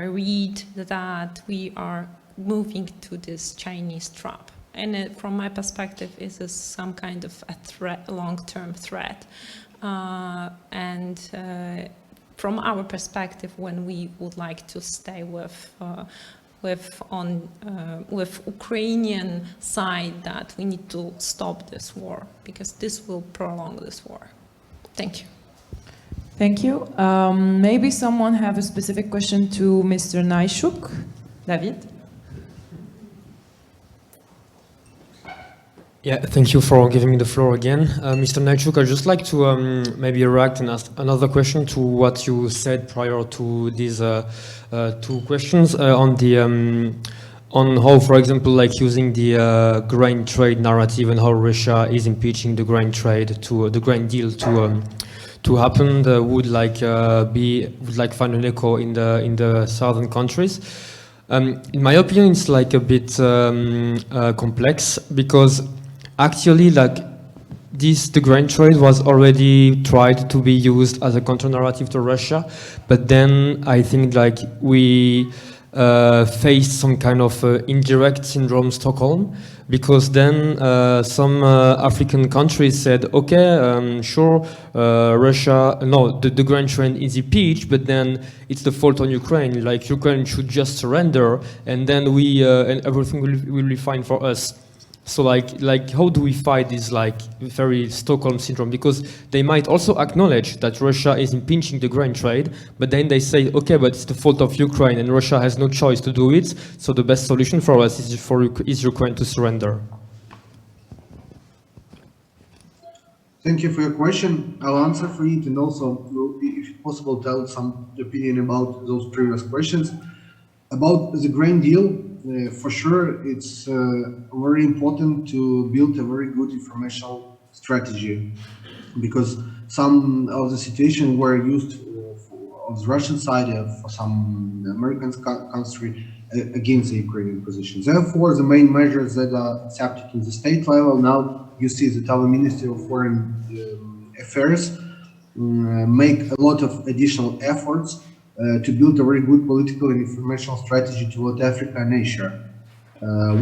read that we are moving to this Chinese trap. And from my perspective, it is some kind of a threat, long-term threat. And from our perspective, when we would like to stay with Ukrainian side, that we need to stop this war because this will prolong this war. Thank you. Thank you. Maybe someone have a specific question to Mr. Naishuk? David? Yeah, thank you for giving me the floor again. Mr. Naishuk, I'd just like to maybe react and ask another question to what you said prior to these two questions on the on how, for example, like using the grain trade narrative and how Russia is impeaching the grain trade to the grain deal to happen would find an echo in the southern countries. In my opinion, it's like a bit complex because actually, like the grain trade was already tried to be used as a counter-narrative to Russia, but then I think like we faced some kind of indirect syndrome Stockholm, because then some African countries said, okay, sure, Russia, no, the grain trade is impeached, but then it's the fault on Ukraine, like Ukraine should just surrender, and then and everything will be fine for us. So like how do we fight this like very Stockholm syndrome? Because they might also acknowledge that Russia is impinging the grain trade, but then they say, okay, but it's the fault of Ukraine and Russia has no choice to do it. So the best solution for us is Ukraine to surrender. Thank you for your question. I'll answer for it, and also, if possible, tell some opinion about those previous questions. About the grain deal, for sure, it's very important to build a very good informational strategy, because some of the situations were used on the Russian side for some American country against the Ukrainian position. Therefore, the main measures that are accepted in the state level now, you see that our Ministry of Foreign Affairs make a lot of additional efforts to build a very good political and informational strategy toward Africa and Asia.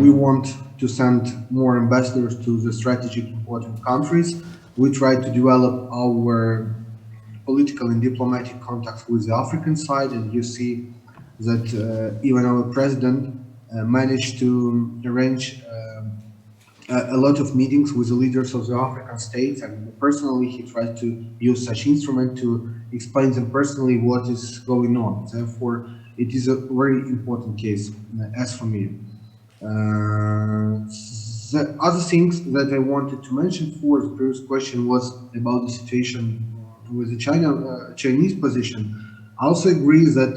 We want to send more ambassadors to the strategic important countries. We try to develop our political and diplomatic contacts with the African side, and you see that even our president managed to arrange a lot of meetings with the leaders of the African states, and personally he tried to use such instrument to explain them personally what is going on. Therefore, it is a very important case as for me. The other things that I wanted to mention for the previous question was about the situation with the Chinese position. I also agree that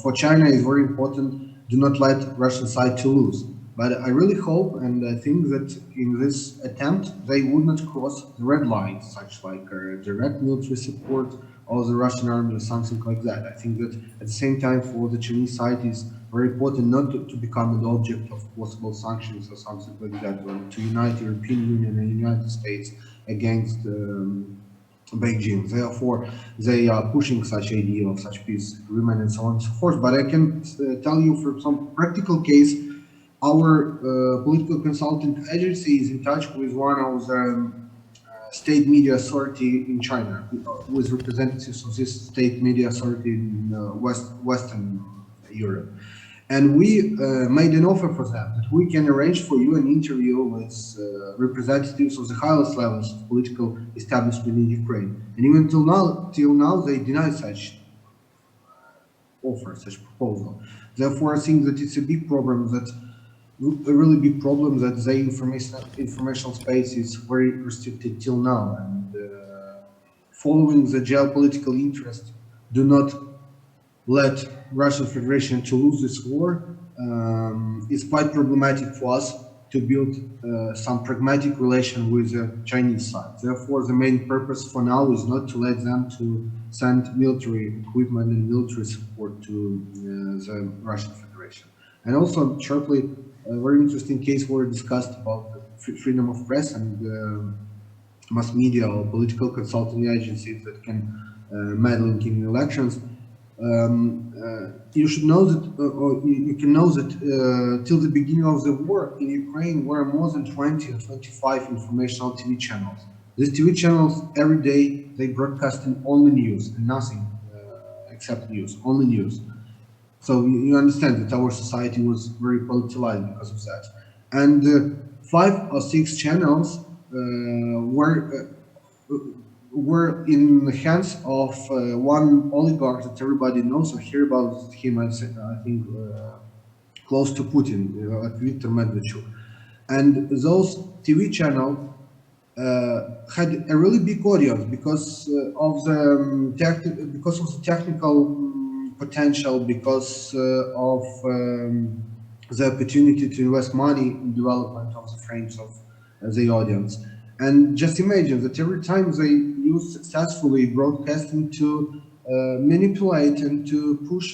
for China it's very important do not let Russian side to lose. But I really hope and I think that in this attempt they would not cross the red lines, such like direct military support of the Russian army or something like that. I think that at the same time for the Chinese side is very important not to become an object of possible sanctions or something like that, or to unite European Union and United States against Beijing. Therefore, they are pushing such idea of such peace agreement and so on and so forth. But I can tell you from some practical case, our political consulting agency is in touch with one of the state media authority in China, with representatives of this state media authority in Western Europe. And we made an offer for them that we can arrange for you an interview with representatives of the highest levels of political establishment in Ukraine. And even till now, they deny such offer, such proposal. Therefore, I think that it's a big problem, that a really big problem, that the informational space is very restricted till now. And following the geopolitical interest, do not let Russian Federation to lose this war. It's quite problematic for us to build some pragmatic relation with the Chinese side. Therefore, the main purpose for now is not to let them to send military equipment and military support to the Russian Federation. And also, shortly, a very interesting case were discussed about freedom of press and mass media or political consulting agencies that can meddling in elections. You should know that, or you can know that till the beginning of the war in Ukraine were more than 20 or 25 informational TV channels. These TV channels every day they broadcasting only news and nothing except news, only news. So you understand that our society was very politicized because of that. And 5 or 6 channels were in the hands of one oligarch that everybody knows or hear about him, I think, close to Putin, like Viktor Medvedchuk. And those TV channels had a really big audience because of the technical potential, because of the opportunity to invest money in development of the frames of the audience. And just imagine that every time they use successfully broadcasting to manipulate and to push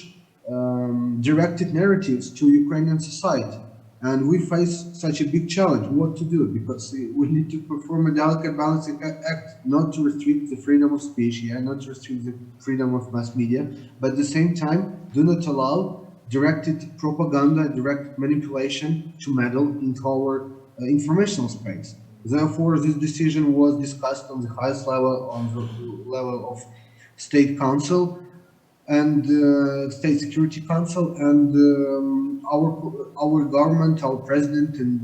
directed narratives to Ukrainian society. And we face such a big challenge, what to do, because we need to perform a delicate balancing act, not to restrict the freedom of speech, not to restrict the freedom of mass media, but at the same time, do not allow directed propaganda, direct manipulation to meddle into our informational space. Therefore, this decision was discussed on the highest level, on the level of State Council and State Security Council, and our government, our president, and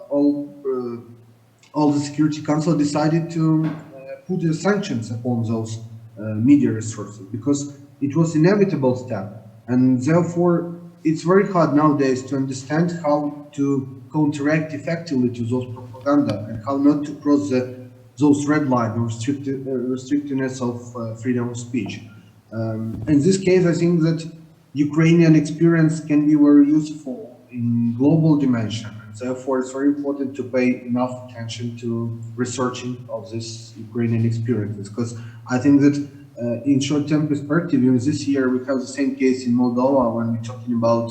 all the Security Council decided to put sanctions upon those media resources, because it was an inevitable step, and therefore it's very hard nowadays to understand how to counteract effectively to those propaganda and how not to cross those red lines or restrictiveness of freedom of speech. In this case, I think that Ukrainian experience can be very useful in global dimension, and therefore it's very important to pay enough attention to researching of this Ukrainian experiences, because I think that in short-term perspective, in this year we have the same case in Moldova when we're talking about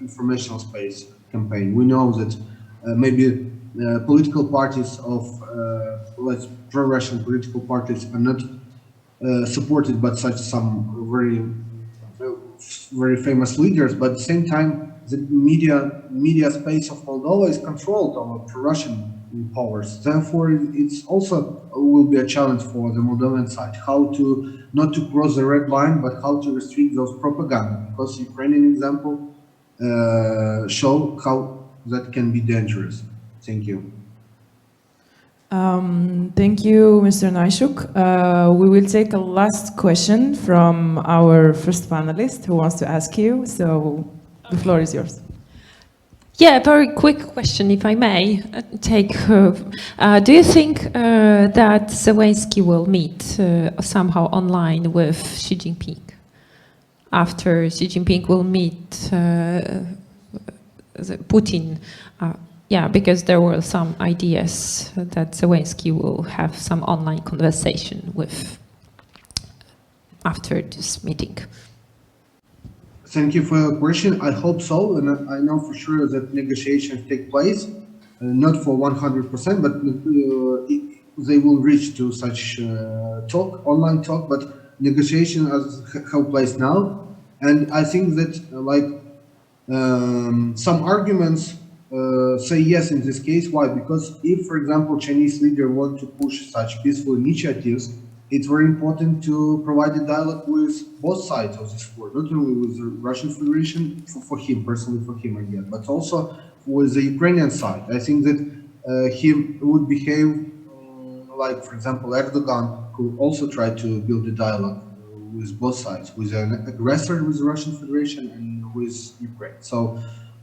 informational space campaign. We know that maybe political parties of pro-Russian political parties are not supported by some very famous leaders, but at the same time, the media space of Moldova is controlled over pro-Russian powers. Therefore, it's also will be a challenge for the Moldovan side, how to not to cross the red line, but how to restrict those propaganda, because Ukrainian example show how that can be dangerous. Thank you. Thank you, Mr. Naishuk. We will take a last question from our first panelist who wants to ask you. So the floor is yours. Yeah, a very quick question, if I may take. Do you think that Zelensky will meet somehow online with Xi Jinping? After Xi Jinping will meet Putin? Yeah, because there were some ideas that Zelensky will have some online conversation with after this meeting. Thank you for your question. I hope so, and I know for sure that negotiations take place, not for 100%, but they will reach to such talk, online talk, but negotiations have place now. And I think that some arguments say yes in this case. Why? Because if, for example, Chinese leaders want to push such peaceful initiatives, it's very important to provide a dialogue with both sides of this war, not only with the Russian Federation, for him, personally for him again, but also with the Ukrainian side. I think that he would behave like, for example, Erdogan, who also tried to build a dialogue with both sides, with an aggressor, with the Russian Federation, and with Ukraine. So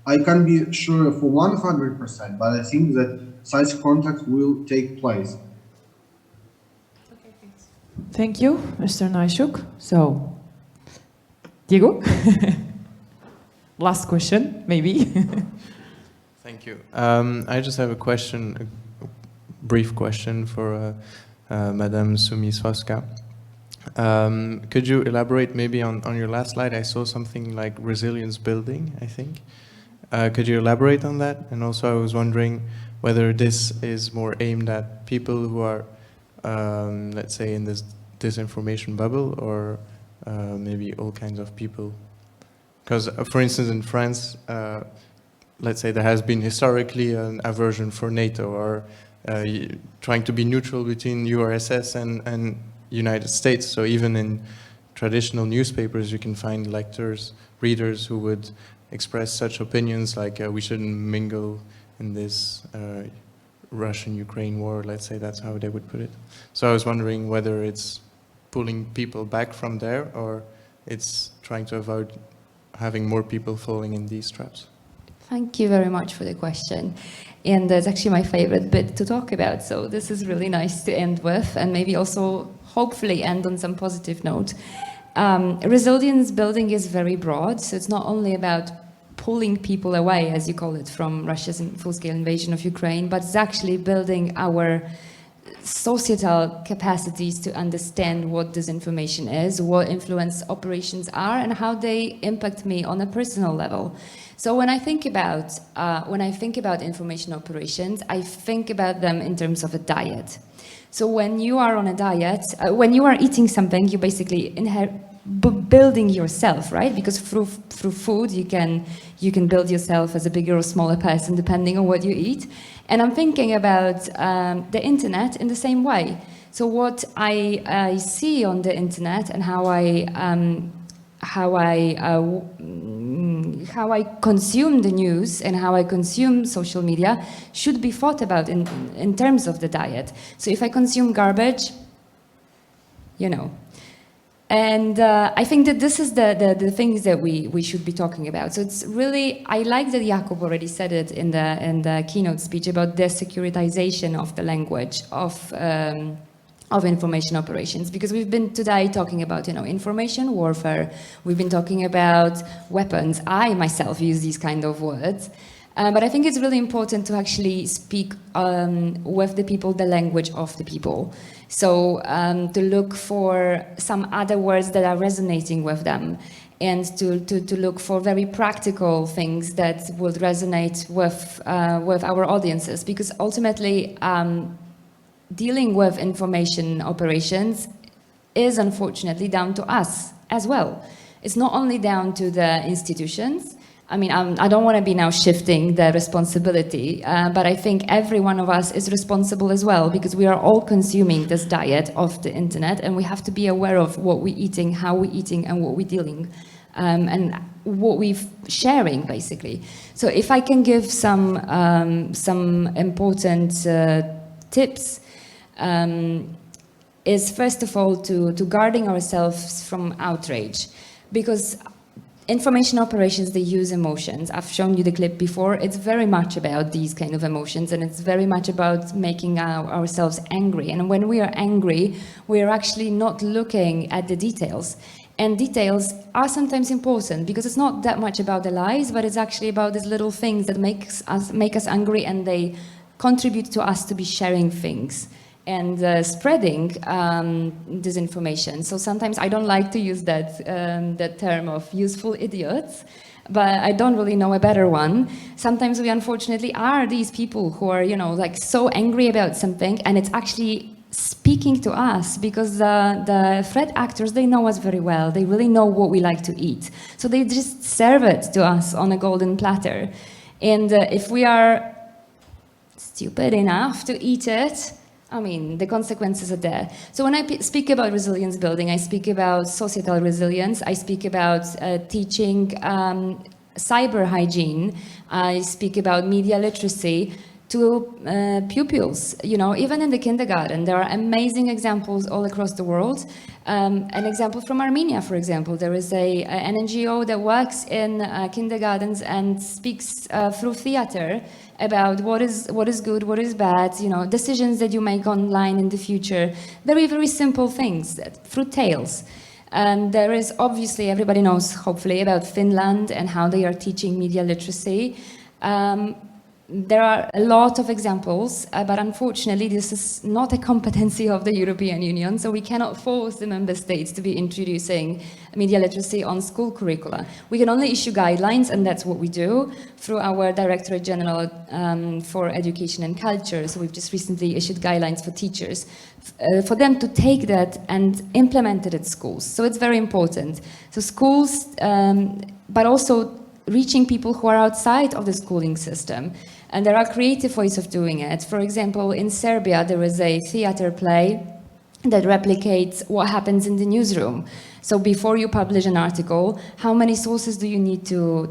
I can't be sure for 100%, but I think that such contact will take place. Thank you, Mr. Naishuk. So, Diego, last question, maybe. Thank you. I just have a question, a brief question for Madame Sumiswska. Could you elaborate maybe on your last slide? I saw something like resilience building, I think. Could you elaborate on that? And also I was wondering whether this is more aimed at people who are, let's say, in this disinformation bubble, or maybe all kinds of people. Because, for instance, in France, let's say there has been historically an aversion for NATO, or trying to be neutral between URSS and United States. So even in traditional newspapers, you can find lectors, readers who would express such opinions like we shouldn't mingle in this Russian-Ukraine war, let's say that's how they would put it. So I was wondering whether it's pulling people back from there, or it's trying to avoid having more people falling in these traps. Thank you very much for the question. And that's actually my favorite bit to talk about. So this is really nice to end with, and maybe also hopefully end on some positive note. Resilience building is very broad. So it's not only about pulling people away, as you call it, from Russia's full-scale invasion of Ukraine, but it's actually building our societal capacities to understand what disinformation is, what influence operations are, and how they impact me on a personal level. So when I think about information operations, I think about them in terms of a diet. So when you are on a diet, when you are eating something, you basically building yourself, right? Because through food you can build yourself as a bigger or smaller person depending on what you eat. And I'm thinking about the internet in the same way. So what I see on the internet and how I consume the news and how I consume social media should be thought about in terms of the diet. So if I consume garbage, you know. And I think that this is the things that we should be talking about. So it's really, I like that Jakub already said it in the keynote speech about the securitization of the language of information operations, because we've been today talking about, information warfare. We've been talking about weapons. I myself use these kind of words. But I think it's really important to actually speak with the people, the language of the people. So to look for some other words that are resonating with them, and to look for very practical things that would resonate with our audiences, because ultimately dealing with information operations is unfortunately down to us as well. It's not only down to the institutions, I mean, I don't want to be now shifting the responsibility, but I think every one of us is responsible as well, because we are all consuming this diet of the internet, and we have to be aware of what we're eating, how we're eating, and what we're dealing, and what we're sharing, basically. So if I can give some important tips, is first of all to guarding ourselves from outrage, because information operations, they use emotions. I've shown you the clip before. It's very much about these kind of emotions, and it's very much about making ourselves angry. And when we are angry, we are actually not looking at the details. And details are sometimes important, because it's not that much about the lies, but it's actually about these little things that make us angry, and they contribute to us to be sharing things and spreading disinformation. So sometimes I don't like to use that term of useful idiots, but I don't really know a better one. Sometimes we unfortunately are these people who are, like so angry about something, and it's actually speaking to us, because the threat actors, they know us very well. They really know what we like to eat. So they just serve it to us on a golden platter. And if we are stupid enough to eat it, I mean, the consequences are there. So when I speak about resilience building, I speak about societal resilience, I speak about teaching cyber hygiene, I speak about media literacy to pupils. Even in the kindergarten, there are amazing examples all across the world. An example from Armenia, for example, there is an NGO that works in kindergartens and speaks through theater about what is good, what is bad, decisions that you make online in the future. Very, very simple things, through tales. And there is obviously, everybody knows, hopefully, about Finland and how they are teaching media literacy. There are a lot of examples, but unfortunately this is not a competency of the European Union, so we cannot force the member states to be introducing media literacy on school curricula. We can only issue guidelines, and that's what we do through our Directorate General for Education and Culture. So we've just recently issued guidelines for teachers, for them to take that and implement it at schools. So it's very important. So schools, but also reaching people who are outside of the schooling system. And there are creative ways of doing it. For example, in Serbia, there is a theater play that replicates what happens in the newsroom. So before you publish an article, how many sources do you need to,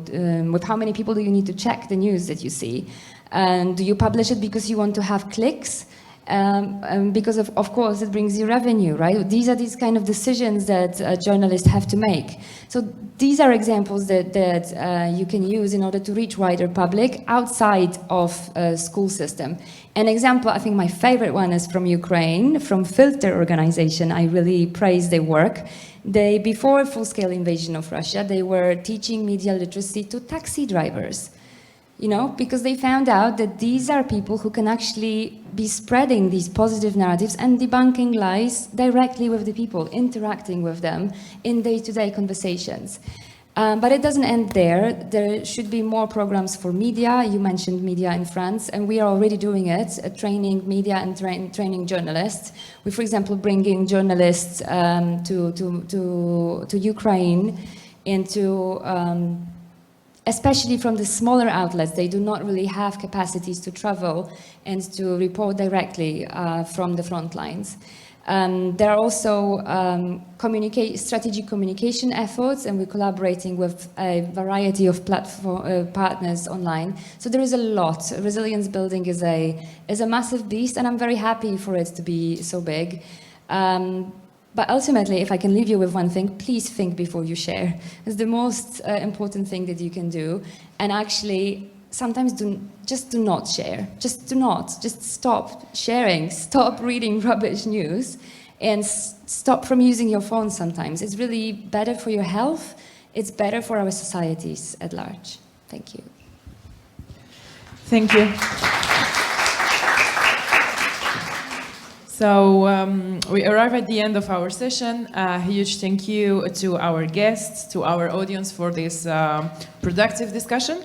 with how many people do you need to check the news that you see? And do you publish it because you want to have clicks? Because of course it brings you revenue, right? These are these kind of decisions that journalists have to make. So these are examples that you can use in order to reach wider public outside of school system. An example, I think my favorite one is from Ukraine, from Filter organization. I really praise their work. They, before a full-scale invasion of Russia, they were teaching media literacy to taxi drivers. Because they found out that these are people who can actually be spreading these positive narratives and debunking lies directly with the people, interacting with them in day-to-day conversations. But it doesn't end there. There should be more programs for media. You mentioned media in France, and we are already doing it, training media and training journalists. We, for example, bringing journalists to Ukraine into especially from the smaller outlets. They do not really have capacities to travel and to report directly from the front lines. There are also strategic communication efforts, and we're collaborating with a variety of partners online. So there is a lot. Resilience building is a massive beast, and I'm very happy for it to be so big. But ultimately, if I can leave you with one thing, please think before you share. It's the most important thing that you can do. And actually, sometimes just do not share. Just do not. Just stop sharing. Stop reading rubbish news. And stop from using your phone sometimes. It's really better for your health. It's better for our societies at large. Thank you. Thank you. So we arrive at the end of our session. A huge thank you to our guests, to our audience for this productive discussion.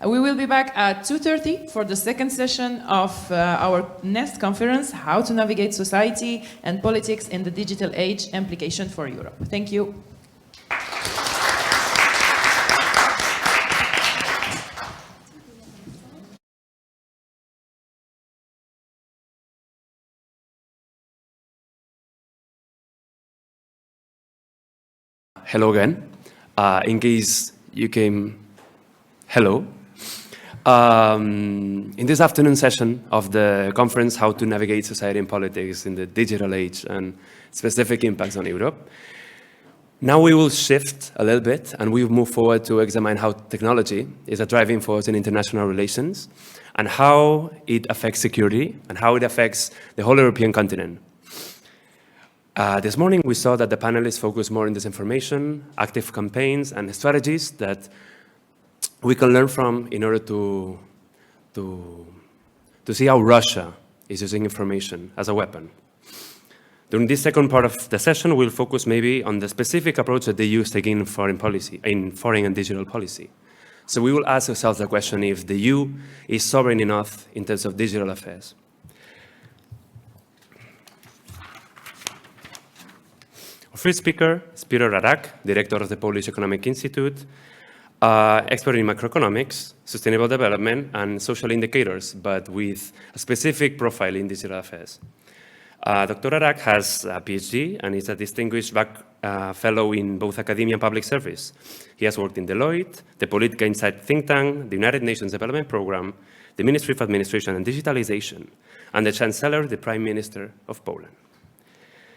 We will be back at 2:30 for the second session of our next conference, How to Navigate Society and Politics in the Digital Age, Implication for Europe. Thank you. hello again. In case you came, hello. In this afternoon session of the conference, How to Navigate Society and Politics in the Digital Age and Specific Impacts on Europe, now we will shift a little bit and we will move forward to examine how technology is a driving force in international relations and how it affects security and how it affects the whole European continent. This morning we saw that the panelists focused more on disinformation, active campaigns, and strategies that we can learn from in order to see how Russia is using information as a weapon. During this second part of the session, we'll focus maybe on the specific approach that the EU is taking in foreign policy, in foreign and digital policy. So we will ask ourselves the question if the EU is sovereign enough in terms of digital affairs. Our first speaker is Peter Radak, director of the Polish Economic Institute, expert in macroeconomics, sustainable development, and social indicators, but with a specific profile in digital affairs. Dr. Radak has a PhD and is a distinguished fellow in both academia and public service. He has worked in Deloitte, the Politica Insight think tank, the United Nations Development Programme, the Ministry of Administration and Digitalization, and the Chancellor, the Prime Minister of Poland.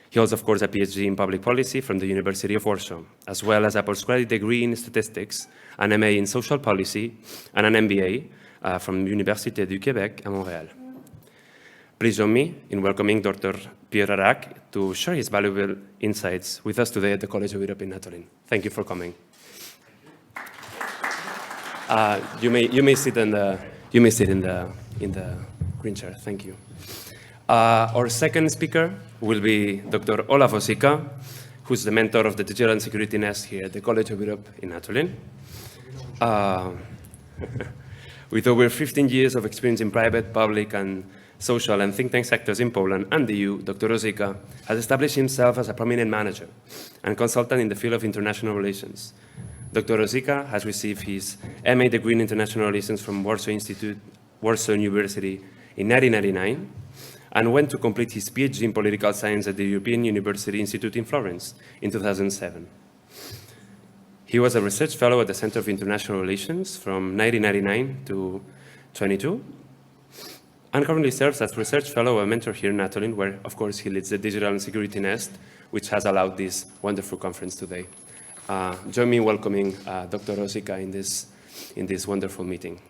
He holds, of course, a PhD in public policy from the University of Warsaw, as well as a postgraduate degree in statistics, an MA in social policy, and an MBA from Université du Québec à Montréal. Please join me in welcoming Dr. Pierre Radak to share his valuable insights with us today at the College of Europe in Natolin. Thank you for coming. You may sit in the green chair. Thank you. Our second speaker will be Dr. Olaf Osika, who's the mentor of the Digital and Security Nest here at the College of Europe in Natolin. With over 15 years of experience in private, public, and social and think tank sectors in Poland and the EU, Dr. Osika has established himself as a prominent manager and consultant in the field of international relations. Dr. Osika has received his MA degree in international relations from Warsaw University in 1999 and went to complete his PhD in political science at the European University Institute in Florence in 2007. He was a research fellow at the Center of International Relations from 1999 to 22, and currently serves as research fellow and mentor here in Natolin, where, of course, he leads the Digital and Security Nest, which has allowed this wonderful conference today. Join me in welcoming Dr. Osika in this wonderful meeting.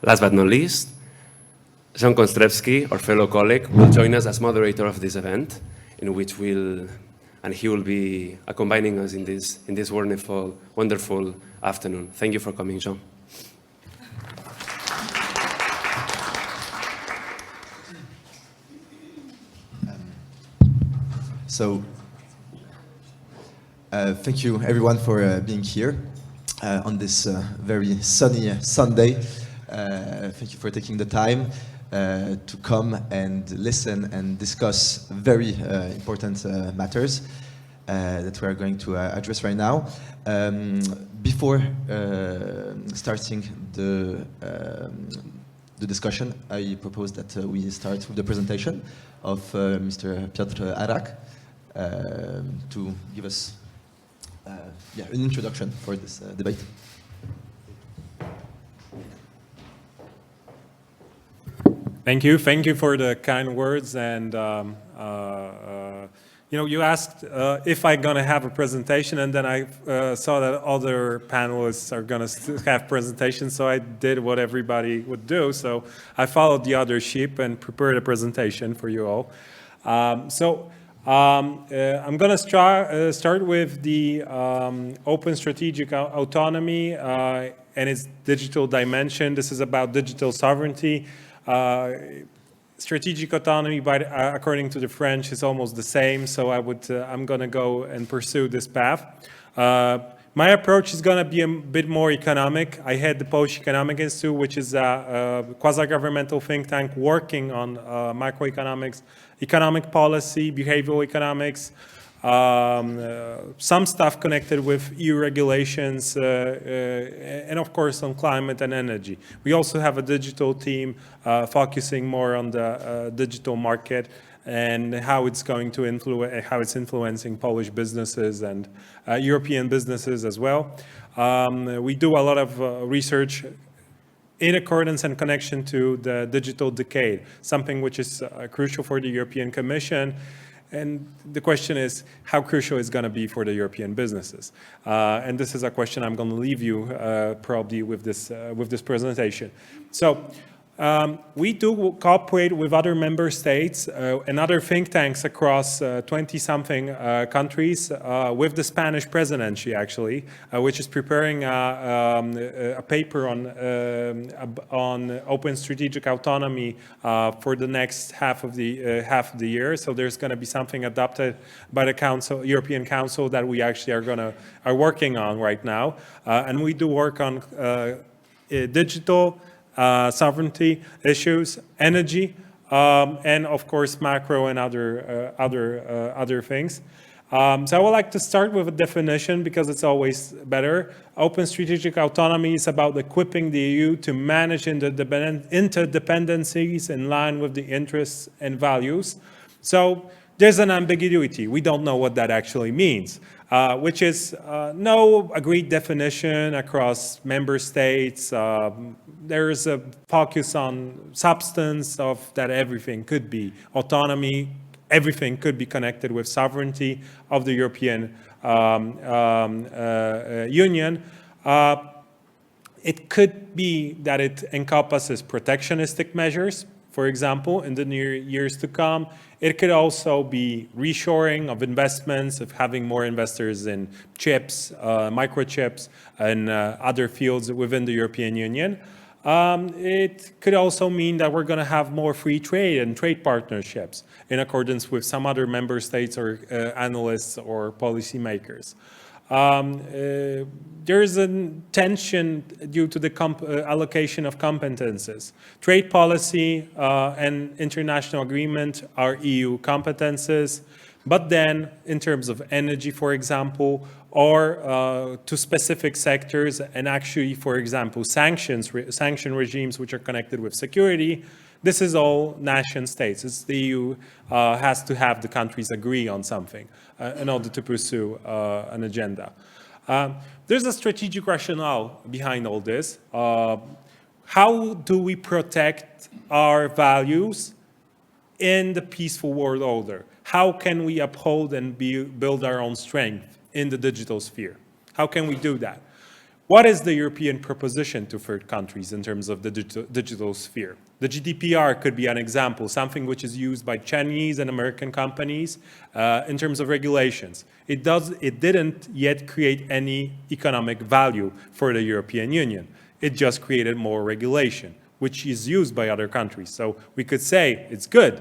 Last but not least, Jean Konstrevsky, our fellow colleague, will join us as moderator of this event, in which he will be accompanying us in this wonderful afternoon. Thank you for coming, Jean. Thank you everyone for being here on this very sunny Sunday. Thank you for taking the time to come and listen and discuss very important matters that we are going to address right now. Before starting the discussion, I propose that we start with the presentation of Mr. Piotr Arak to give us an introduction for this debate. Thank you for the kind words, and you asked if I'm going to have a presentation, and then I saw that other panelists are going to have presentations, so I did what everybody would do. So I followed the other sheep and prepared a presentation for you all. I'm going to start with the open strategic autonomy and its digital dimension. This is about digital sovereignty. Strategic autonomy, according to the French, is almost the same, so I'm going to go and pursue this path. My approach is going to be a bit more economic. I head the Polish Economic Institute, which is a quasi-governmental think tank working on macroeconomics, economic policy, behavioral economics, some stuff connected with EU regulations, and of course on climate and energy. We also have a digital team focusing more on the digital market and how it's going to influence, how it's influencing Polish businesses and European businesses as well. We do a lot of research in accordance and connection to the digital decade, something which is crucial for the European Commission. And the question is, how crucial is going to be for the European businesses? And this is a question I'm going to leave you probably with this presentation. So we do cooperate with other member states and other think tanks across 20-something countries with the Spanish presidency, actually, which is preparing a paper on open strategic autonomy for the next half of the year. So there's going to be something adopted by the Council, European Council, that we actually are working on right now, and we do work on digital. Sovereignty issues, energy, and of course macro and other things. So I would like to start with a definition because it's always better. Open strategic autonomy is about equipping the EU to manage interdependencies in line with the interests and values. So there's an ambiguity. We don't know what that actually means. Which is no agreed definition across member states. There is a focus on substance of that everything could be autonomy, everything could be connected with sovereignty of the European Union. It could be that it encompasses protectionistic measures, for example, in the near years to come. It could also be reshoring of investments, of having more investors in chips, microchips, and other fields within the European Union. It could also mean that we're going to have more free trade and trade partnerships in accordance with some other member states or analysts or policymakers. There's a tension due to the allocation of competences. Trade policy and international agreement are EU competences, but then in terms of energy, for example, or to specific sectors, and actually, for example, sanction regimes which are connected with security, this is all nation states. It's the EU has to have the countries agree on something in order to pursue an agenda. There's a strategic rationale behind all this. How do we protect our values in the peaceful world order? How can we uphold and build our own strength in the digital sphere? How can we do that? What is the European proposition to third countries in terms of the digital sphere? The GDPR could be an example, something which is used by Chinese and American companies in terms of regulations. It didn't yet create any economic value for the European Union. It just created more regulation, which is used by other countries. So we could say it's good,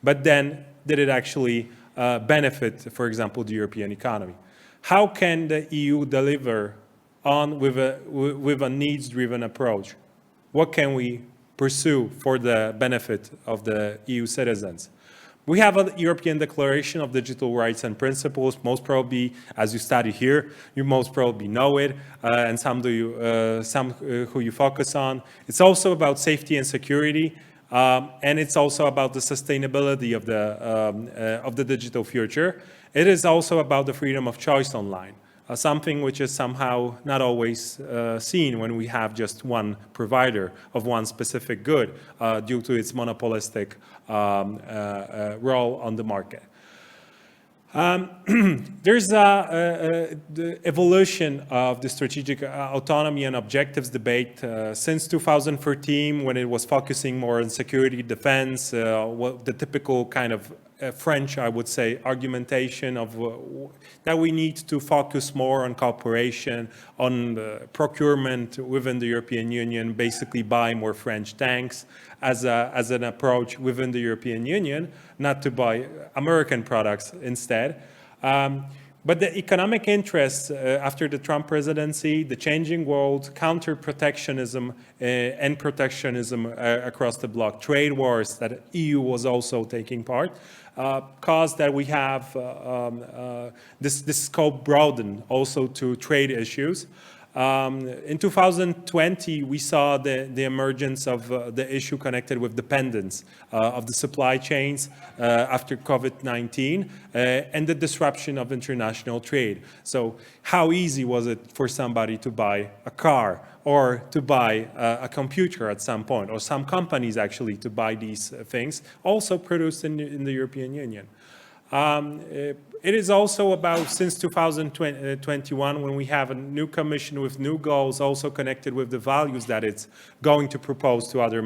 but then did it actually benefit, for example, the European economy? How can the EU deliver on with a needs-driven approach? What can we pursue for the benefit of the EU citizens? We have a European Declaration of Digital Rights and Principles. Most probably, as you study here, you most probably know it, and some who you focus on. It's also about safety and security, and it's also about the sustainability of the digital future. It is also about the freedom of choice online. Something which is somehow not always seen when we have just one provider of one specific good due to its monopolistic role on the market. There's the evolution of the strategic autonomy and objectives debate since 2013, when it was focusing more on security, defense, the typical kind of French, I would say, argumentation of that we need to focus more on cooperation, on procurement within the European Union, basically buy more French tanks as an approach within the European Union, not to buy American products instead. But the economic interests after the Trump presidency, the changing world, counter-protectionism and protectionism across the bloc, trade wars that EU was also taking part, caused that we have this scope broadened also to trade issues. In 2020, we saw the emergence of the issue connected with dependence of the supply chains after COVID-19 and the disruption of international trade. So how easy was it for somebody to buy a car or to buy a computer at some point, or some companies actually to buy these things, also produced in the European Union? It is also about, since 2021, when we have a new commission with new goals, also connected with the values that it's going to propose to other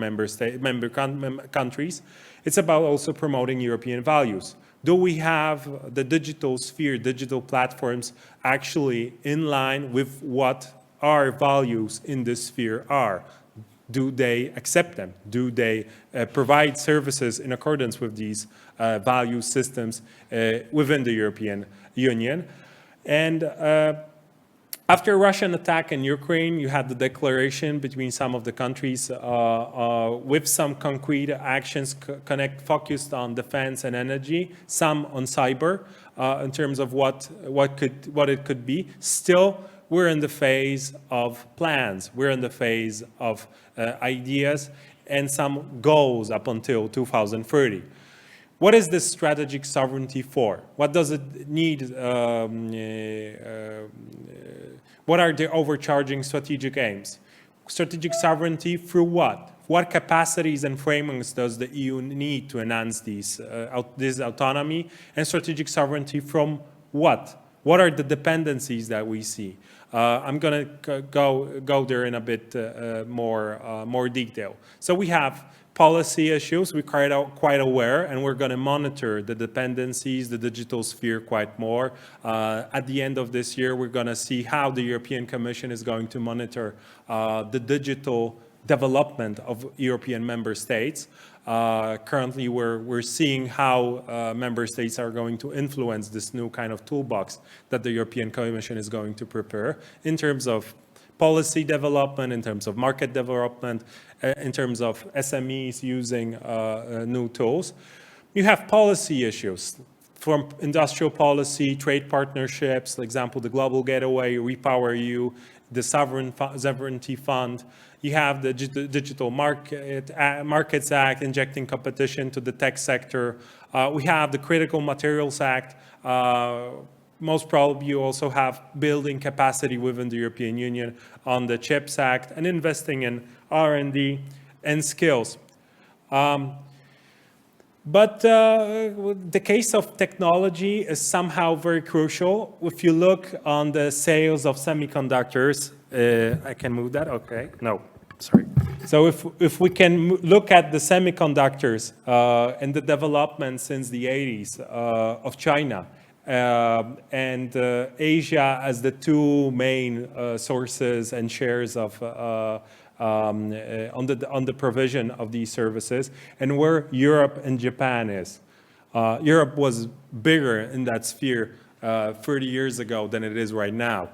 countries, it's about also promoting European values. Do we have the digital sphere, digital platforms, actually in line with what our values in this sphere are? Do they accept them? Do they provide services in accordance with these value systems within the European Union? And after Russian attack in Ukraine, you had the declaration between some of the countries with some concrete actions focused on defense and energy, some on cyber in terms of what it could be. Still, we're in the phase of plans. We're in the phase of ideas and some goals up until 2030. What is this strategic sovereignty for? What does it need? What are the overarching strategic aims? Strategic sovereignty through what? What capacities and frameworks does the EU need to enhance this autonomy? And strategic sovereignty from what? What are the dependencies that we see? I'm going to go there in a bit more detail. So we have policy issues. We're quite aware, and we're going to monitor the dependencies, the digital sphere quite more. At the end of this year, we're going to see how the European Commission is going to monitor the digital development of European member states. Currently, we're seeing how member states are going to influence this new kind of toolbox that the European Commission is going to prepare in terms of policy development, in terms of market development, in terms of SMEs using new tools. You have policy issues from industrial policy, trade partnerships, for example, the Global Gateway, REPowerEU, the Sovereignty Fund. You have the Digital Markets Act, injecting competition to the tech sector. We have the Critical Materials Act. Most probably you also have building capacity within the European Union on the CHIPS Act and investing in R&D and skills. But the case of technology is somehow very crucial. If you look on the sales of semiconductors, I can move that, okay, no, sorry. So if we can look at the semiconductors and the development since the 80s of China, and Asia as the two main sources and shares of on the provision of these services, and where Europe and Japan is. Europe was bigger in that sphere 30 years ago than it is right now,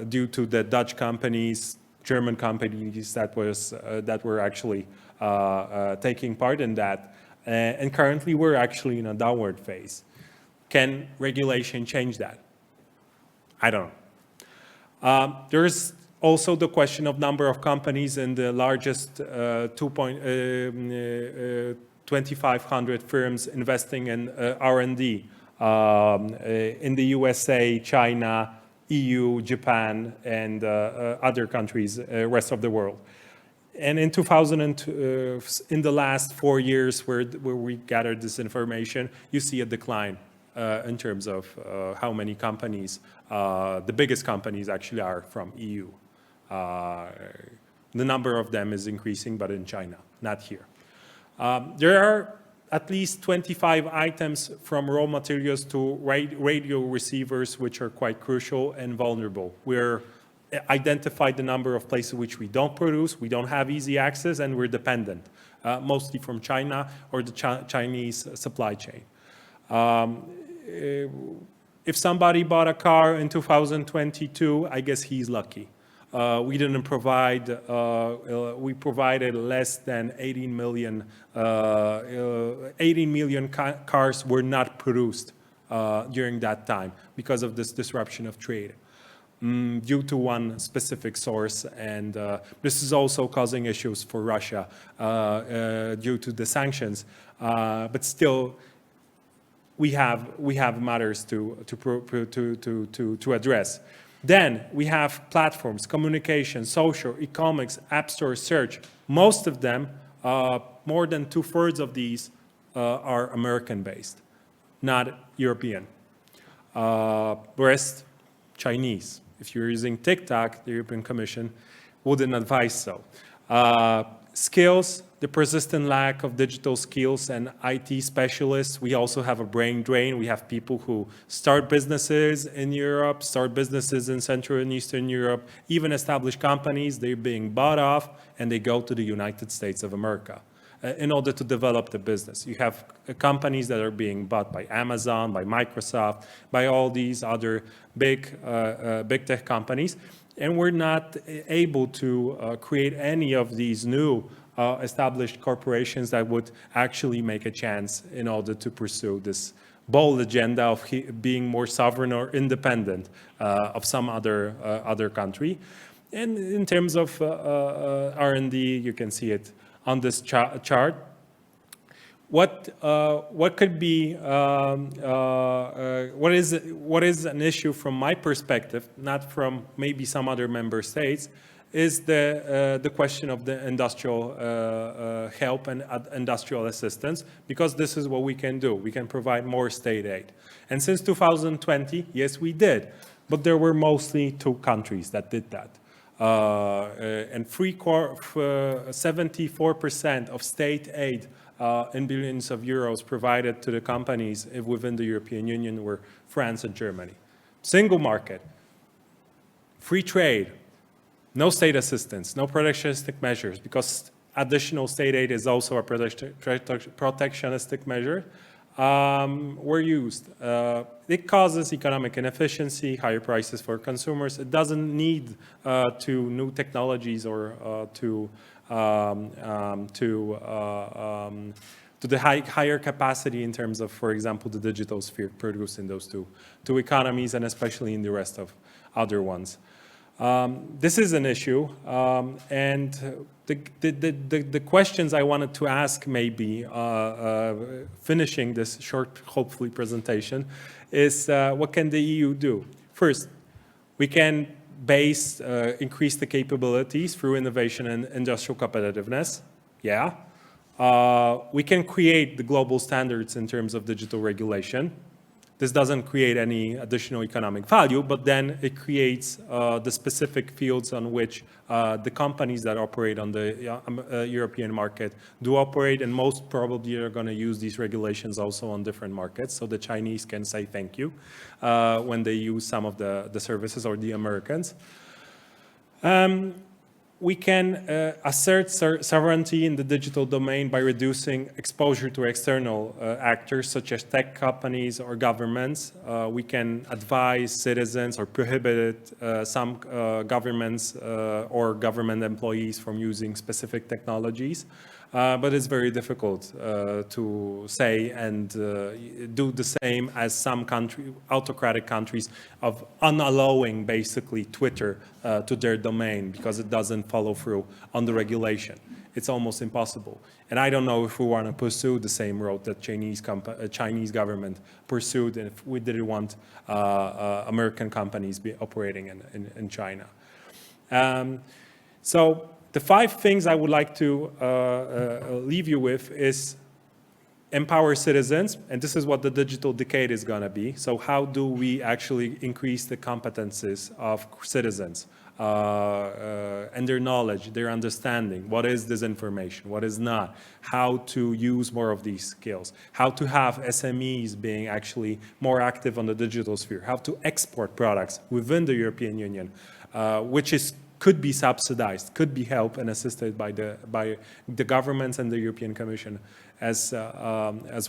due to the Dutch companies, German companies that were actually taking part in that, and currently we're actually in a downward phase. Can regulation change that? I don't know. There's also the question of number of companies in the largest 2,500 firms investing in R&D in the USA, China, EU, Japan, and other countries, rest of the world. And in in the last 4 years where we gathered this information, you see a decline in terms of how many companies, the biggest companies actually are from EU. The number of them is increasing, but in China, not here. There are at least 25 items from raw materials to radio receivers, which are quite crucial and vulnerable. We're identified the number of places which we don't produce, we don't have easy access, and we're dependent, mostly from China or the Chinese supply chain. If somebody bought a car in 2022, I guess he's lucky. We didn't provide, we provided less than 18 million, 18 million cars were not produced during that time because of this disruption of trade. due to one specific source, and this is also causing issues for Russia due to the sanctions. But still, we have matters to address. Then we have platforms, communication, social, e-commerce, app store, search. Most of them, more than 2/3 of these, are American-based, not European. Rest, Chinese. If you're using TikTok, the European Commission wouldn't advise so. Skills, the persistent lack of digital skills and IT specialists. We also have a brain drain. We have people who start businesses in Europe, start businesses in Central and Eastern Europe, even established companies, they're being bought off, and they go to the United States of America in order to develop the business. You have companies that are being bought by Amazon, by Microsoft, by all these other big tech companies. And we're not able to create any of these new established corporations that would actually make a chance in order to pursue this bold agenda of being more sovereign or independent of some other country. And in terms of R&D, you can see it on this chart. What could be what is an issue from my perspective, not from maybe some other member states, is the question of the industrial help and industrial assistance, because this is what we can do. We can provide more state aid. And since 2020, yes, we did, but there were mostly 2 countries that did that. And 74% of state aid in billions of euros provided to the companies within the European Union were France and Germany. Single market, free trade, no state assistance, no protectionistic measures, because additional state aid is also a protectionistic measure, were used. It causes economic inefficiency, higher prices for consumers. It doesn't need to new technologies or to the higher capacity in terms of, for example, the digital sphere produced in those two economies, and especially in the rest of other ones. This is an issue, and the questions I wanted to ask, maybe finishing this short, hopefully, presentation, is what can the EU do? First, we can increase the capabilities through innovation and industrial competitiveness. Yeah. We can create the global standards in terms of digital regulation. This doesn't create any additional economic value, but then it creates the specific fields on which the companies that operate on the European market do operate, and most probably are going to use these regulations also on different markets, so the Chinese can say thank you when they use some of the services, or the Americans. We can assert sovereignty in the digital domain by reducing exposure to external actors such as tech companies or governments. We can advise citizens or prohibit some governments or government employees from using specific technologies. But it's very difficult to say and do the same as some autocratic countries of unallowing basically Twitter to their domain because it doesn't follow through on the regulation. It's almost impossible. And I don't know if we want to pursue the same road that Chinese government pursued, and if we didn't want American companies be operating in China. So the 5 things I would like to leave you with is empower citizens, and this is what the digital decade is going to be. So how do we actually increase the competencies of citizens and their knowledge, their understanding? What is disinformation? What is not? How to use more of these skills? How to have SMEs being actually more active on the digital sphere? How to export products within the European Union, which could be subsidized, could be helped and assisted by the governments and the European Commission as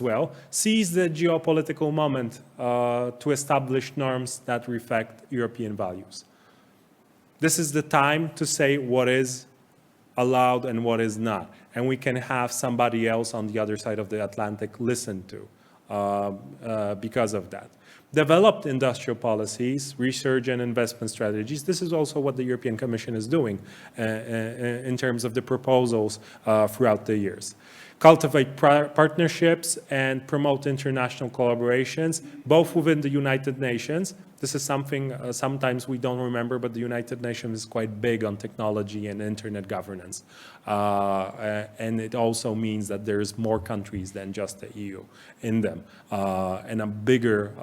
well. Seize the geopolitical moment to establish norms that reflect European values. This is the time to say what is allowed and what is not. And we can have somebody else on the other side of the Atlantic listen to because of that. Developed industrial policies, research and investment strategies. This is also what the European Commission is doing in terms of the proposals throughout the years. Cultivate partnerships and promote international collaborations, both within the United Nations. This is something sometimes we don't remember, but the United Nations is quite big on technology and internet governance. And it also means that there's more countries than just the EU in them, and a bigger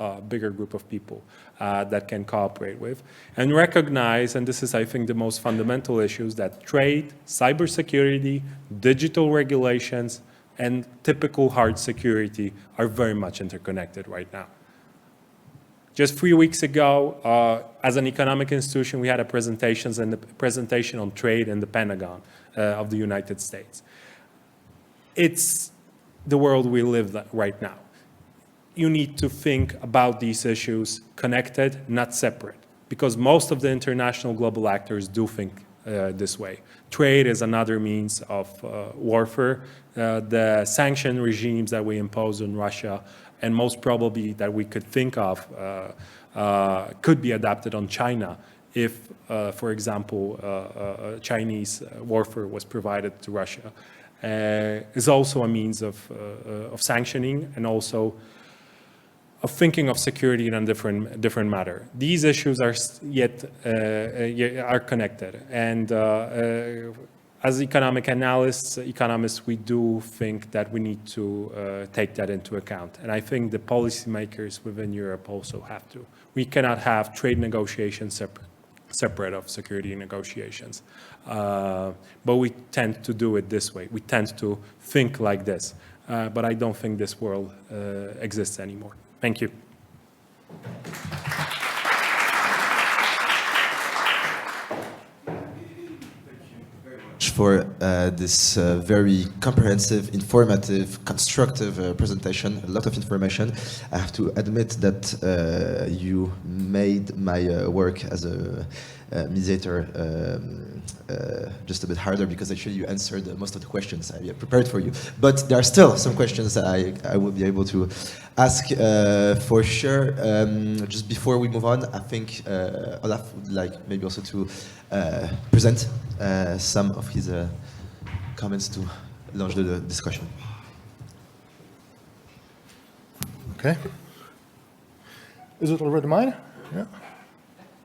group of people that can cooperate with. And recognize, and this is, I think, the most fundamental issues, that trade, cybersecurity, digital regulations, and typical hard security are very much interconnected right now. Just 3 weeks ago, as an economic institution, we had a presentation on trade in the Pentagon of the United States. It's the world we live right now. You need to think about these issues connected, not separate, because most of the international global actors do think this way. Trade is another means of warfare. The sanction regimes that we impose on Russia, and most probably that we could think of, could be adapted on China if, for example, Chinese warfare was provided to Russia, is also a means of sanctioning and also of thinking of security in a different matter. These issues are are connected, and as economic analysts, economists, we do think that we need to take that into account. And I think the policymakers within Europe also have to. We cannot have trade negotiations separate of security negotiations. But we tend to do it this way. We tend to think like this. But I don't think this world exists anymore. Thank you. For this very comprehensive, informative, constructive presentation, a lot of information. I have to admit that you made my work as a mediator just a bit harder, because actually you answered most of the questions I prepared for you. But there are still some questions that I will be able to ask for sure. Just before we move on, I think Olaf would like maybe also to present some of his comments to launch the discussion. Okay. Is it already mine? Yeah.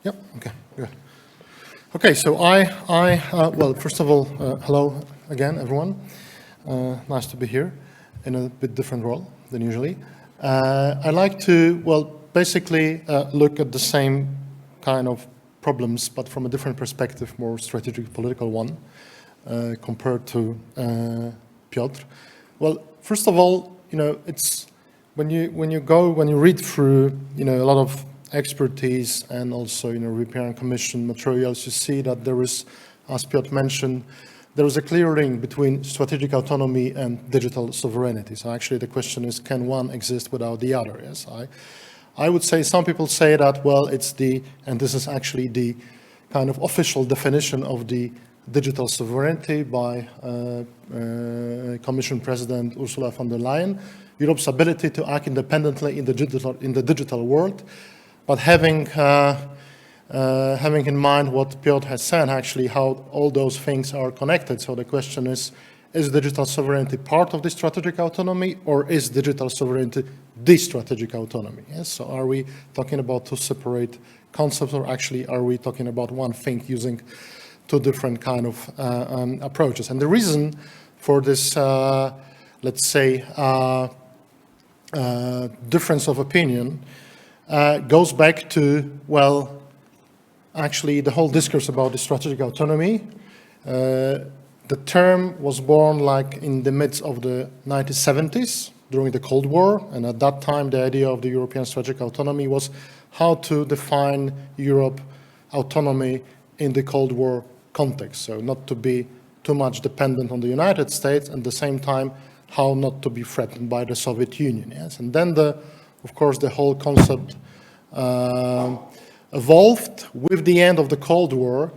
Yep. Okay. Good. Okay. So well, first of all, hello again, everyone. Nice to be here in a bit different role than usually. I like to, well, basically look at the same kind of problems, but from a different perspective, more strategic political one, compared to Piotr. Well, first of all, it's when you read through, a lot of expertise and also, European Commission materials, you see that there is, as Piotr mentioned, there is a clear link between strategic autonomy and digital sovereignty. So actually the question is, can one exist without the other? Yes, I would say some people say that, well, it's and this is actually the kind of official definition of the digital sovereignty by Commission President Ursula von der Leyen, Europe's ability to act independently in the digital world, but having in mind what Piotr has said, actually, how all those things are connected. So the question is digital sovereignty part of the strategic autonomy, or is digital sovereignty the strategic autonomy? Yes? So are we talking about two separate concepts, or actually are we talking about one thing using two different kind of approaches? And the reason for this, let's say, difference of opinion goes back to, well, actually the whole discourse about the strategic autonomy. The term was born like in the midst of the 1970s during the Cold War, and at that time the idea of the European strategic autonomy was how to define Europe autonomy in the Cold War context. So not to be too much dependent on the United States, and at the same time how not to be threatened by the Soviet Union. Yes, and then of course the whole concept evolved with the end of the Cold War.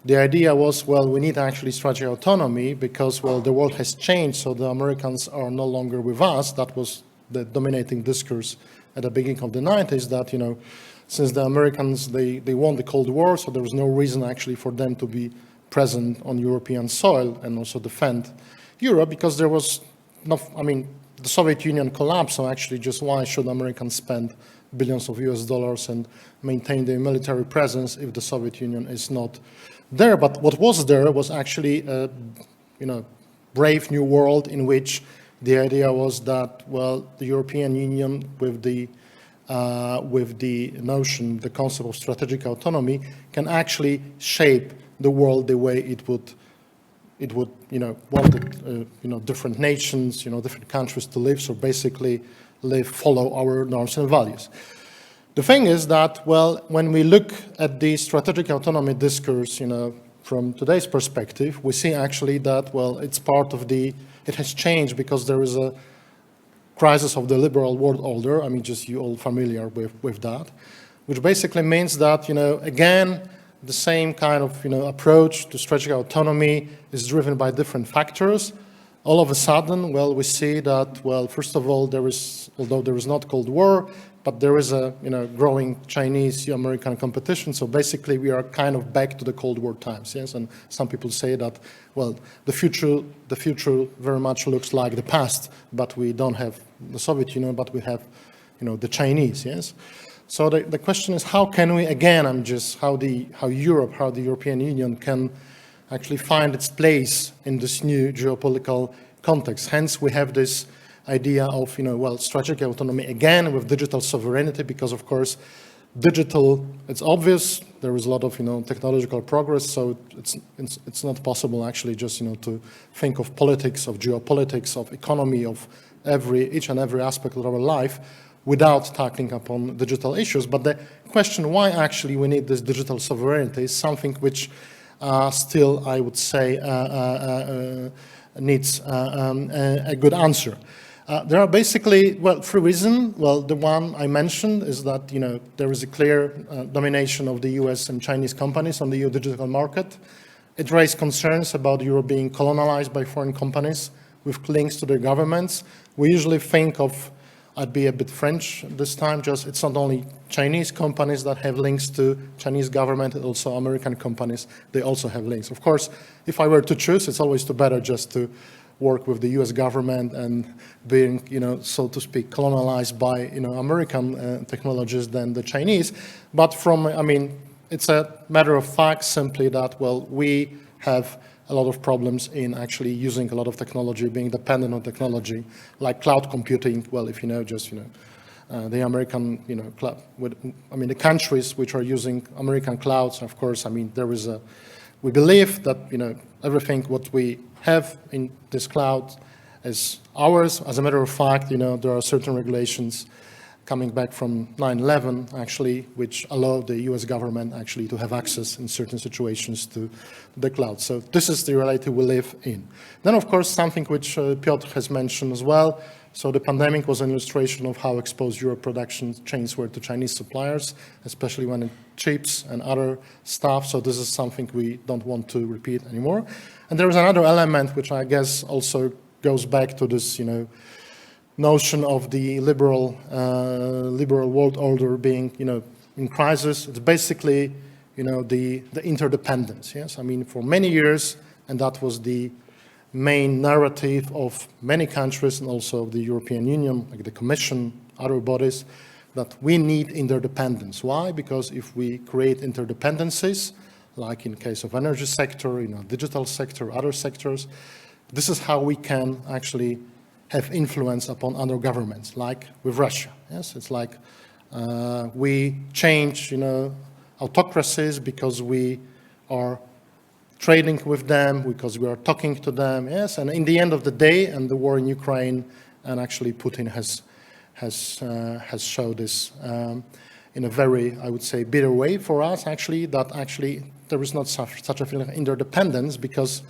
The idea was, well, we need actually strategic autonomy because, well, the world has changed, so the Americans are no longer with us. That was the dominating discourse at the beginning of the 90s that, since the Americans, they won the Cold War, so there was no reason actually for them to be present on European soil and also defend Europe, because there was no, the Soviet Union collapsed, so actually just why should Americans spend billions of US dollars and maintain their military presence if the Soviet Union is not there? But what was there was actually a, brave new world in which the idea was that, well, the European Union with the notion, the concept of strategic autonomy, can actually shape the world the way it would wanted, different nations, different countries to live. So basically, follow our norms and values. The thing is that, well, when we look at the strategic autonomy discourse, from today's perspective, we see actually that, well, it's part of it has changed because there is a crisis of the liberal world order. Just you all familiar with that, which basically means that, again, the same kind of, approach to strategic autonomy is driven by different factors. All of a sudden, well, we see that, well, first of all, although there is not Cold War, but there is a, growing Chinese-American competition. So basically, we are kind of back to the Cold War times, yes? And some people say that, well, the future very much looks like the past, but we don't have the Soviet Union, but we have, the Chinese, yes? So the question is, how can we, again, how the European Union can actually find its place in this new geopolitical context? Hence, we have this idea of, strategic autonomy, again, with digital sovereignty, because, of course, digital, it's obvious, there is a lot of, technological progress, so it's not possible, actually, just, to think of politics, of geopolitics, of economy, of each and every aspect of our life without tackling upon digital issues. But the question why actually we need this digital sovereignty is something which still, I would say, needs a good answer. There are basically, well, three reasons. Well, the one I mentioned is that, there is a clear domination of the US and Chinese companies on the EU digital market. It raised concerns about Europe being colonized by foreign companies with links to their governments. We usually think of, I'd be a bit French this time, just it's not only Chinese companies that have links to Chinese government, also American companies, they also have links. Of course, if I were to choose, it's always better just to work with the US government and being, so to speak, colonized by, American technologies than the Chinese. But it's a matter of fact simply that, well, we have a lot of problems in actually using a lot of technology, being dependent on technology, like cloud computing. Well, if the American, the countries which are using American clouds, of course, we believe that, everything what we have in this cloud is ours. As a matter of fact, there are certain regulations coming back from 9/11, actually, which allow the US government actually to have access in certain situations to the cloud. So this is the reality we live in. Then, of course, something which Piotr has mentioned as well. So the pandemic was an illustration of how exposed Europe production chains were to Chinese suppliers, especially when it chips and other stuff. So this is something we don't want to repeat anymore. And there is another element which I guess also goes back to this, notion of the liberal world order being, in crisis. It's basically, the interdependence. Yes, for many years, and that was the main narrative of many countries and also of the European Union, like the Commission, other bodies, that we need interdependence. Why? Because if we create interdependencies, like in case of energy sector, digital sector, other sectors, this is how we can actually have influence upon other governments, like with Russia. Yes, it's like we change, autocracies because we are trading with them, because we are talking to them. Yes, and in the end of the day, and the war in Ukraine, and actually Putin has showed this in a very, I would say, bitter way for us. Actually, that actually there is not such a feeling of interdependence because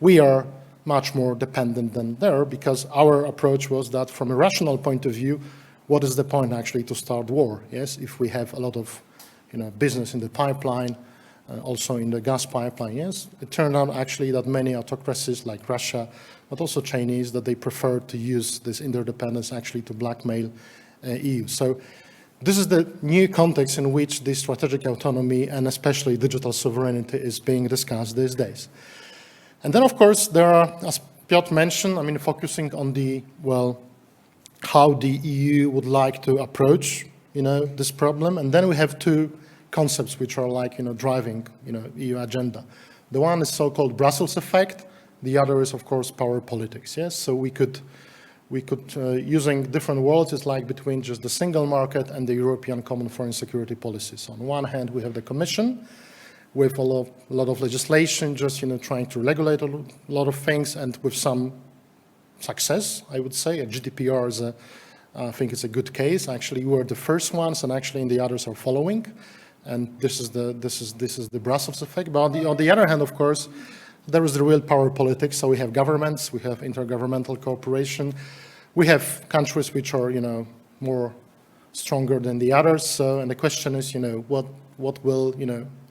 we are much more dependent than there, because our approach was that from a rational point of view, what is the point actually to start war? Yes, if we have a lot of business in the pipeline, also in the gas pipeline, yes. It turned out actually that many autocracies like Russia, but also Chinese, that they prefer to use this interdependence actually to blackmail EU. So this is the new context in which the strategic autonomy and especially digital sovereignty is being discussed these days. And then, of course, there are, as Piotr mentioned, I mean, focusing on the, well, how the EU would like to approach, this problem. And then we have two concepts which are like, driving, EU agenda. The one is so-called Brussels effect. The other is, of course, power politics, yes? So we could using different words, it's like between just the single market and the European Common Foreign Security Policies. On one hand, we have the Commission with a lot of legislation, just, trying to regulate a lot of things, and with some success, I would say. A GDPR is I think it's a good case. Actually, we were the first ones, and actually the others are following. And this is the Brussels effect. But on the other hand, of course, there is the real power politics. So we have governments, we have intergovernmental cooperation, we have countries which are, more stronger than the others. So, and the question is, what will,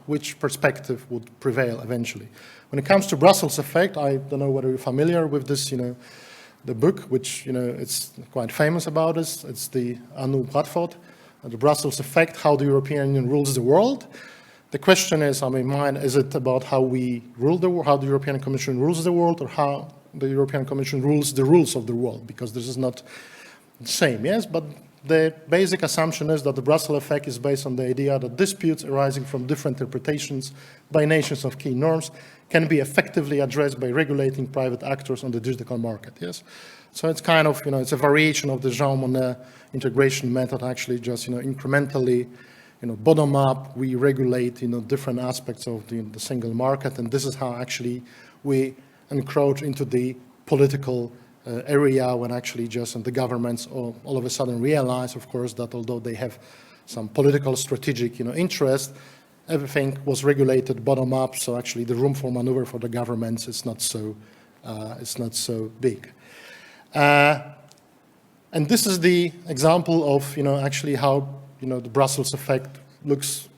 which perspective would prevail eventually? When it comes to Brussels effect, I don't know whether you're familiar with this, the book, which, it's quite famous about this. It's the Anu Bradford, the Brussels effect, how the European Union rules the world. The question is, mine, is it about how we rule the world, how the European Commission rules the world, or how the European Commission rules the rules of the world? Because this is not the same, yes? But the basic assumption is that the Brussels effect is based on the idea that disputes arising from different interpretations by nations of key norms can be effectively addressed by regulating private actors on the digital market, yes? So it's kind of, it's a variation of the Jean Monnet integration method, actually just, incrementally, bottom up, we regulate, different aspects of the single market, and this is how actually we encroach into the political area when actually just the governments all of a sudden realize, of course, that although they have some political strategic, interest, everything was regulated bottom up, so actually the room for maneuver for the governments is not so big. And this is the example of, actually how, the Brussels effect looks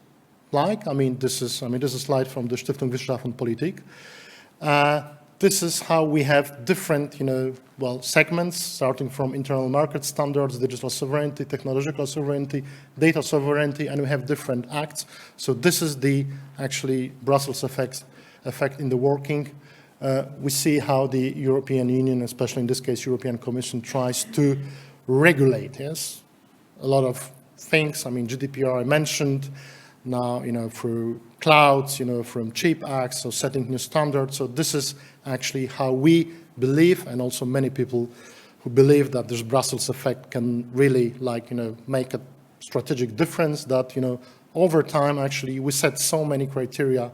like. This is a slide from the Stiftung Wissenschaft und Politik. This is how we have different, segments, starting from internal market standards, digital sovereignty, technological sovereignty, data sovereignty, and we have different acts. So this is the actually Brussels effect in the working. We see how the European Union, especially in this case, European Commission, tries to regulate, yes, a lot of things. GDPR I mentioned, now, through clouds, from CHIP acts, so setting new standards. So this is actually how we believe, and also many people who believe that this Brussels effect can really, make a strategic difference, that, over time, actually, we set so many criteria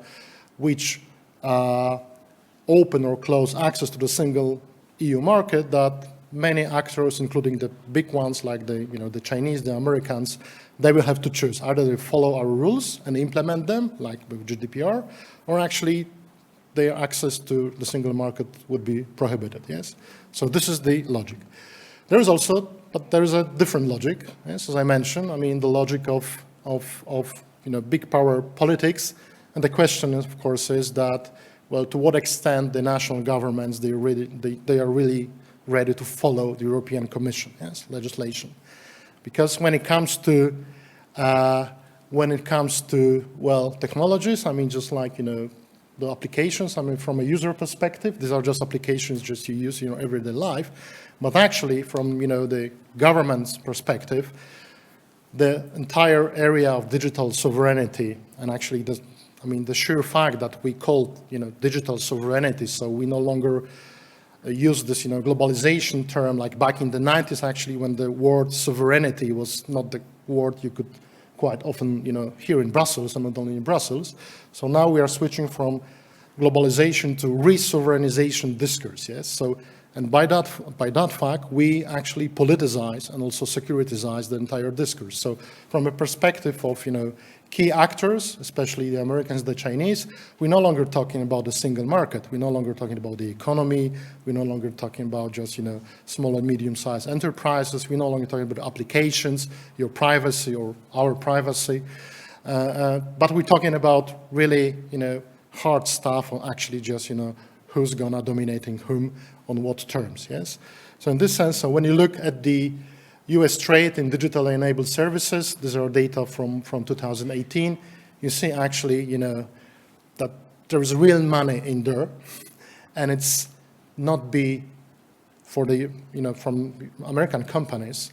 which open or close access to the single EU market that many actors, including the big ones like the Chinese, the Americans, they will have to choose. Either they follow our rules and implement them, like with GDPR, or actually their access to the single market would be prohibited, yes? So this is the logic. There is a different logic, yes, as I mentioned. the logic of big power politics. And the question, of course, is that, well, to what extent the national governments, they are really ready to follow the European Commission, yes, legislation. Because when it comes to well, technologies, just like, the applications, from a user perspective, these are just applications just you use in your everyday life. But actually, from, the government's perspective, the entire area of digital sovereignty, and actually the sheer fact that we call, digital sovereignty, so we no longer use this, globalization term, like back in the 90s, actually, when the word sovereignty was not the word you could quite often, hear in Brussels, and not only in Brussels. So now we are switching from globalization to re-sovereignization discourse, yes? So, and by that fact, we actually politicize and also securitize the entire discourse. So from a perspective of, key actors, especially the Americans, the Chinese, we're no longer talking about the single market. We're no longer talking about the economy. We're no longer talking about just, small and medium-sized enterprises. We're no longer talking about applications, your privacy or our privacy. But we're talking about really, hard stuff, or actually just, who's gonna dominating whom on what terms, yes? So in this sense, so when you look at the US trade in digitally enabled services, these are data from 2018, you see actually, that there is real money in there, and it's not be for the, from American companies.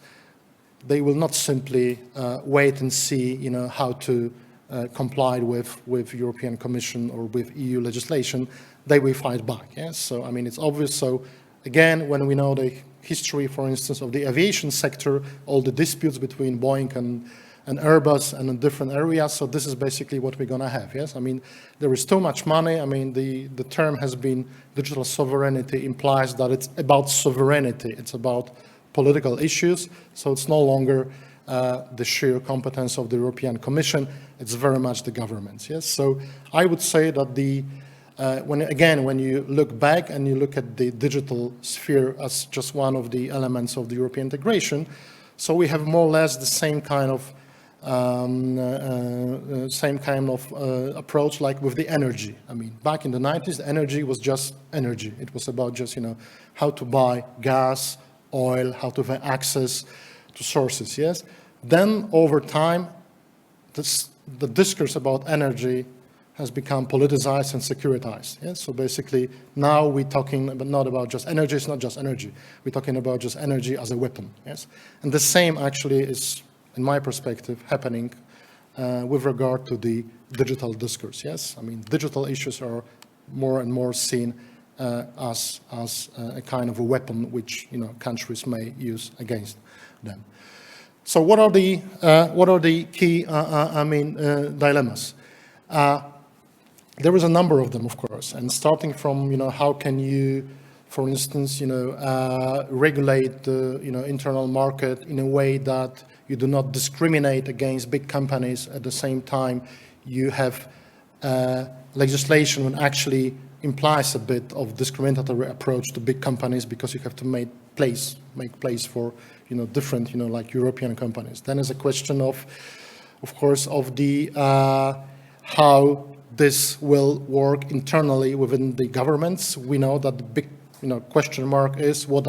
They will not simply wait and see, how to comply with European Commission or with EU legislation. They will fight back. Yes, so I mean it's obvious. So again, when we know the history, for instance, of the aviation sector, all the disputes between Boeing and Airbus and in different areas. So this is basically what we're going to have. Yes, I mean there is too much money. I mean the term has been digital sovereignty implies that it's about sovereignty. It's about political issues. So it's no longer the sheer competence of the European Commission. It's very much the governments. Yes. So I would say that when you look back and you look at the digital sphere as just one of the elements of the European integration, so we have more or less the same kind of approach like with the energy. I mean, back in the 90s, energy was just energy. It was about just, how to buy gas, oil, how to have access to sources, yes? Then over time, the discourse about energy has become politicized and securitized, yes? So basically, now we're talking not about just energy, it's not just energy. We're talking about just energy as a weapon, yes? And the same actually is, in my perspective, happening with regard to the digital discourse, yes? I mean, digital issues are more and more seen as a kind of a weapon which countries may use against them. So what are the key dilemmas? There is a number of them, of course, and starting from how can you, for instance, regulate the internal market in a way that you do not discriminate against big companies. At the same time, you have legislation that actually implies a bit of discriminatory approach to big companies because you have to make place for different like European companies. Then is a question of course, of the how this will work internally within the governments. We know that the big question mark is what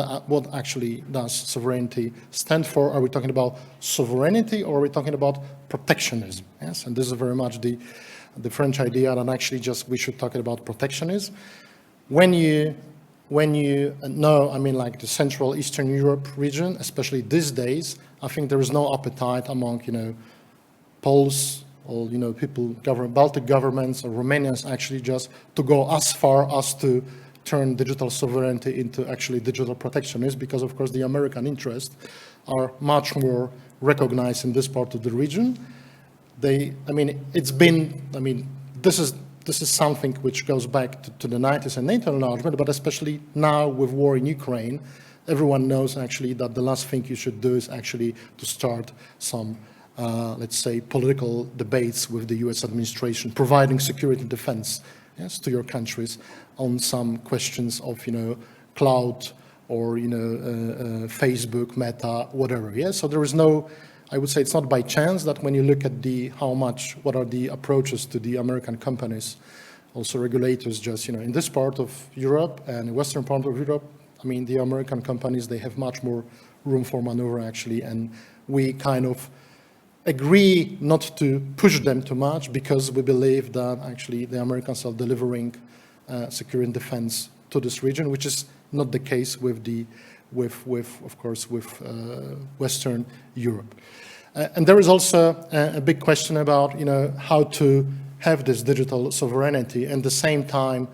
actually does sovereignty stand for? Are we talking about sovereignty or are we talking about protectionism? Yes, and this is very much the French idea that actually just we should talk about protectionism. When you know, I mean, like the Central Eastern Europe region, especially these days, I think there is no appetite among Poles or people, Baltic governments or Romanians actually just to go as far as to turn digital sovereignty into actually digital protectionism, because of course the American interests are much more recognized in this part of the region. This is something which goes back to the 90s and NATO enlargement, but especially now with war in Ukraine, everyone knows actually that the last thing you should do is actually to start some, let's say, political debates with the US administration, providing security defense, yes, to your countries on some questions of, cloud or, Facebook, Meta, whatever, yes? So there is no, I would say it's not by chance that when you look at what are the approaches to the American companies, also regulators just, in this part of Europe and the western part of Europe, I mean, the American companies, they have much more room for maneuver actually, and we kind of agree not to push them too much because we believe that actually the Americans are delivering security and defense to this region, which is not the case with Western Europe. And there is also a big question about, how to have this digital sovereignty and at the same time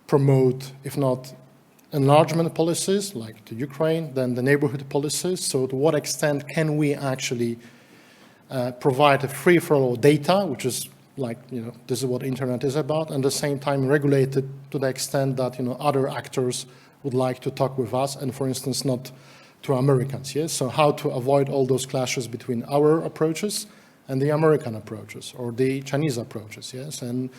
promote, if not enlargement policies like the Ukraine, then the neighborhood policies. So to what extent can we actually provide a free flow of data, which is like, this is what internet is about, and at the same time regulate it to the extent that, other actors would like to talk with us, and for instance, not to Americans, yes? So how to avoid all those clashes between our approaches and the American approaches, or the Chinese approaches, yes? And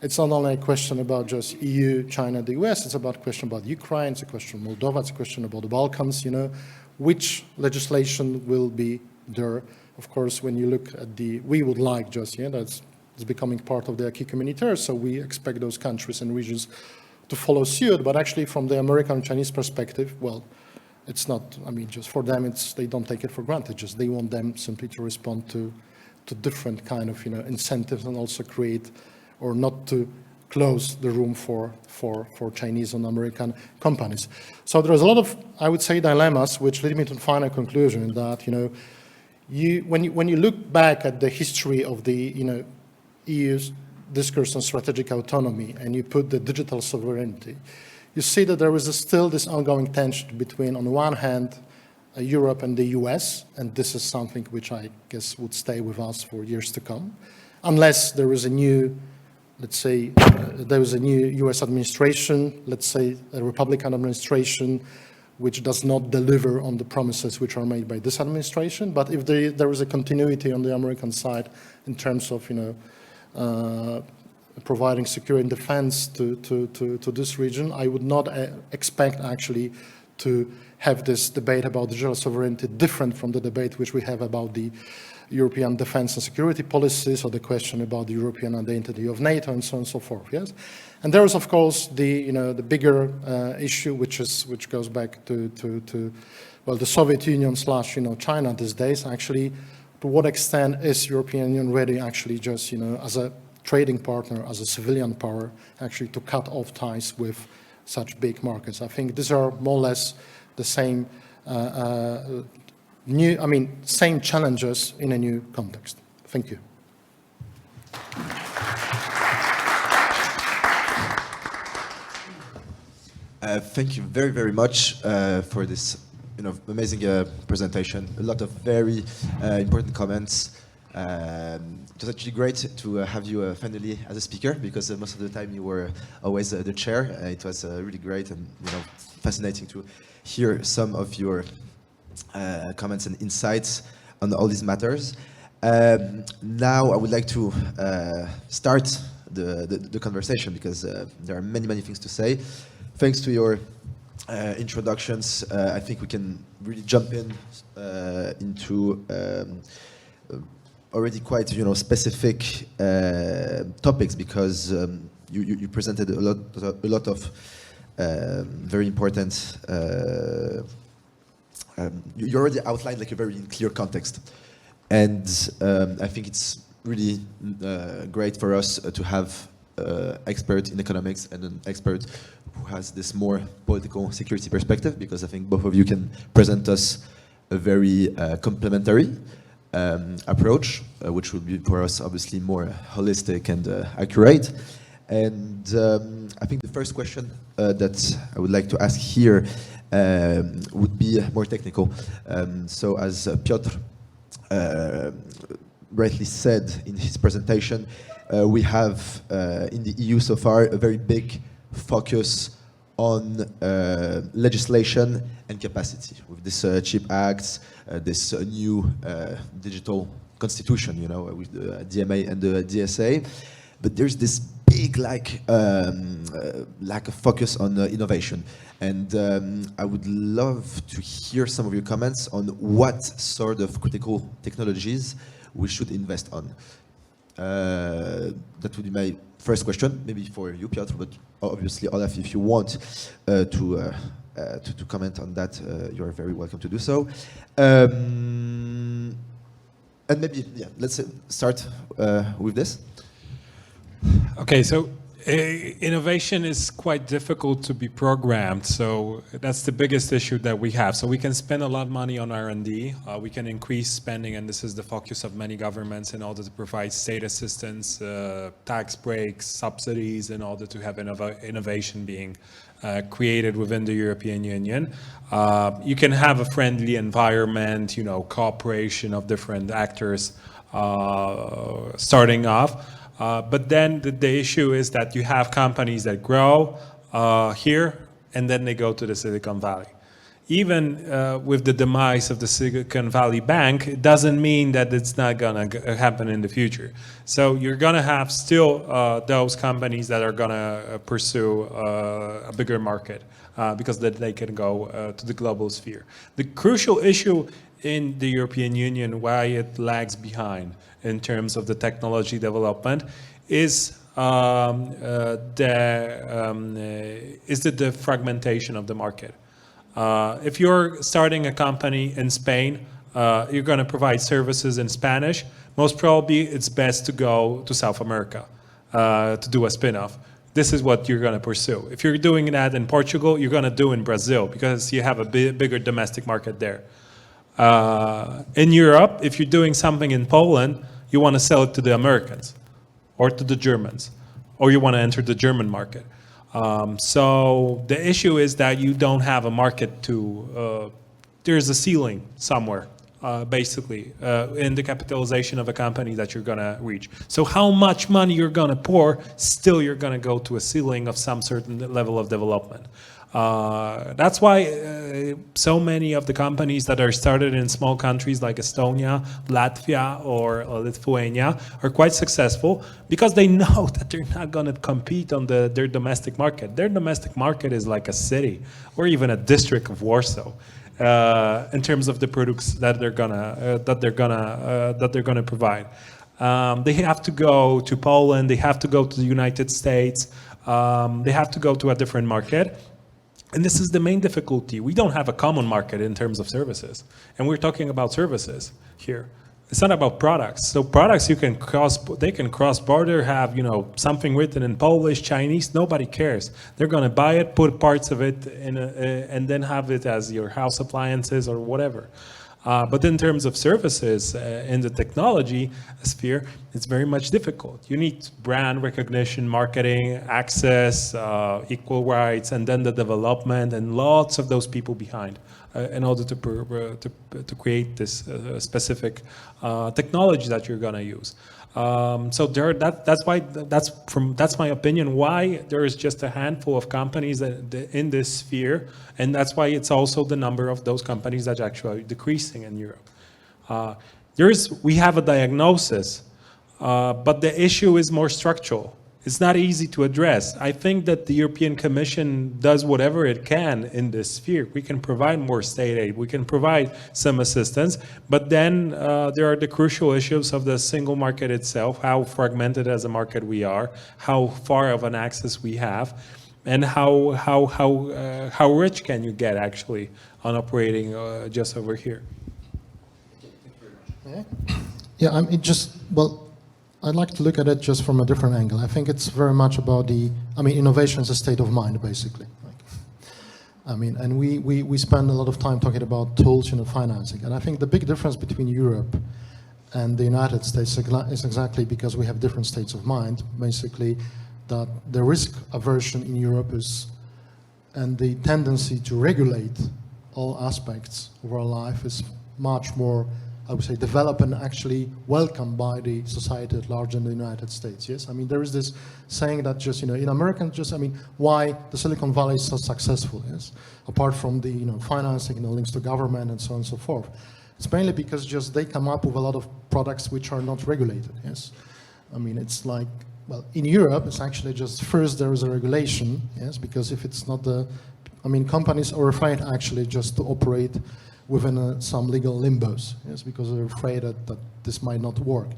it's not only a question about just EU, China, the US, it's about a question about Ukraine, it's a question of Moldova, it's a question about the Balkans, which legislation will be there of course, when you look at we would like just, that's it's becoming part of the acquis communautaire, so we expect those countries and regions to follow suit, but actually from the American and Chinese perspective, well, it's not, I mean, just for them, they don't take it for granted, just they want them simply to respond to different kind of, incentives and also create, or not to close the room for Chinese and American companies. So there's a lot of, I would say, dilemmas, which lead me to the final conclusion that, when you look back at the history of the, EU's discourse on strategic autonomy and you put the digital sovereignty, you see that there is still this ongoing tension between, on the one hand, Europe and the US, and this is something which I guess would stay with us for years to come, unless there is a new, let's say, there is a new US administration, let's say a Republican administration, which does not deliver on the promises which are made by this administration. But if there is a continuity on the American side in terms of, providing security and defense to this region, I would not expect actually to have this debate about digital sovereignty different from the debate which we have about the European defense and security policies, or the question about the European identity of NATO, and so on and so forth. Yes, and there is, of course, the the bigger issue, which goes back to well, the Soviet Union / China these days. Actually, to what extent is European Union ready, actually, just as a trading partner, as a civilian power, actually to cut off ties with such big markets? I think these are more or less the same. Same challenges in a new context. Thank you. Thank you very, very much for this amazing presentation. A lot of very important comments. It was actually great to have you finally as a speaker, because most of the time you were always the chair. It was really great and fascinating to hear some of your comments and insights on all these matters. Now I would like to start the conversation, because there are many, many things to say. Thanks to your introductions, I think we can really jump into already quite specific topics, because you presented a lot of very important. You already outlined like a very clear context, and I think it's really great for us to have expert in economics and an expert who has this more political security perspective, because I think both of you can present us a very complementary approach, which would be for us obviously more holistic and accurate. And I think the first question that I would like to ask here would be more technical. So as Piotr rightly said in his presentation, we have in the EU so far a very big focus on legislation and capacity with this CHIP Act, this new digital constitution, with the DMA and the DSA. But there's this big lack of focus on innovation. And I would love to hear some of your comments on what sort of critical technologies we should invest on. That would be my first question, maybe for you, Piotr, but obviously, Olaf, if you want to comment on that, you're very welcome to do so. And maybe, let's start with this. Okay, so innovation is quite difficult to be programmed, so that's the biggest issue that we have. So we can spend a lot of money on R&D, we can increase spending, and this is the focus of many governments in order to provide state assistance, tax breaks, subsidies, in order to have innovation being created within the European Union. You can have a friendly environment, cooperation of different actors starting off. But then the issue is that you have companies that grow here and then they go to the Silicon Valley. Even with the demise of the Silicon Valley Bank, it doesn't mean that it's not going to happen in the future. So you're going to have still those companies that are going to pursue a bigger market because that they can go to the global sphere. The crucial issue in the European Union, why it lags behind in terms of the technology development is the fragmentation of the market. If you're starting a company in Spain, you're going to provide services in Spanish, most probably it's best to go to South America to do a spin-off. This is what you're going to pursue. If you're doing that in Portugal, you're going to do in Brazil because you have a bigger domestic market there. In Europe, if you're doing something in Poland, you want to sell it to the Americans or to the Germans, or you want to enter the German market. So the issue is that you don't have a market to, there's a ceiling somewhere, basically, in the capitalization of a company that you're going to reach. So how much money you're going to pour, still you're going to go to a ceiling of some certain level of development. That's why so many of the companies that are started in small countries like Estonia, Latvia, or Lithuania are quite successful because they know that they're not going to compete on their domestic market. Their domestic market is like a city or even a district of Warsaw in terms of the products that they're gonna provide. They have to go to Poland. They have to go to the United States. They have to go to a different market. And this is the main difficulty. We don't have a common market in terms of services. And we're talking about services here. It's not about products. So products they can cross border, have something written in Polish, Chinese, nobody cares. They're going to buy it, put parts of it in and then have it as your house appliances or whatever. But in terms of services in the technology sphere, it's very much difficult. You need brand recognition, marketing, access, equal rights, and then the development, and lots of those people behind in order to create this specific technology that you're going to use. So that's my opinion why there is just a handful of companies in this sphere, and that's why it's also the number of those companies that are actually decreasing in Europe. We have a diagnosis, but the issue is more structural. It's not easy to address. I think that the European Commission does whatever it can in this sphere. We can provide more state aid. We can provide some assistance. But then there are the crucial issues of the single market itself, how fragmented as a market we are, how far of an access we have, and how rich can you get actually on operating just over here. Yeah, I'd like to look at it just from a different angle. I think it's very much about innovation is a state of mind, basically. And we spend a lot of time talking about tools, financing. And I think the big difference between Europe and the United States is exactly because we have different states of mind, basically, that the risk aversion in Europe and the tendency to regulate all aspects of our life is much more, I would say, developed and actually welcomed by the society at large in the United States. Yes, there is this saying that just in America, why the Silicon Valley is so successful. Yes, apart from the financing, links to government and so on and so forth. It's mainly because just they come up with a lot of products which are not regulated. Yes, it's like, well, in Europe, it's actually just first there is a regulation. Yes, because if it's not companies are afraid actually just to operate within some legal limbos, yes, because they're afraid that this might not work.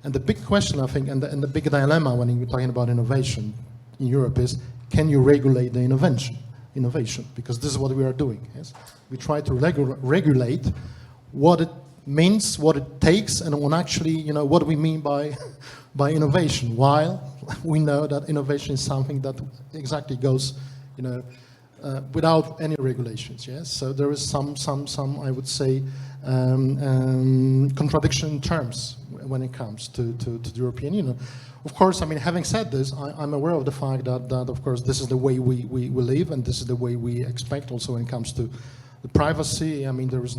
And the big question, I think, and the big dilemma when you're talking about innovation in Europe is, can you regulate the innovation? Because this is what we are doing, yes? We try to regulate what it means, what it takes, and when actually, what we mean by innovation, while we know that innovation is something that exactly goes, without any regulations, yes. So there is some I would say contradiction in terms when it comes to the European Union. Of course, having said this, I'm aware of the fact that of course this is the way we live, and this is the way we expect also when it comes to the privacy. There is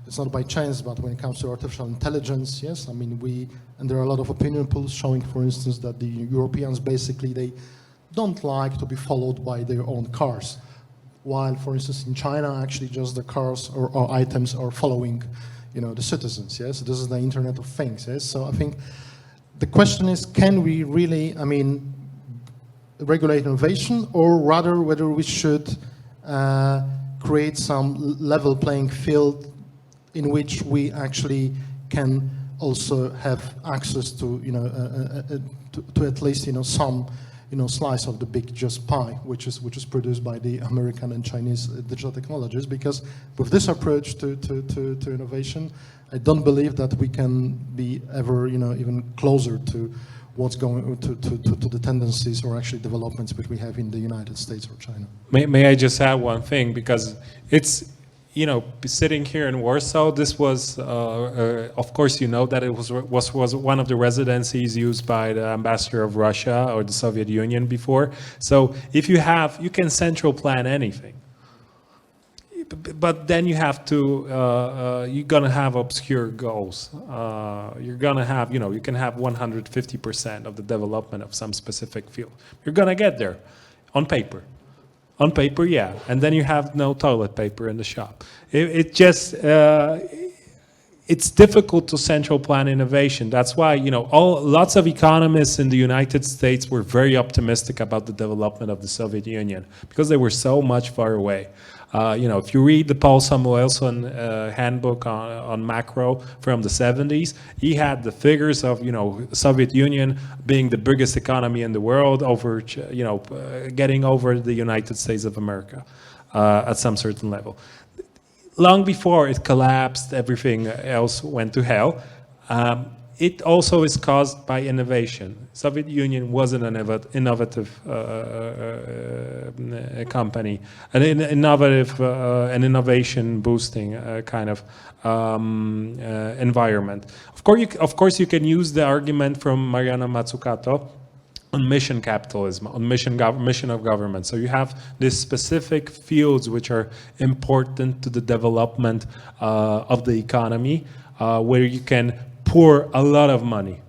it's not by chance, but when it comes to artificial intelligence, yes, and there are a lot of opinion polls showing, for instance, that the Europeans basically they don't like to be followed by their own cars. While, for instance, in China, actually just the cars or items are following, the citizens, yes? This is the Internet of Things, yes? So I think the question is, can we really, regulate innovation, or rather whether we should create some level playing field in which we actually can also have access to, to at least, some, slice of the big just pie, which is produced by the American and Chinese digital technologies. Because with this approach to innovation, I don't believe that we can be ever, even closer to what's going to the tendencies or actually developments which we have in the United States or China. May I just add one thing, because it's, sitting here in Warsaw, this was, of course, that it was one of the residencies used by the ambassador of Russia or the Soviet Union before. So if you can central plan anything. But then you have to, you're gonna have obscure goals. You're gonna have, you can have 150% of the development of some specific field. You're gonna get there on paper. On paper, yeah. And then you have no toilet paper in the shop. It's difficult to central plan innovation. That's why, lots of economists in the United States were very optimistic about the development of the Soviet Union because they were so much far away. If you read the Paul Samuelson handbook on macro from the 70s, he had the figures of, Soviet Union being the biggest economy in the world over, getting over the United States of America at some certain level. Long before it collapsed, everything else went to hell. It also is caused by innovation. Soviet Union was an innovative company, an innovation boosting kind of environment. Of course, you can use the argument from Mariana Mazzucato on mission capitalism, on mission of government. So you have these specific fields which are important to the development of the economy, where you can pour a lot of money.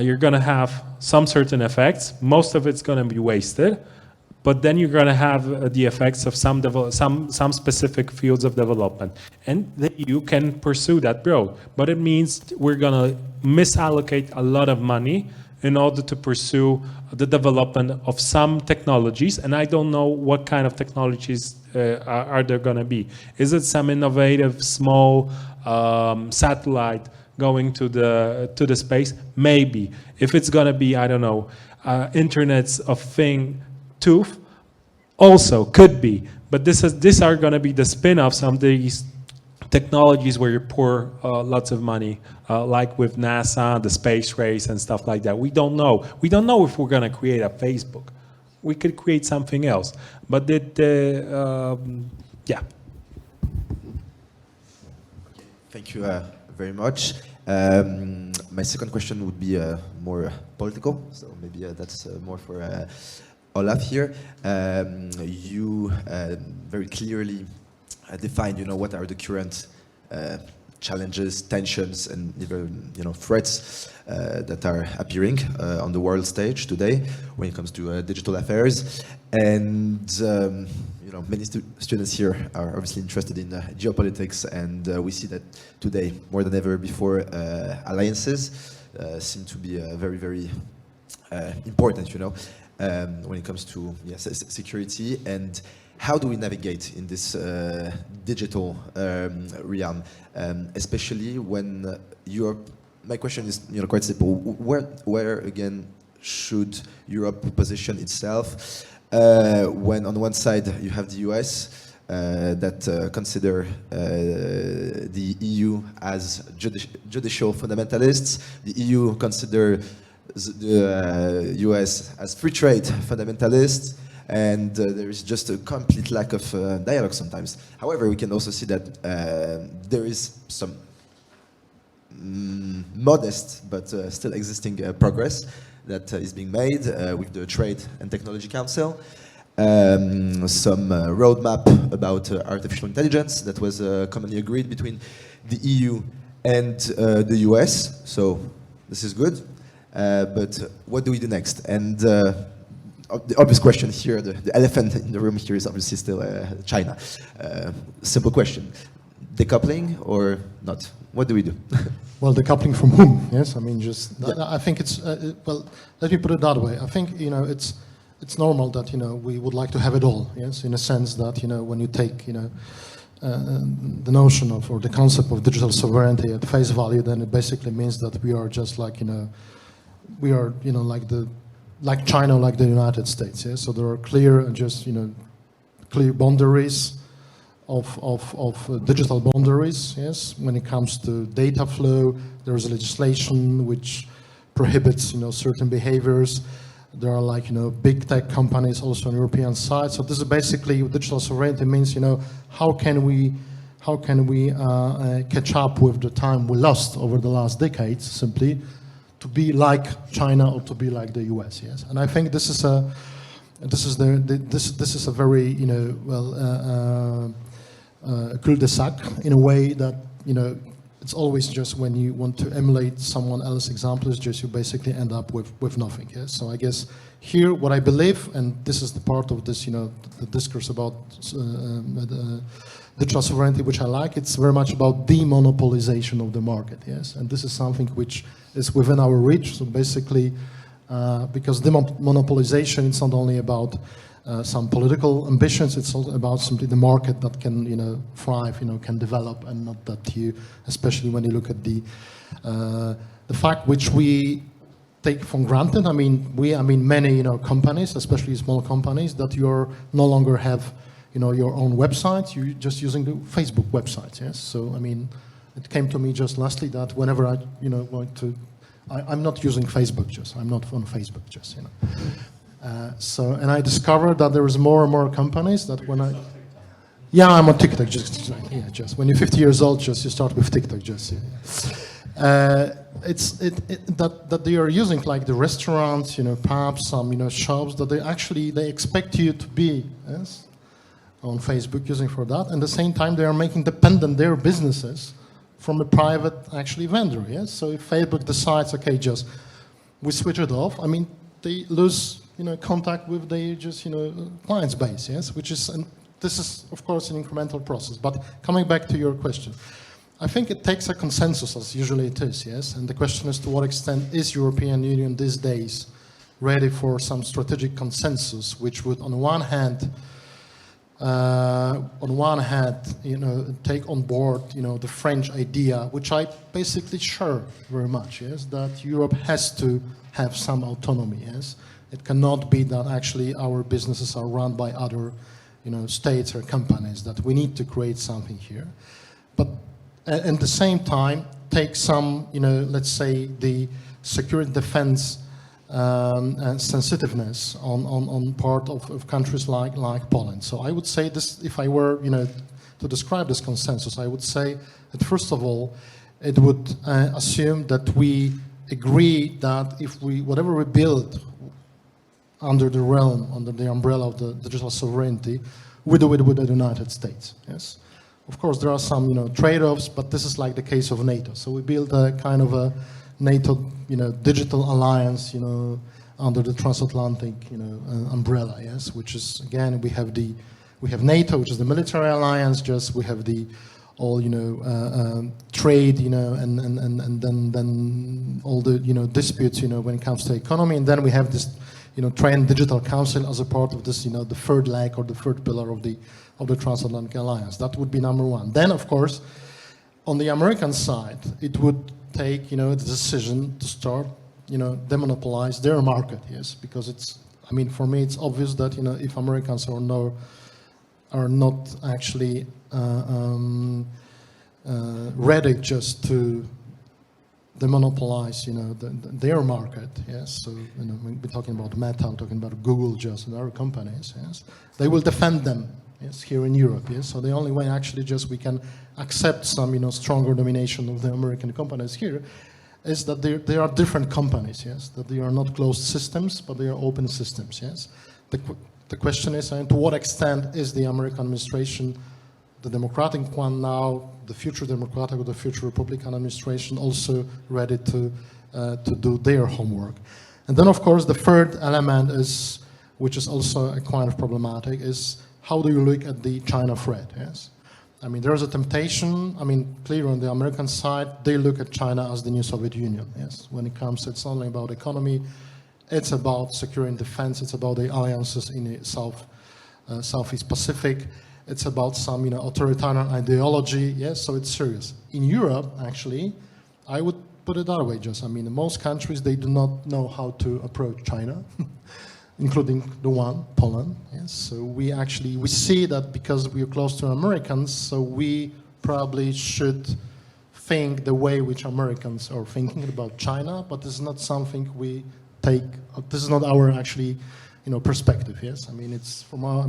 You're going to have some certain effects. Most of it's going to be wasted, but then you're going to have the effects of some specific fields of development, and you can pursue that road. But it means we're going to misallocate a lot of money in order to pursue the development of some technologies, and I don't know what kind of technologies are there going to be. Is it some innovative small satellite going to the space? Maybe. If it's going to be, I don't know, internets of thing tooth, also could be. But these are going to be the spin-offs of these technologies where you pour lots of money, like with NASA, the space race and stuff like that. We don't know. We don't know if we're going to create a Facebook. We could create something else. But yeah. Thank you very much. My second question would be more political, so maybe that's more for Olaf here. You very clearly defined, what are the current challenges, tensions, and even threats that are appearing on the world stage today when it comes to digital affairs. And many students here are obviously interested in geopolitics, and we see that today more than ever before, alliances seem to be very, very important. When it comes to security. And how do we navigate in this digital realm, especially when Europe? My question is, quite simple. Where again should Europe position itself when on one side you have the US that consider the EU as judicial fundamentalists, the EU consider the US as free trade fundamentalists, and there is just a complete lack of dialogue sometimes. However, we can also see that there is some modest but still existing progress that is being made with the Trade and Technology Council. Some roadmap about artificial intelligence that was commonly agreed between the EU and the US. So this is good. But what do we do next? And the obvious question here, the elephant in the room here is obviously still China. Simple question. Decoupling or not? What do we do? Well, decoupling from whom? Yes, I mean, just I think it's well. Let me put it that way. I think it's normal that we would like to have it all. Yes, in a sense that when you take the notion of, or the concept of digital sovereignty at face value, then it basically means that we are just like, we are, like China, like the United States. Yeah? So there are clear and just, clear boundaries of digital boundaries. Yes, when it comes to data flow, there is legislation which prohibits, certain behaviors. There are like, big tech companies also on European side. So this is basically digital sovereignty means, how can we catch up with the time we lost over the last decades, simply to be like China or to be like the US. Yes, and I think this is a very cul-de-sac in a way that it's always just when you want to emulate someone else's example, it's just you basically end up with nothing. Yes? So I guess here what I believe, and this is the part of this, the discourse about digital sovereignty, which I like, it's very much about demonopolization of the market. Yes, and this is something which is within our reach. So basically, because demonopolization, it's not only about some political ambitions, it's also about simply the market that can, thrive, can develop, and not that you, especially when you look at the fact which we take for granted. I mean, many, companies, especially small companies, that you no longer have, your own website. You're just using the Facebook website. Yes. So I mean, it came to me just lastly that whenever I, want to, I'm not using Facebook. Just I'm not on Facebook. Just and I discovered that there is more and more companies that when I'm on TikTok. Just when you're 50 years old, just you start with TikTok. Just that they are using like the restaurants, pubs, some shops that they expect you to be on Facebook using for that, and at the same time they are making dependent their businesses from a private actually vendor. Yes, so if Facebook decides, okay, just we switch it off, I mean they lose contact with their just clients base. Yes, which is, and this is of course an incremental process. But coming back to your question, I think it takes a consensus, as usually it is. Yes, and the question is to what extent is European Union these days ready for some strategic consensus, which would on one hand take on board, the French idea, which I basically share very much, yes, that Europe has to have some autonomy, yes. It cannot be that actually our businesses are run by other, states or companies, that we need to create something here. But at the same time, take some, let's say the security defense and sensitiveness on part of countries like Poland. So I would say this, if I were, to describe this consensus, I would say that first of all, it would assume that we agree that if whatever we build under the realm, under the umbrella of the digital sovereignty, we do it with the United States. Yes, of course there are some trade-offs, but this is like the case of NATO. So we build a kind of a NATO, digital alliance, under the transatlantic, umbrella, yes, which is again we have NATO, which is the military alliance. Just we have the all, trade, and then all the disputes, when it comes to economy, and then we have this, Trade and Digital Council as a part of this, the third leg or the third pillar of the transatlantic alliance. That would be number one. Then, of course, on the American side, it would take, the decision to start, demonopolize their market, yes, because it's, I mean, for me, it's obvious that, if Americans are not actually ready just to demonopolize, their market, yes, so, we're talking about Meta, we're talking about Google, just, and other companies, yes, they will defend them, yes, here in Europe, yes, so the only way actually just we can accept some, stronger domination of the American companies here is that they are different companies, yes, that they are not closed systems, but they are open systems, yes. The question is, to what extent is the American administration, the Democratic one now, the future Democratic or the future Republican administration, also ready to do their homework? And then, of course, the third element is, which is also quite problematic, is how do you look at the China threat, yes? I mean, there is a temptation, I mean, clear on the American side, they look at China as the new Soviet Union, yes? When it comes, it's only about economy, it's about security and defense, it's about the alliances in the Southeast Pacific. it's about some, authoritarian ideology. Yes, so it's serious. In Europe, actually, I would put it that way, just, most countries, they do not know how to approach China, including the one, Poland. Yes, so we see that because we are close to Americans, so we probably should think the way which Americans are thinking about China, but this is not something we take, this is not our actually, perspective, yes? It's from our,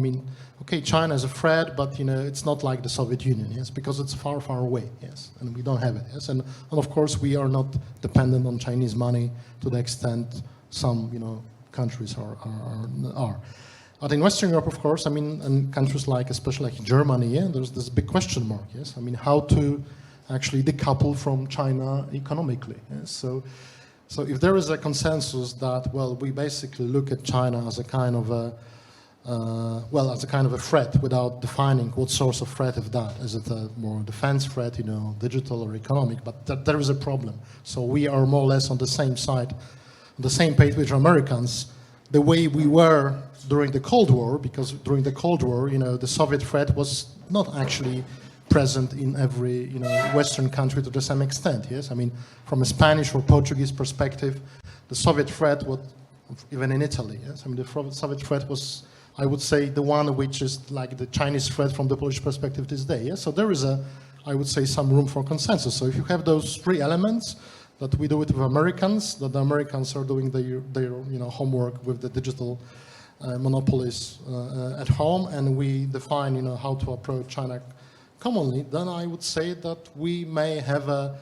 okay, China is a threat, but, it's not like the Soviet Union, yes? Because it's far, far away, yes? And we don't have it, yes? And of course, we are not dependent on Chinese money to the extent some, countries are. But in Western Europe, of course, and countries like, especially like Germany, yeah, there's this big question mark, yes? How to actually decouple from China economically, yes? So if there is a consensus that, well, we basically look at China as a kind of a threat without defining what source of threat is that. Is it a more defense threat, digital or economic? But there is a problem. So we are more or less on the same side, on the same page with Americans, the way we were during the Cold War, because during the Cold War, the Soviet threat was not actually present in every Western country to the same extent, yes? From a Spanish or Portuguese perspective, the Soviet threat, even in Italy, yes? The Soviet threat was, I would say, the one which is like the Chinese threat from the Polish perspective this day, yes? So there is I would say, some room for consensus. So if you have those three elements, that we do it with Americans, that the Americans are doing their homework with the digital monopolies at home, and we define how to approach China commonly, then I would say that we may have a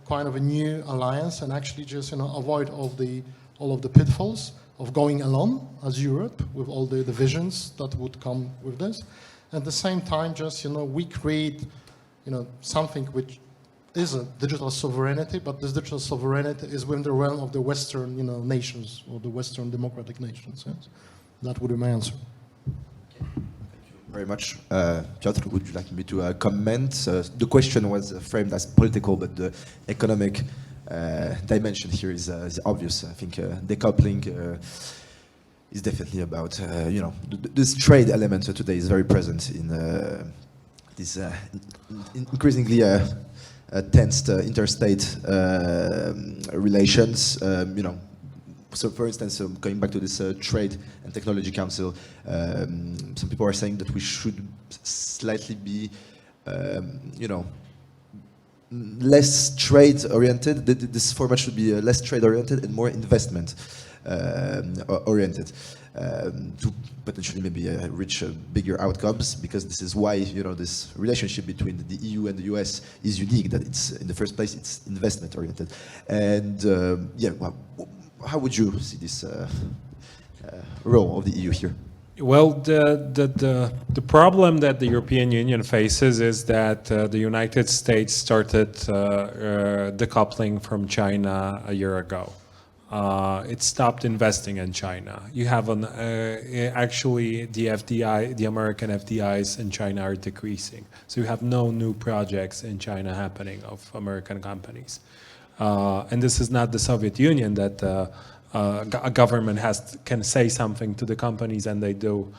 kind of a new alliance and actually just avoid all of the pitfalls of going alone as Europe with all the divisions that would come with this. At the same time, just we create something which is a digital sovereignty, but this digital sovereignty is within the realm of the Western nations or the Western democratic nations. Yes? That would be my answer. Very much. Piotr, would you like me to comment? The question was framed as political, but the economic dimension here is obvious. I think decoupling is definitely about, this trade element today is very present in this increasingly tensed interstate relations. So for instance, going back to this Trade and Technology Council, some people are saying that we should slightly be, less trade-oriented. This format should be less trade-oriented and more investment-oriented to potentially maybe reach bigger outcomes, because this is why, this relationship between the EU and the US is unique, that it's, in the first place, it's investment-oriented. And well, how would you see this role of the EU here? Well, the problem that the European Union faces is that the United States started decoupling from China a year ago. It stopped investing in China. You have actually the FDI, the American FDIs in China are decreasing. So you have no new projects in China happening of American companies. And this is not the Soviet Union that a government can say something to the companies and they do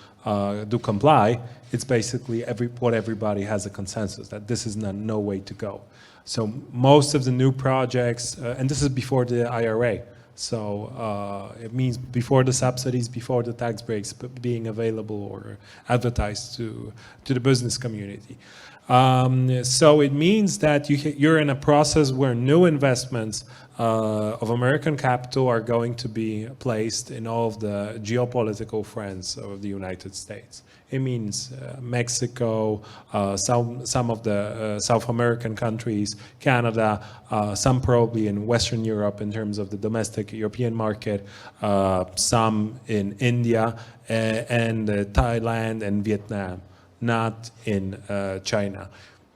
comply. It's basically what everybody has a consensus that this is no way to go. So most of the new projects, and this is before the IRA. So it means before the subsidies, before the tax breaks being available or advertised to the business community. So it means that you're in a process where new investments of American capital are going to be placed in all of the geopolitical friends of the United States. It means Mexico, some of the South American countries, Canada, some probably in Western Europe in terms of the domestic European market, some in India and Thailand and Vietnam, not in China.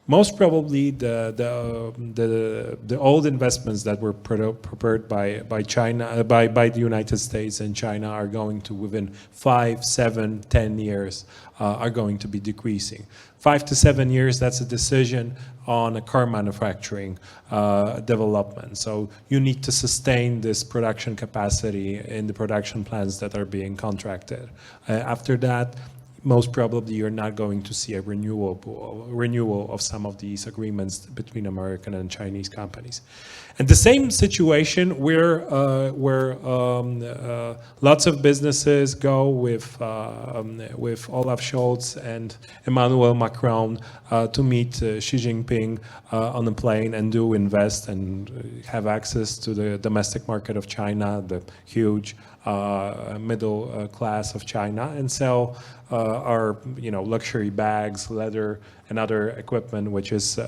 Most probably the old investments that were prepared by China, by the United States and China are going to, within 5, 7, 10 years, are going to be decreasing. 5 to 7 years, that's a decision on a car manufacturing development. So you need to sustain this production capacity in the production plants that are being contracted. After that, most probably you're not going to see a renewal of some of these agreements between American and Chinese companies. And the same situation where lots of businesses go with Olaf Scholz and Emmanuel Macron to meet Xi Jinping on a plane and do invest and have access to the domestic market of China, the huge middle class of China, and sell our luxury bags, leather, and other equipment, which has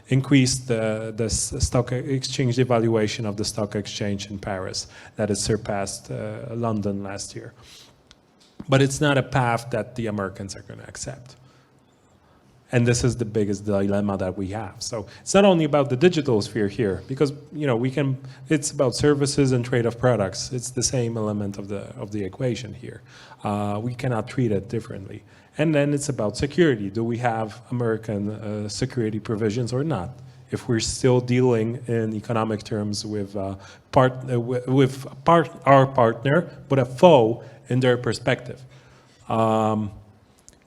increased the stock exchange devaluation of the stock exchange in Paris that has surpassed London last year. But it's not a path that the Americans are going to accept. And this is the biggest dilemma that we have. So it's not only about the digital sphere here, because it's about services and trade of products. It's the same element of the equation here. We cannot treat it differently. And then it's about security. Do we have American security provisions or not? If we're still dealing in economic terms with our partner, but a foe in their perspective.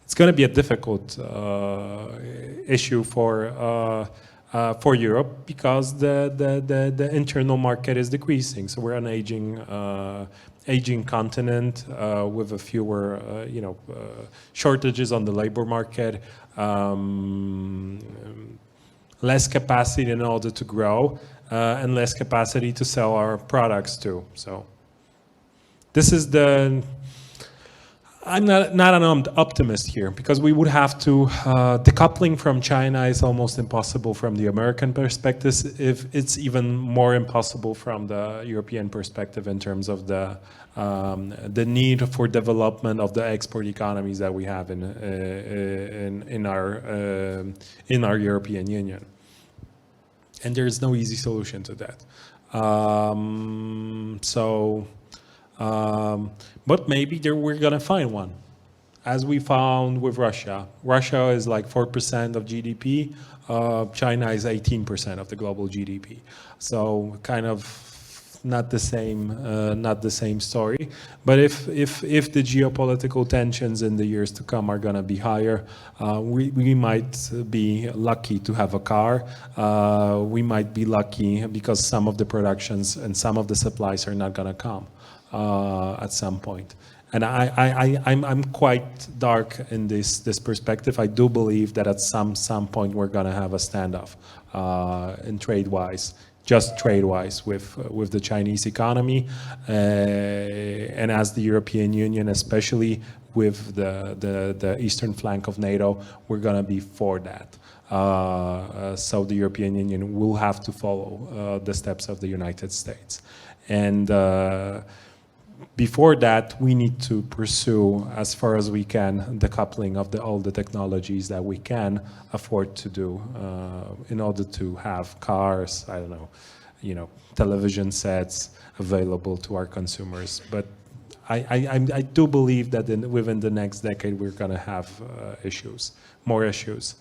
It's going to be a difficult issue for Europe because the internal market is decreasing. So we're an aging continent with a fewer shortages on the labor market, less capacity in order to grow, and less capacity to sell our products too. So this is I'm not an optimist here, because we would have to, decoupling from China is almost impossible from the American perspective, if it's even more impossible from the European perspective in terms of the need for development of the export economies that we have in our European Union. And there is no easy solution to that. But maybe we're going to find one, as we found with Russia. Russia is like 4% of GDP. China is 18% of the global GDP. So kind of not the same story. But if the geopolitical tensions in the years to come are going to be higher, we might be lucky to have a car. We might be lucky because some of the productions and some of the supplies are not going to come. At some point. And I'm quite dark in this perspective. I do believe that at some point we're going to have a standoff in trade-wise, just trade-wise with the Chinese economy. And as the European Union, especially with the eastern flank of NATO, we're going to be for that. So the European Union will have to follow the steps of the United States. And before that, we need to pursue, as far as we can, the coupling of all the technologies that we can afford to do in order to have cars, I don't know, television sets available to our consumers. But I do believe that within the next decade, we're going to have more issues.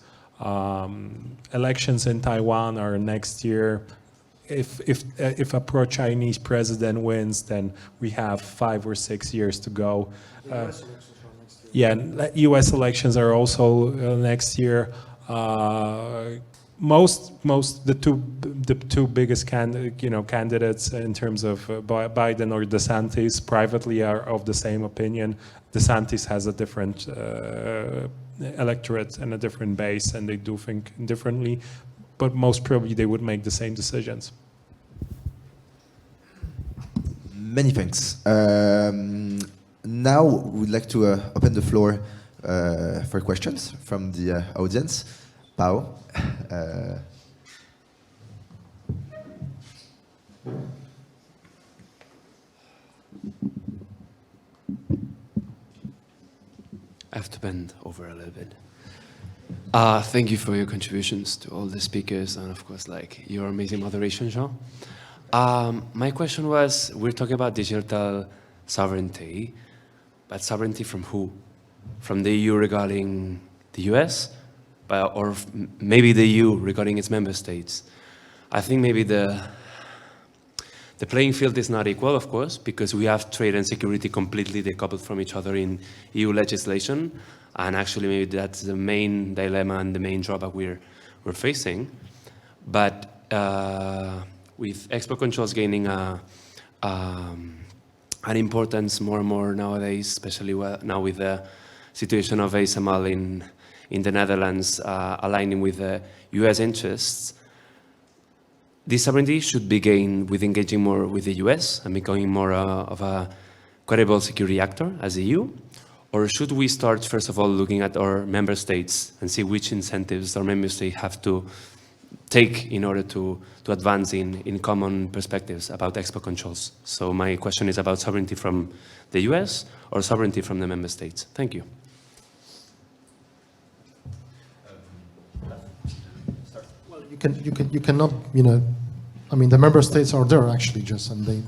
Elections in Taiwan are next year. If a pro-Chinese president wins, then we have 5 or 6 years to go. US elections are next year. Yeah, U.S. elections are also next year. The two biggest candidates in terms of Biden or DeSantis privately are of the same opinion. DeSantis has a different electorate and a different base, and they do think differently. But most probably they would make the same decisions. Many thanks. Now we'd like to open the floor for questions from the audience. Pao. I have to bend over a little bit. Thank you for your contributions to all the speakers and, of course, your amazing moderation, Jean. My question was, we're talking about digital sovereignty, but sovereignty from who? From the EU regarding the US? Or maybe the EU regarding its member states? I think maybe the playing field is not equal, of course, because we have trade and security completely decoupled from each other in EU legislation. And actually, maybe that's the main dilemma and the main drawback we're facing. But with export controls gaining an importance more and more nowadays, especially now with the situation of ASML in the Netherlands aligning with the US interests, this sovereignty should be gained with engaging more with the US and becoming more of a credible security actor as the EU? Or should we start, first of all, looking at our member states and see which incentives our member states have to take in order to advance in common perspectives about export controls? So my question is about sovereignty from the US or sovereignty from the member states? Thank you. Well, you cannot, you know, I mean, the member states are there actually just, and they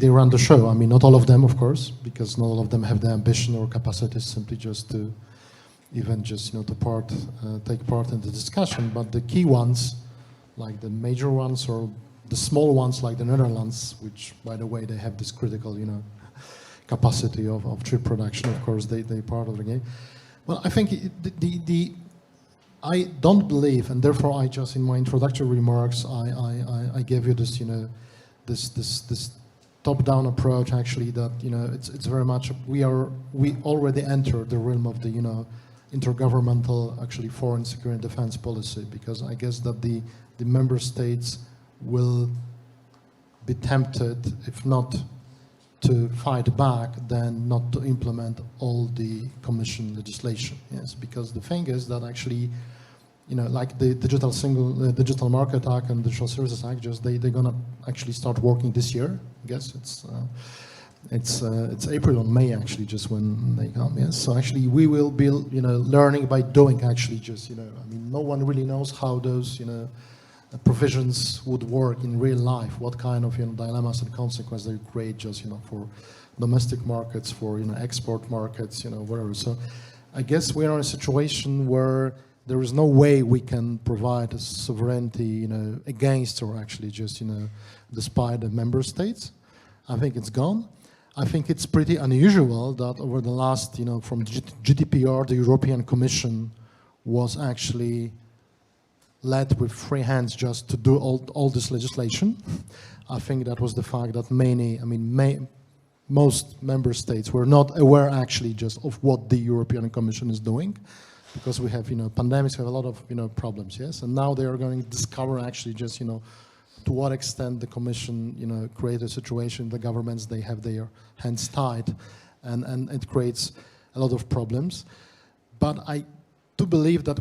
run the show. I mean, not all of them, of course, because not all of them have the ambition or capacity simply just to even just, you know, to take part in the discussion. But the key ones, like the major ones or the small ones like the Netherlands, which, by the way, they have this critical, you know, capacity of chip production, of course, they part of the game. Well, I think I don't believe, and therefore I just, in my introductory remarks, I gave you this, you know, this top-down approach actually that, you know, it's very much, we already entered the realm of the, you know, intergovernmental actually foreign security and defense policy, because I guess that the member states will be tempted, if not to fight back, then not to implement all the Commission legislation. Yes, because the thing is that actually, you know, like the Digital Market Act and Digital Services Act, just they're gonna actually start working this year. I guess it's April or May actually, just when they come. Yes, so actually we will be, you know, learning by doing actually. Just, you know, I mean, no one really knows how those, you know, provisions would work in real life. What kind of, you know, dilemmas and consequences they create, just, you know, for domestic markets, for, you know, export markets, you know, whatever. So I guess we're in a situation where there is no way we can provide a sovereignty, you know, against or actually just, you know, despite the member states. I think it's gone. I think it's pretty unusual that over the last, you know, from GDPR, the European Commission was actually led with free hands just to do all this legislation. I think that was the fact that most member states were not aware actually just of what the European Commission is doing, because we have, you know, pandemics, we have a lot of, you know, problems, yes? And now they are going to discover actually just, you know, to what extent the Commission, you know, create a situation, the governments, they have their hands tied, and it creates a lot of problems. But I do believe that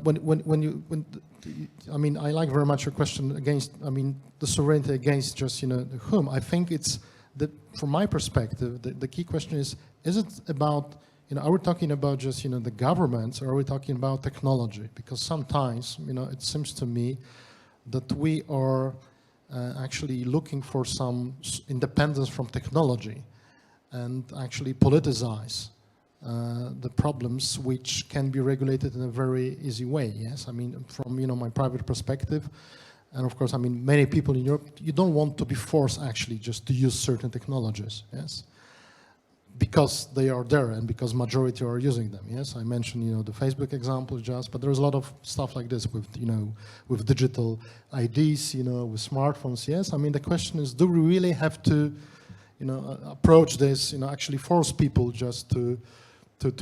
I mean, I like very much your question against, I mean, the sovereignty against just, you know, whom. I think it's, that from my perspective, the key question is it about, you know, are we talking about just, you know, the governments, or are we talking about technology? Because sometimes, you know, it seems to me that we are actually looking for some independence from technology and actually politicize the problems which can be regulated in a very easy way, yes? I mean, from, you know, my private perspective, and of course, I mean, many people in Europe, you don't want to be forced actually just to use certain technologies, yes? Because they are there and because majority are using them, yes? I mentioned, you know, the Facebook example just, but there's a lot of stuff like this with, you know, with digital IDs, you know, with smartphones, yes? I mean, the question is, do we really have to, you know, approach this, you know, actually force people just to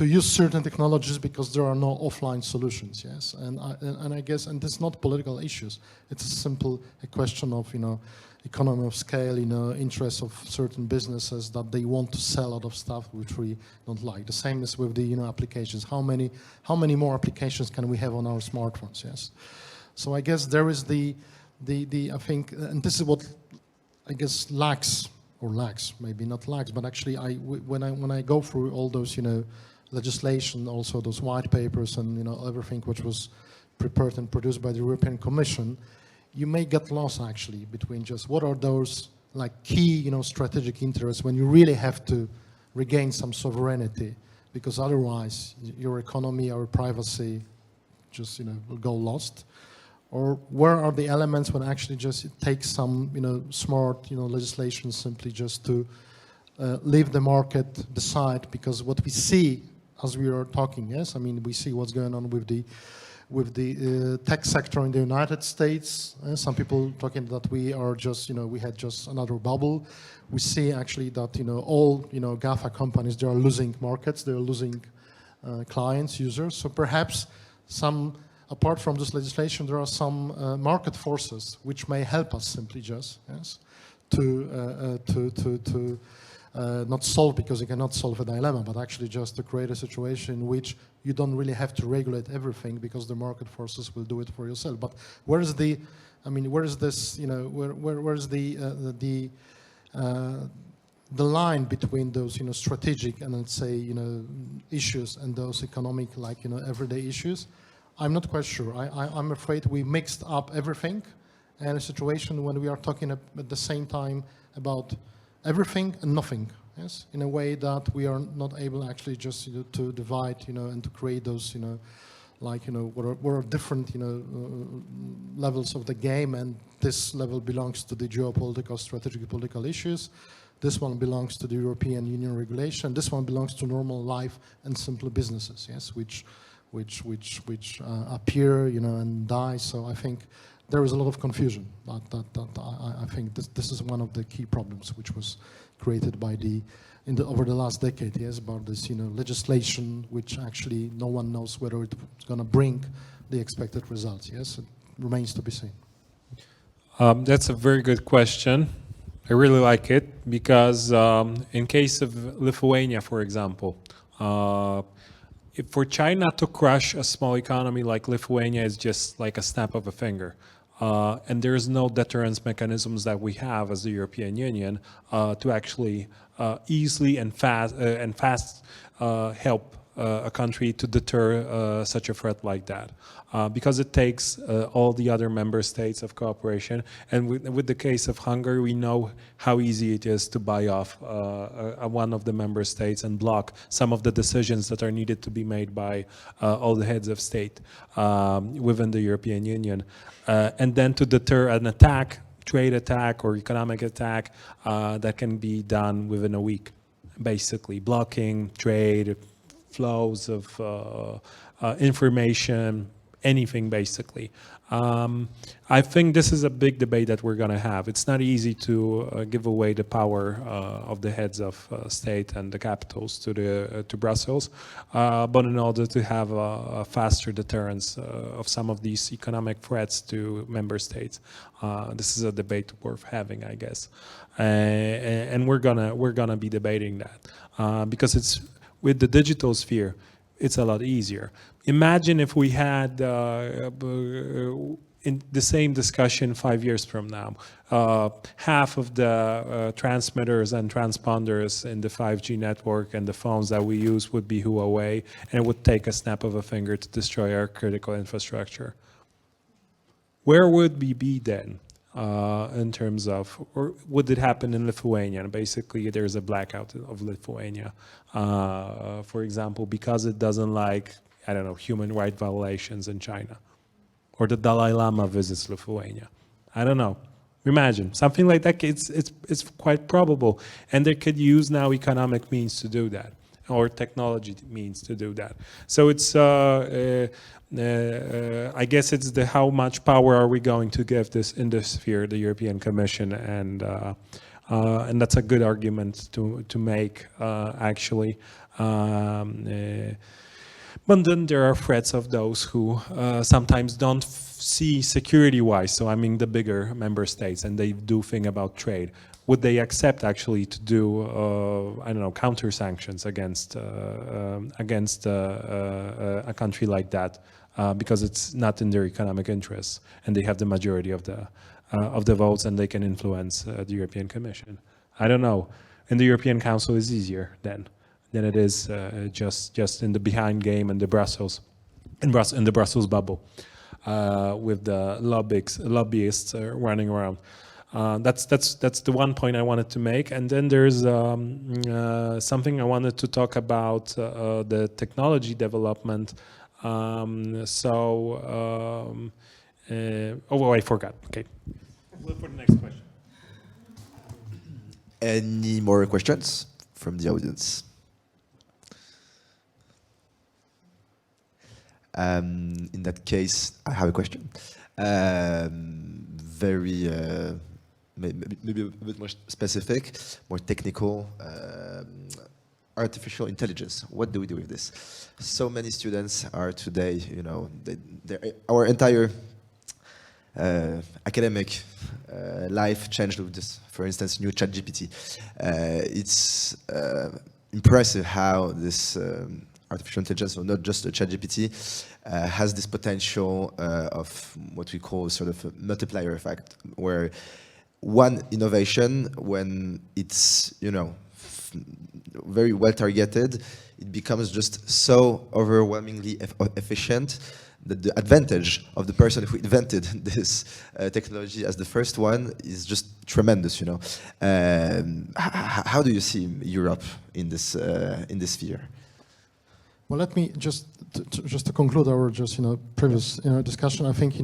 use certain technologies because there are no offline solutions, yes? And I guess, and this is not political issues, it's a question of, you know, economy of scale, you know, interests of certain businesses that they want to sell a lot of stuff which we don't like. The same is with the, you know, applications. How many more applications can we have on our smartphones, yes? So I guess there is I think, and this is what I guess lacks, maybe not lacks, but actually when I go through all those, you know, legislation, also those white papers and, you know, everything which was prepared and produced by the European Commission, you may get lost actually between just what are those like key, you know, strategic interests when you really have to regain some sovereignty, because otherwise your economy or privacy just, you know, will go lost. Or where are the elements when actually just it takes some, you know, smart, you know, legislation simply just to leave the market decide, because what we see as we are talking, yes? I mean, we see what's going on with the tech sector in the United States. Some people talking that we are just, we had just another bubble. We see actually that, all, GAFA companies, they are losing markets, they're losing clients, users. So perhaps apart from this legislation, there are some market forces which may help us simply just, yes, to not solve, because you cannot solve a dilemma, but actually just to create a situation in which you don't really have to regulate everything because the market forces will do it for yourself. But where is this, where is the line between those, strategic and let's say, issues and those economic, everyday issues? I'm not quite sure. I'm afraid we mixed up everything, and a situation when we are talking at the same time about everything and nothing, yes, in a way that we are not able actually just to divide, and to create those, what are different, levels of the game, and this level belongs to the geopolitical, strategic political issues. This one belongs to the European Union regulation. This one belongs to normal life and simple businesses, yes, which appear, and die. So I think there is a lot of confusion. I think this is one of the key problems which was created by over the last decade, yes, about this, legislation, which actually no one knows whether it's going to bring the expected results. Yes, it remains to be seen. That's a very good question. I really like it because in case of Lithuania, for example, for China to crush a small economy like Lithuania is just like a snap of a finger. And there is no deterrence mechanisms that we have as the European Union to actually easily and fast help a country to deter such a threat like that. Because it takes all the other member states of cooperation. And with the case of Hungary, we know how easy it is to buy off one of the member states and block some of the decisions that are needed to be made by all the heads of state within the European Union. And then to deter an attack, trade attack or economic attack that can be done within a week, basically blocking trade, flows of information, anything basically. I think this is a big debate that we're going to have. It's not easy to give away the power of the heads of state and the capitals to Brussels, but in order to have a faster deterrence of some of these economic threats to member states, this is a debate worth having, I guess, and we're gonna be debating that because it's with the digital sphere. It's a lot easier. Imagine if we had in the same discussion 5 years from now, half of the transmitters and transponders in the 5G network and the phones that we use would be Huawei, and it would take a snap of a finger to destroy our critical infrastructure. Where would we be then? In terms of, or would it happen in Lithuania? And basically, there's a blackout of Lithuania, for example, because it doesn't like, I don't know, human rights violations in China, or the Dalai Lama visits Lithuania. I don't know. Imagine something like that. It's quite probable, and they could use now economic means to do that, or technology means to do that. So it's. I guess it's how much power are we going to give this in this sphere, the European Commission, and that's a good argument to make actually. But then there are threats of those who sometimes don't see security-wise. So I mean the bigger member states, and they do think about trade. Would they accept actually to do I don't know, counter sanctions against a country like that? Because it's not in their economic interests, and they have the majority of the votes, and they can influence the European Commission. I don't know. In the European Council is easier than it is just in the behind game and the Brussels in the Brussels bubble with the lobbyists running around. That's the one point I wanted to make, and then there's something I wanted to talk about the technology development. I forgot. Okay. Look for the next question. Any more questions from the audience? In that case, I have a question. Very, maybe a bit more specific, more technical. Artificial intelligence. What do we do with this? So many students are today, you know, our entire academic life changed with this, for instance, new ChatGPT. It's impressive how this artificial intelligence, or not just a ChatGPT, has this potential of what we call sort of a multiplier effect, where one innovation, when it's, you know, very well targeted, it becomes just so overwhelmingly efficient that the advantage of the person who invented this technology as the first one is just tremendous, you know. How do you see Europe in this sphere? Well, let me just to conclude our previous discussion. I think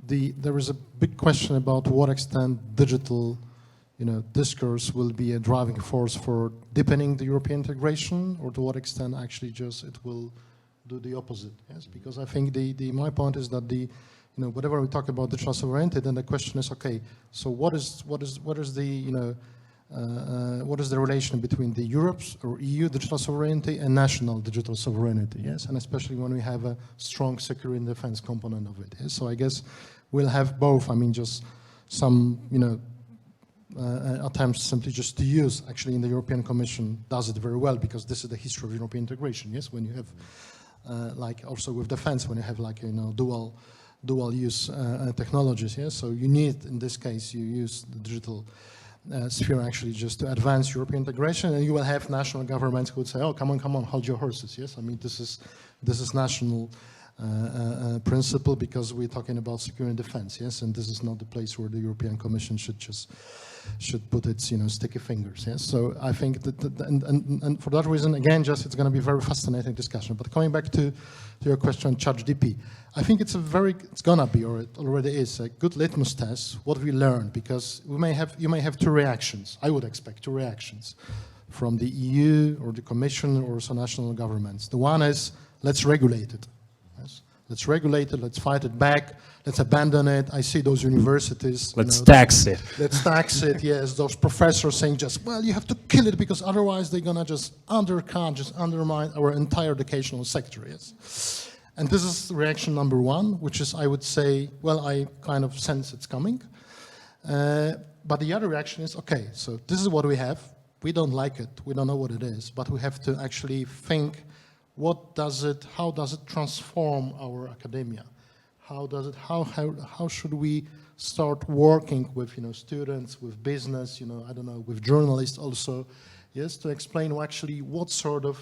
there is a big question about to what extent digital discourse will be a driving force for deepening the European integration, or to what extent actually just it will do the opposite. Yes, because I think my point is that whatever we talk about digital sovereignty, then the question is, okay, so what is the relation between the Europe's or EU digital sovereignty and national digital sovereignty? Yes, and especially when we have a strong security and defense component of it. Yes? So I guess we'll have both. I mean, just some attempts simply just to use, actually in the European Commission does it very well, because this is the history of European integration. Yes, when you have like also with defense, when you have like dual use technologies. Yes, so you need, in this case, you use the digital sphere actually just to advance European integration, and you will have national governments who would say, oh, come on, hold your horses. Yes, I mean, this is national principle, because we're talking about security and defense. Yes, and this is not the place where the European Commission should put its sticky fingers. Yes, so I think that and for that reason, again, just it's going to be a very fascinating discussion. But coming back to your question, ChatGPT, I think it's gonna be, or it already is, a good litmus test what we learned, because you may have two reactions. I would expect two reactions from the EU or the Commission or some national governments. The one is, let's regulate it. Yes? Let's regulate it, let's fight it back, let's abandon it. I see those universities. Let's tax it. Let's tax it, yes. Those professors saying just, well, you have to kill it because otherwise they're gonna just undermine our entire educational sector, yes. And this is reaction number one, which is, I would say, well, I kind of sense it's coming. But the other reaction is, okay, so this is what we have. We don't like it, we don't know what it is, but we have to actually think, how does it transform our academia? How should we start working with students, with business, I don't know, with journalists also, yes, to explain actually what sort of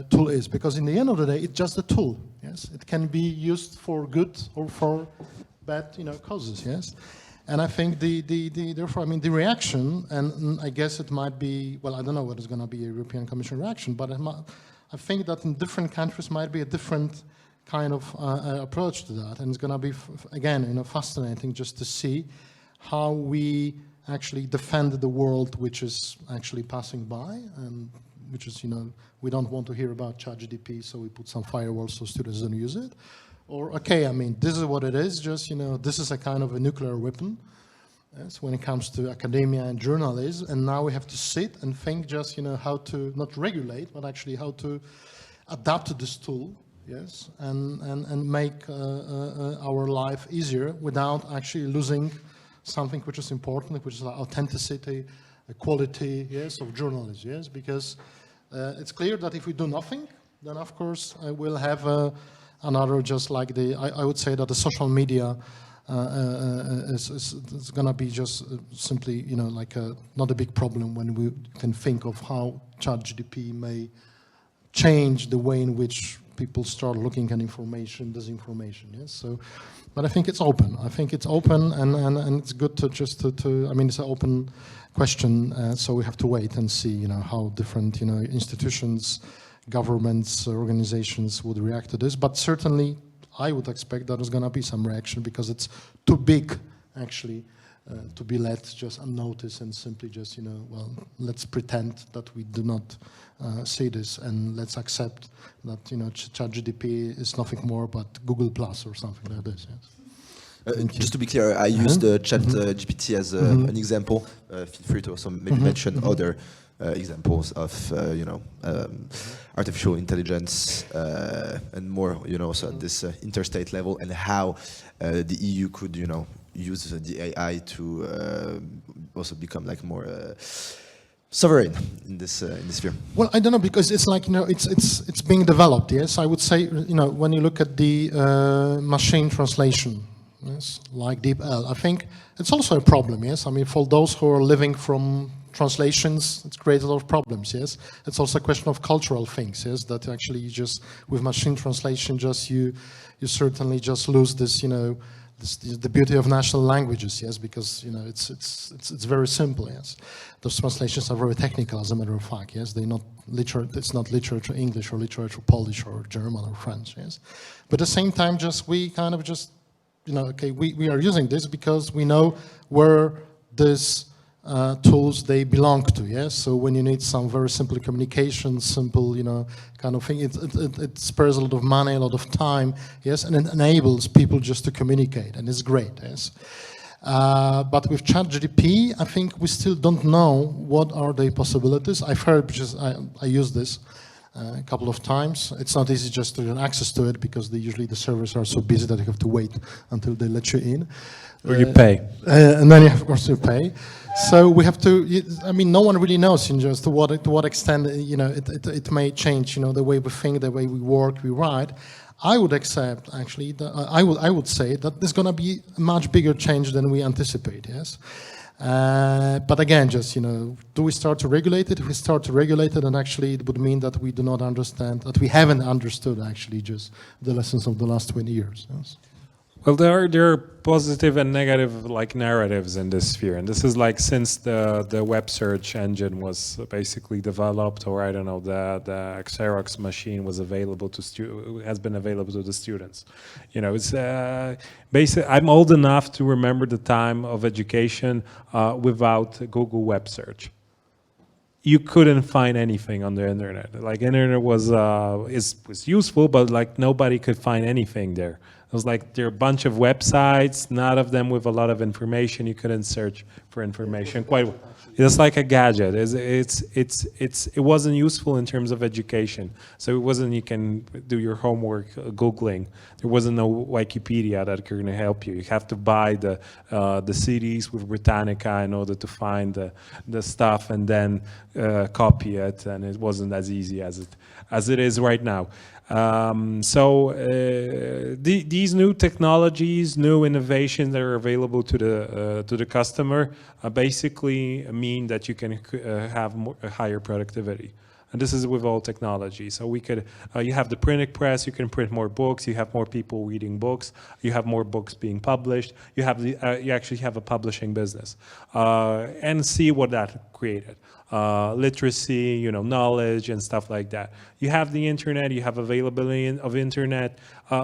tool is, because in the end of the day, it's just a tool. Yes, it can be used for good or for bad, causes. Yes, and I think therefore, I mean, the reaction, and I guess it might be, well, I don't know what is going to be a European Commission reaction, but I think that in different countries might be a different kind of approach to that, and it's going to be again, fascinating just to see how we actually defend the world which is actually passing by, and which is, we don't want to hear about ChatGPT, so we put some firewalls so students don't use it. Or, okay, I mean, this is what it is, just, this is a kind of a nuclear weapon. Yes, when it comes to academia and journalism, and now we have to sit and think just, how to, not regulate, but actually how to adapt to this tool, yes, and make our life easier without actually losing something which is important, which is authenticity, quality, yes, of journalism, yes, because it's clear that if we do nothing, then of course we'll have another, just like I would say that the social media is going to be just simply, like not a big problem when we can think of how ChatGPT may change the way in which people start looking at information, disinformation. Yes, so, but I think it's open. I think it's open, and it's good to just to I mean, it's an open question, so we have to wait and see, how different, institutions, governments, organizations would react to this. But certainly, I would expect that there's going to be some reaction, because it's too big, actually, to be let just unnoticed and simply just, well, let's pretend that we do not see this, and let's accept that, ChatGPT is nothing more but Google Plus or something like this. Yes. Just to be clear, I used ChatGPT as an example. Feel free to also maybe mention other examples of artificial intelligence and more, so at this interstate level, and how the EU could, use the AI to also become like more sovereign in this sphere. Well, I don't know, because it's like, it's being developed. Yes, I would say, when you look at the machine translation, yes, like DeepL, I think it's also a problem. Yes, I mean, for those who are living from translations, it's created a lot of problems. Yes, it's also a question of cultural things. Yes, that actually you just with machine translation, just you certainly just lose this, the beauty of national languages. Yes, because it's very simple. Yes, those translations are very technical, as a matter of fact. Yes, they're not it's not literature English or literature Polish or German or French. Yes, but at the same time, we kind of okay, we are using this because we know where this tools they belong to. Yes, so when you need some very simple communication, simple kind of thing, it spares a lot of money, a lot of time. Yes, and it enables people just to communicate, and it's great. Yes, but with ChatGPT, I think we still don't know what are the possibilities. I've heard, because I use this a couple of times. It's not easy just to get access to it, because usually the servers are so busy that you have to wait until they let you in. Or you pay. And then, of course, you pay. So we have to, I mean, no one really knows just to what extent, it may change, the way we think, the way we work, we write. I would accept, actually, that I would say that there's going to be a much bigger change than we anticipate, yes? But again, just, do we start to regulate it? If we start to regulate it, then actually it would mean that we do not understand, that we haven't understood, actually, just the lessons of the last 20 years, yes? Well, there are positive and negative narratives in this sphere, and this is since the web search engine was basically developed, or I don't know, the Xerox machine was available to has been available to the students. It's basically, I'm old enough to remember the time of education without Google web search. You couldn't find anything on the internet. Internet was useful, but nobody could find anything there. It was there are a bunch of websites, none of them with a lot of information. You couldn't search for information. It's like a gadget. It wasn't useful in terms of education. So it wasn't, you can do your homework Googling. There wasn't no Wikipedia that can help you. You have to buy the CDs with Britannica in order to find the stuff, and then copy it. And it wasn't as easy as it is right now. These new technologies, new innovations that are available to the customer basically mean that you can have a higher productivity. And this is with all technology. So we could, you have the printing press, you can print more books, you have more people reading books, you have more books being published, you actually have a publishing business. And see what that created. Literacy, knowledge and stuff like that. You have the internet, you have availability of internet,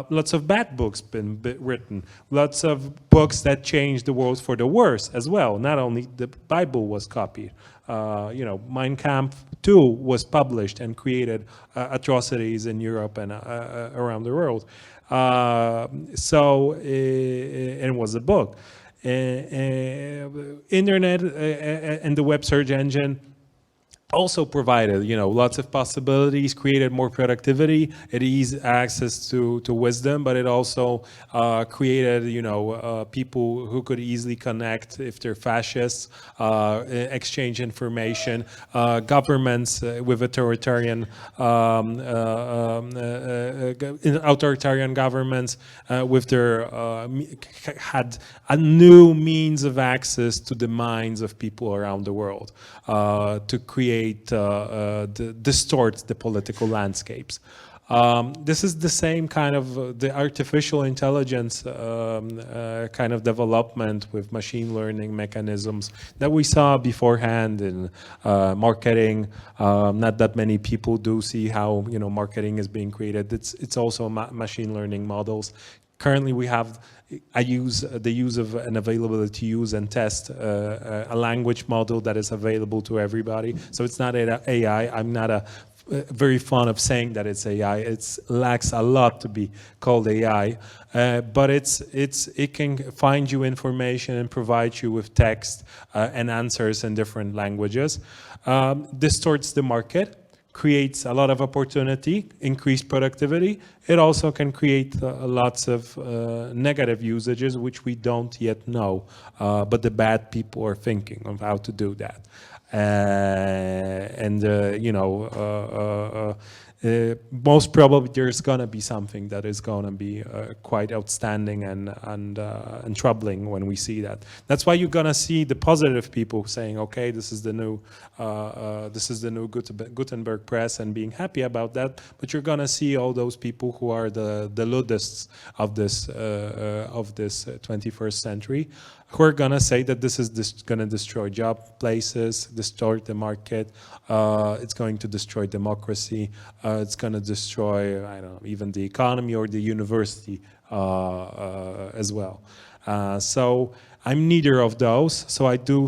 lots of bad books been written, lots of books that changed the world for the worse as well. Not only the Bible was copied, Mein Kampf 2 was published and created atrocities in Europe and around the world. And it was a book. Internet and the web search engine also provided, lots of possibilities, created more productivity, it eased access to wisdom, but it also created, people who could easily connect if they're fascists, exchange information, governments with authoritarian governments with their had a new means of access to the minds of people around the world to create distort the political landscapes. This is the same kind of the artificial intelligence kind of development with machine learning mechanisms that we saw beforehand in marketing. Not that many people do see how marketing is being created. It's also machine learning models currently we have the use of and availability to use and test a language model that is available to everybody. So it's not AI. I'm not very fond of saying that it's AI. It lacks a lot to be called AI, but it can find you information and provide you with text and answers in different languages. Distorts the market, creates a lot of opportunity, increased productivity. It also can create lots of negative usages, which we don't yet know, but the bad people are thinking of how to do that. Most probably there's going to be something that is going to be quite outstanding and troubling when we see that. That's why you're going to see the positive people saying, okay, this is the new Gutenberg press, and being happy about that. But you're going to see all those people who are the ludists of this 21st century, who are going to say that this is going to destroy job places, distort the market, it's going to destroy democracy, it's going to destroy, I don't know, even the economy or the university as well. So I'm neither of those. So I do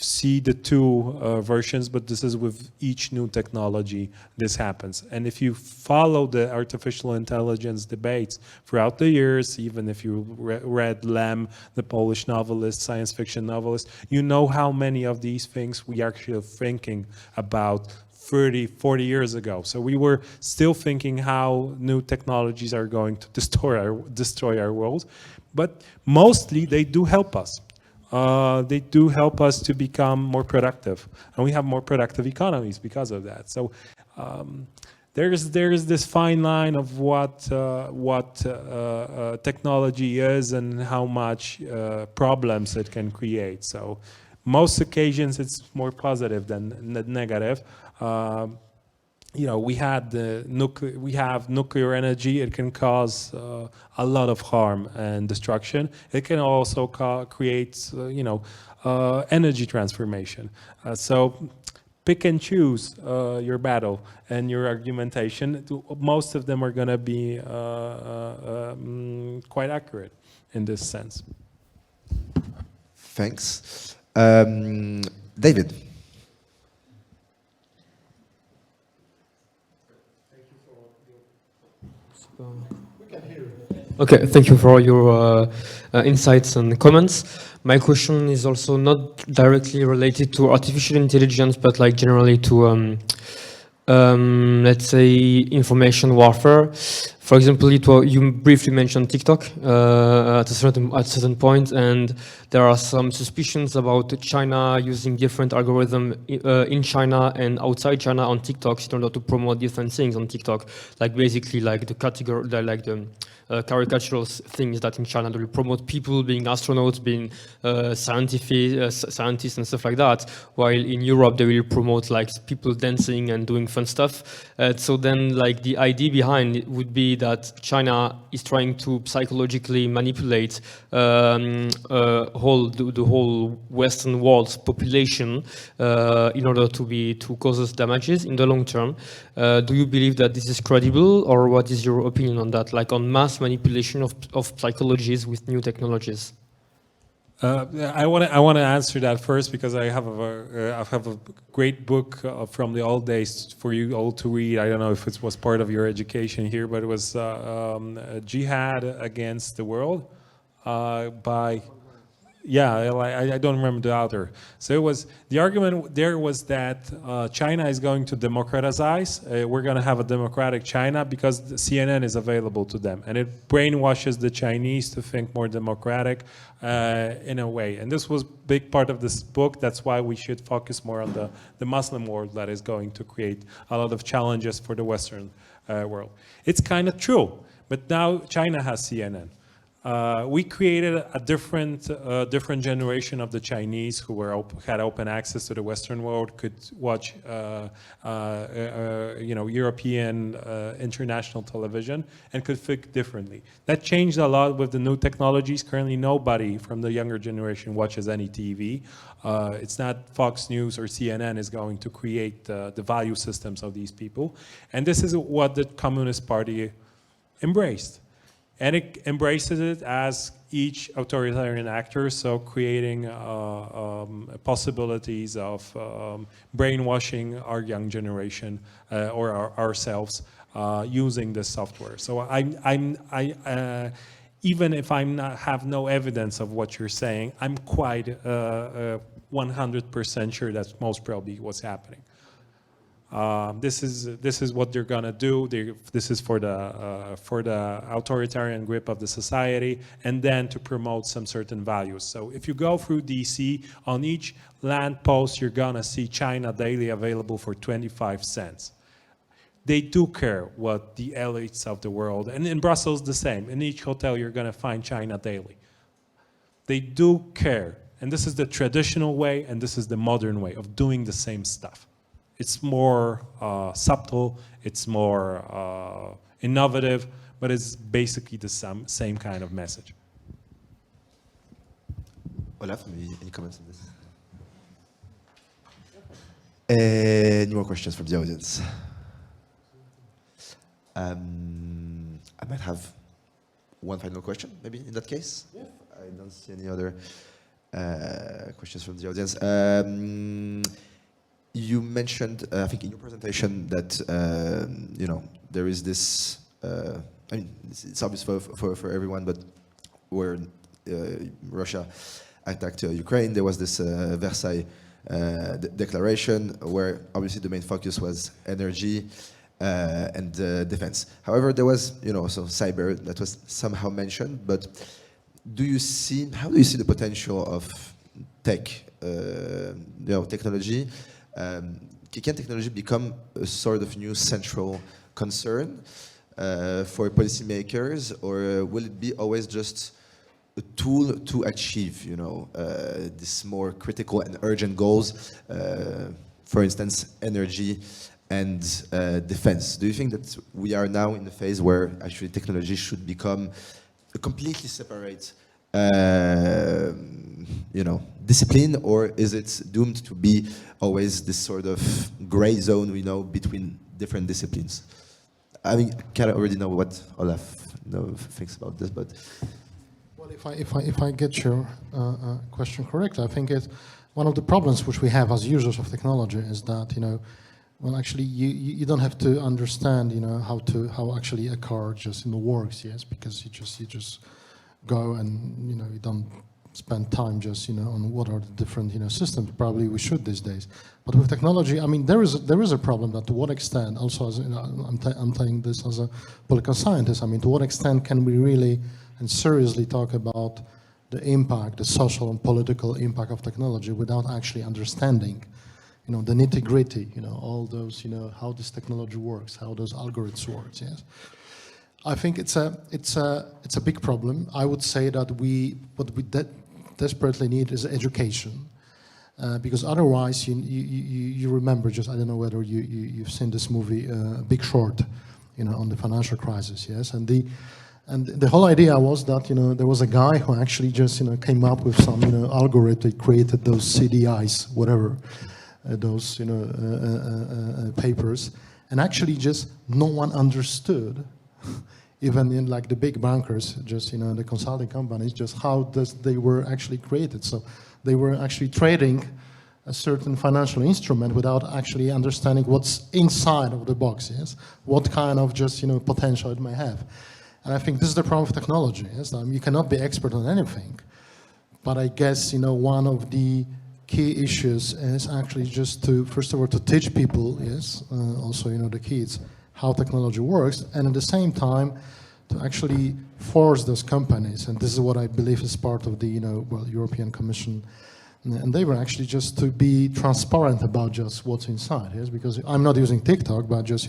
see the two versions, but this is with each new technology this happens. And if you follow the artificial intelligence debates throughout the years, even if you read Lem, the Polish novelist, science fiction novelist, you know how many of these things we actually thinking about 30, 40 years ago. So we were still thinking how new technologies are going to destroy our world, but mostly they do help us. They do help us to become more productive, and we have more productive economies because of that. So there's this fine line of what technology is and how much problems it can create. So most occasions it's more positive than negative. We have nuclear energy. It can cause a lot of harm and destruction. It can also create, energy transformation. So pick and choose your battle and your argumentation. Most of them are going to be quite accurate in this sense. Thanks. David. Okay, thank you for your insights and comments. My question is also not directly related to artificial intelligence, but like generally to, let's say, information warfare. For example, you briefly mentioned TikTok at a certain point, and there are some suspicions about China using different algorithms in China and outside China on TikTok in order to promote different things on TikTok, like basically like the category, like the caricatural things that in China they will promote people being astronauts, being scientists and stuff like that, while in Europe they will promote like people dancing and doing fun stuff. So then like the idea behind it would be that China is trying to psychologically manipulate the whole Western world's population in order to cause us damages in the long term. Do you believe that this is credible, or what is your opinion on that, like on mass manipulation of psychologies with new technologies? I want to answer that first because I have a great book from the old days for you all to read. I don't know if it was part of your education here, but it was Jihad Against the World by. Yeah, I don't remember the author. So it was, the argument there was that China is going to democratize. We're going to have a democratic China because the CNN is available to them. And it brainwashes the Chinese to think more democratic in a way. And this was a big part of this book. That's why we should focus more on the Muslim world that is going to create a lot of challenges for the Western world. It's kind of true. But now China has CNN. We created a different generation of the Chinese who had open access to the Western world, could watch European international television, and could think differently. That changed a lot with the new technologies. Currently, nobody from the younger generation watches any TV. It's not Fox News or CNN is going to create the value systems of these people, and this is what the Communist Party embraced. And it embraces it as each authoritarian actor, so creating possibilities of brainwashing our young generation or ourselves using this software. So even if have no evidence of what you're saying, I'm quite 100% sure that's most probably what's happening. This is what they're gonna do. This is for the authoritarian grip of the society, and then to promote some certain values. So if you go through DC, on each land post, you're gonna see China Daily available for 25 cents. They do care what the elites of the world, and in Brussels the same. In each hotel, you're gonna find China Daily. They do care, and this is the traditional way, and this is the modern way of doing the same stuff. It's more subtle, it's more innovative, but it's basically the same kind of message. Olaf, any comments on this? Any more questions from the audience? I might have one final question, maybe, in that case. Yeah. I don't see any other questions from the audience. You mentioned, I think, in your presentation that there is this. I mean, it's obvious for everyone, but where Russia attacked Ukraine, there was this Versailles declaration, where obviously the main focus was energy and defense. However, there was, also cyber that was somehow mentioned. But how do you see the potential of technology? Can technology become a sort of new central concern for policymakers, or will it be always just a tool to achieve, these more critical and urgent goals, for instance, energy and defense? Do you think that we are now in the phase where actually technology should become a completely separate discipline, or is it doomed to be always this sort of gray zone between different disciplines? I mean, I kind of already know what Olaf thinks about this, but well, if I get your question correct, I think it's one of the problems which we have as users of technology is that well, actually, you don't have to understand how actually a car just works, yes, because you just go and you don't spend time just on what are the different systems. Probably we should these days, but with technology, I mean, there is a problem that to what extent, also as I'm saying this as a political scientist, I mean, to what extent can we really and seriously talk about the impact, the social and political impact of technology without actually understanding the nitty-gritty, all those, how this technology works, how those algorithms work, yes. I think it's a big problem. I would say that what we desperately need is education, because otherwise you remember, just I don't know whether you've seen this movie Big Short, on the financial crisis, yes, and the whole idea was that there was a guy who actually just came up with some algorithm, created those CDIs, whatever, those papers, and actually just no one understood. Even in like the big bankers, just the consulting companies, just how they were actually created. So they were actually trading a certain financial instrument without actually understanding what's inside of the box, yes? What kind of just potential it may have. And I think this is the problem with technology, yes? You cannot be expert on anything, but I guess one of the key issues is actually just to, first of all, to teach people, yes, also the kids, how technology works, and at the same time to actually force those companies, and this is what I believe is part of the European Commission, and they were actually just to be transparent about just what's inside, yes, because I'm not using TikTok, but just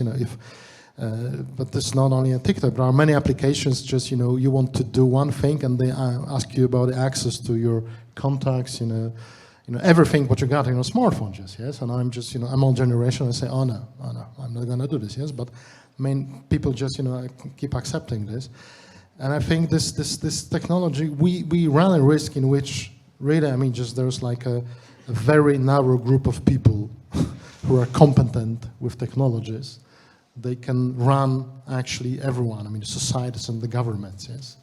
but this is not only a TikTok, there are many applications just you want to do one thing and they ask you about the access to your contacts, everything what you got in a smartphone, just, yes, and I'm just, I'm old generation, I say, oh no, I'm not gonna do this, yes, but people just, keep accepting this, and I think this technology, we run a risk in which, really, I mean, just there's like a very narrow group of people who are competent with technologies, they can run actually everyone. I mean, the societies and the governments. Yes.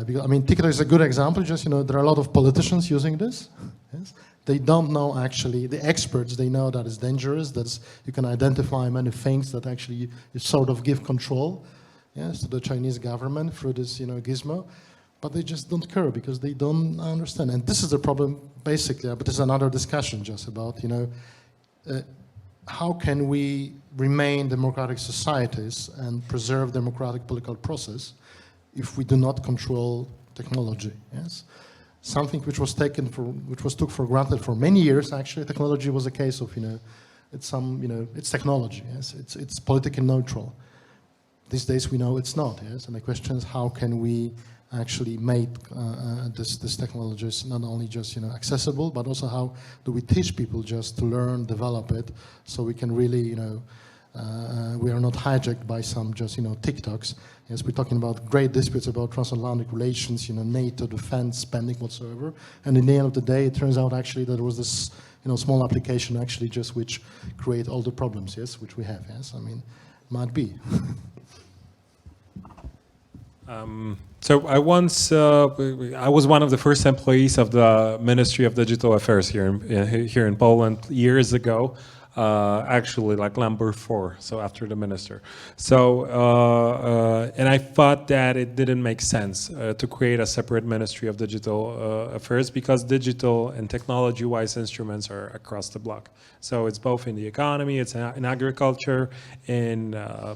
Because, I mean, TikTok is a good example. Just, you know, there are a lot of politicians using this. Yes. They don't know actually, the experts, they know that it's dangerous, that you can identify many things that actually you sort of give control, yes, to the Chinese government through this, you know, gizmo. But they just don't care because they don't understand. And this is the problem, basically, but there's another discussion just about, you know, how can we remain democratic societies and preserve democratic political process if we do not control technology, yes? Something which was took for granted for many years, actually, technology was a case of, you know, it's technology, yes? It's politically neutral. These days we know it's not, yes? And the question is how can we actually make this technologies not only just, you know, accessible, but also how do we teach people just to learn, develop it, so we can really, you know, we are not hijacked by some just, you know, TikToks. Yes, we're talking about great disputes about transatlantic relations, you know, NATO, defense, spending, whatsoever. And in the end of the day, it turns out actually that there was this, you know, small application actually just which create all the problems, yes, which we have, yes. I mean, might be. So I was one of the first employees of the Ministry of Digital Affairs here in Poland years ago. Actually, like number 4, so after the minister. So, and I thought that it didn't make sense to create a separate Ministry of Digital Affairs because digital and technology-wise instruments are across the block. So it's both in the economy, it's in agriculture, and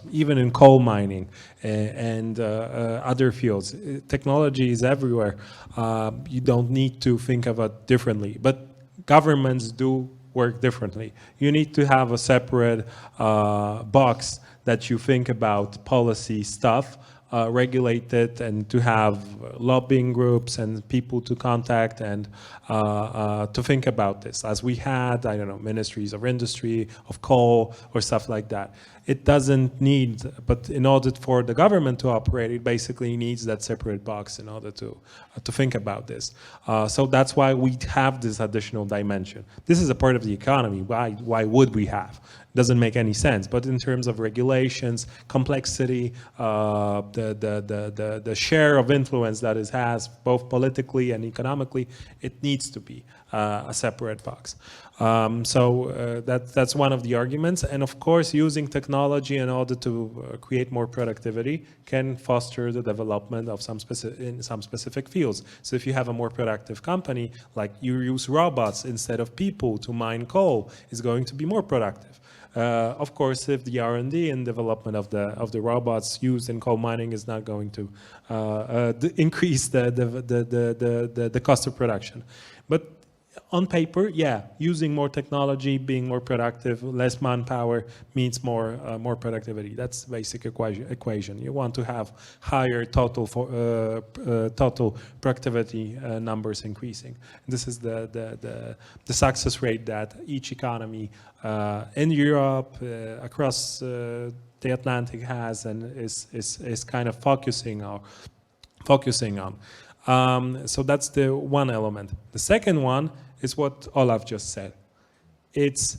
even in coal mining and other fields. Technology is everywhere. You don't need to think of it differently, but governments do work differently. You need to have a separate box that you think about policy stuff, regulated, and to have lobbying groups and people to contact and to think about this. As we had, I don't know, ministries of industry, of coal, or stuff like that. It doesn't need, but in order for the government to operate, it basically needs that separate box in order to think about this. So that's why we have this additional dimension. This is a part of the economy. Why would we have? It doesn't make any sense. But in terms of regulations, complexity, the share of influence that it has, both politically and economically, it needs to be a separate box. That's one of the arguments. And of course, using technology in order to create more productivity can foster the development of in some specific fields. So if you have a more productive company, like you use robots instead of people to mine coal, it's going to be more productive. Of course, if the R&D and development of the robots used in coal mining is not going to increase the cost of production. But on paper, yeah, using more technology, being more productive, less manpower means more productivity. That's the basic equation. You want to have higher total productivity numbers increasing. This is the success rate that each economy in Europe, across the Atlantic has, and is kind of focusing on. So that's the one element. The second one is what Olaf just said. It's,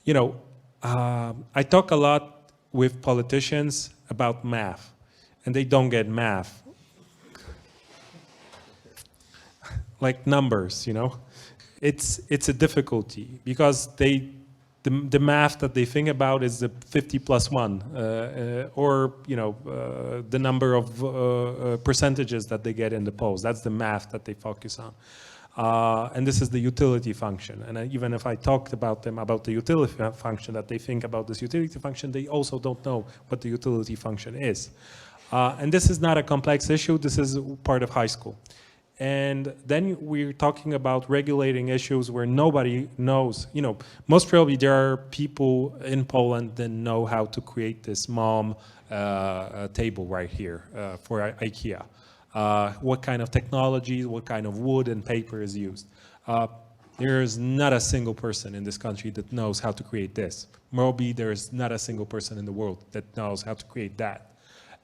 you know, I talk a lot with politicians about math, and they don't get math. Like numbers, you know. It's a difficulty because the math that they think about is the 50 plus 1, or, you know, the number of percentages that they get in the polls. That's the math that they focus on. And this is the utility function. And even if I talked about them about the utility function, that they think about this utility function, they also don't know what the utility function is. And this is not a complex issue. This is part of high school. And then we're talking about regulating issues where nobody knows. You know, most probably there are people in Poland that know how to create this MOM table right here for IKEA. What kind of technology, what kind of wood and paper is used. There is not a single person in this country that knows how to create this. Maybe there is not a single person in the world that knows how to create that.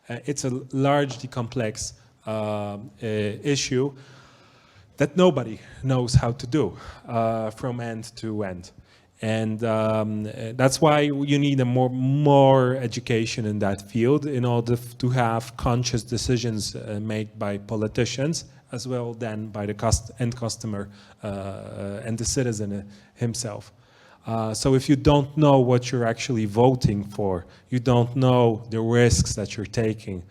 It's a largely complex issue that nobody knows how to do from end to end. And that's why you need a more education in that field in order to have conscious decisions made by politicians as well than by the end customer and the citizen himself. So if you don't know what you're actually voting for, you don't know the risks that you're taking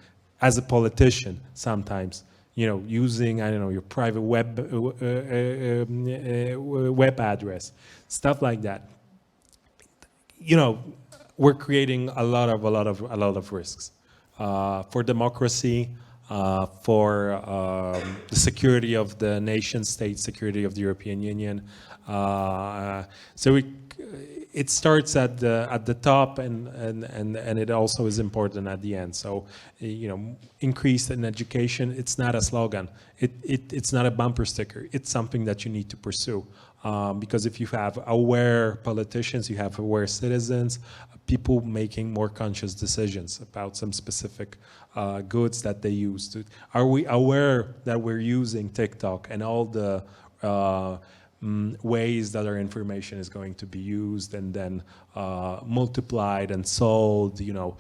as a politician sometimes, you know, using, I don't know, your private web address, stuff like that. You know, we're creating a lot of risks for democracy, for the security of the nation state, security of the European Union. So it starts at the top, and it also is important at the end. So, you know, increase in education, it's not a slogan. It's not a bumper sticker. It's something that you need to pursue. Because if you have aware politicians, you have aware citizens, people making more conscious decisions about some specific goods that they use. Are we aware that we're using TikTok and all the ways that our information is going to be used and then multiplied and sold, you know,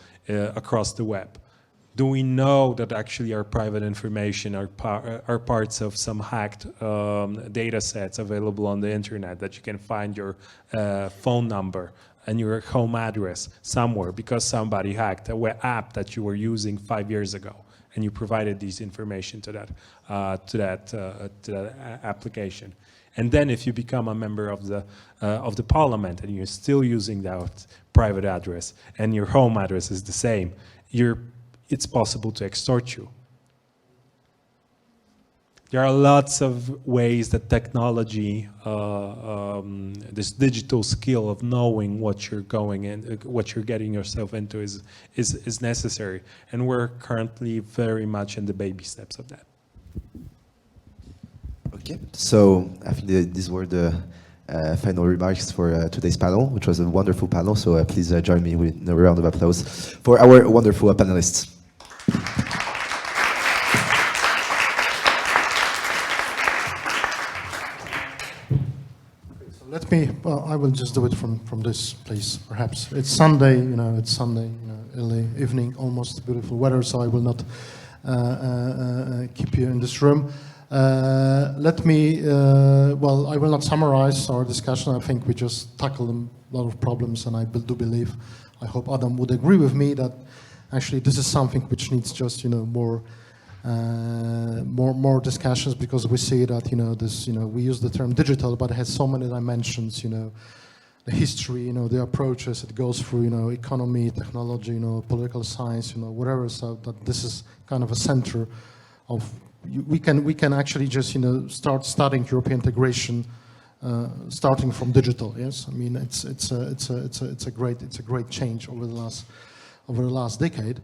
across the web? Do we know that actually our private information are parts of some hacked data sets available on the internet, that you can find your phone number and your home address somewhere because somebody hacked a web app that you were using 5 years ago, and you provided this information to that application? And then if you become a member of the parliament and you're still using that private address and your home address is the same, it's possible to extort you. There are lots of ways that technology, this digital skill of knowing what you're going in, what you're getting yourself into is necessary. And we're currently very much in the baby steps of that. Okay, so I think these were the final remarks for today's panel, which was a wonderful panel. So please join me with a round of applause for our wonderful panelists. Let me, well, I will just do it from this place, perhaps. It's Sunday, you know, early evening, almost beautiful weather, so I will not keep you in this room. Let me, well, I will not summarize our discussion. I think we just tackled a lot of problems, and I do believe, I hope Adam would agree with me that actually this is something which needs just, you know, more discussions, because we see that, you know, this, you know, we use the term digital, but it has so many dimensions, you know, the history, you know, the approaches it goes through, you know, economy, technology, you know, political science, you know, whatever. So that this is kind of a center of, we can actually just, you know, start studying European integration, starting from digital. Yes, I mean it's a great change over the last decade.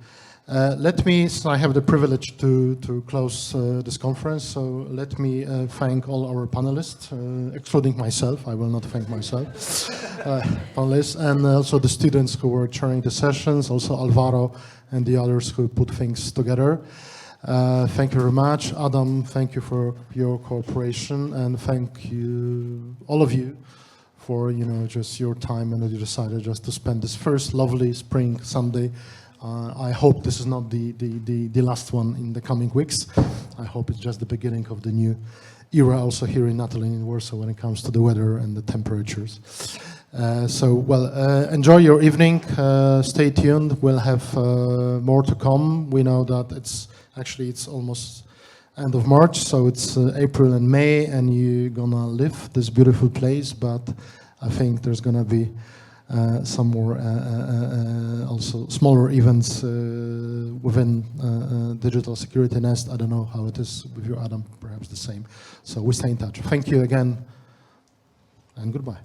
Let me, so I have the privilege to close this conference, so let me thank all our panelists, excluding myself. I will not thank myself. Panelists, and also the students who were chairing the sessions, also Alvaro and the others who put things together. Thank you very much. Adam, thank you for your cooperation, and thank you, all of you, for, you know, just your time, and that you decided just to spend this first lovely spring Sunday. I hope this is not the last one in the coming weeks. I hope it's just the beginning of the new era also here in Natolin in Warsaw when it comes to the weather and the temperatures. So, well, enjoy your evening. Stay tuned. We'll have more to come. We know that it's almost end of March, so it's April and May, and you're gonna leave this beautiful place, but I think there's gonna be some more also smaller events within Digital Security Nest. I don't know how it is with you, Adam, perhaps the same. So we stay in touch. Thank you again, and goodbye.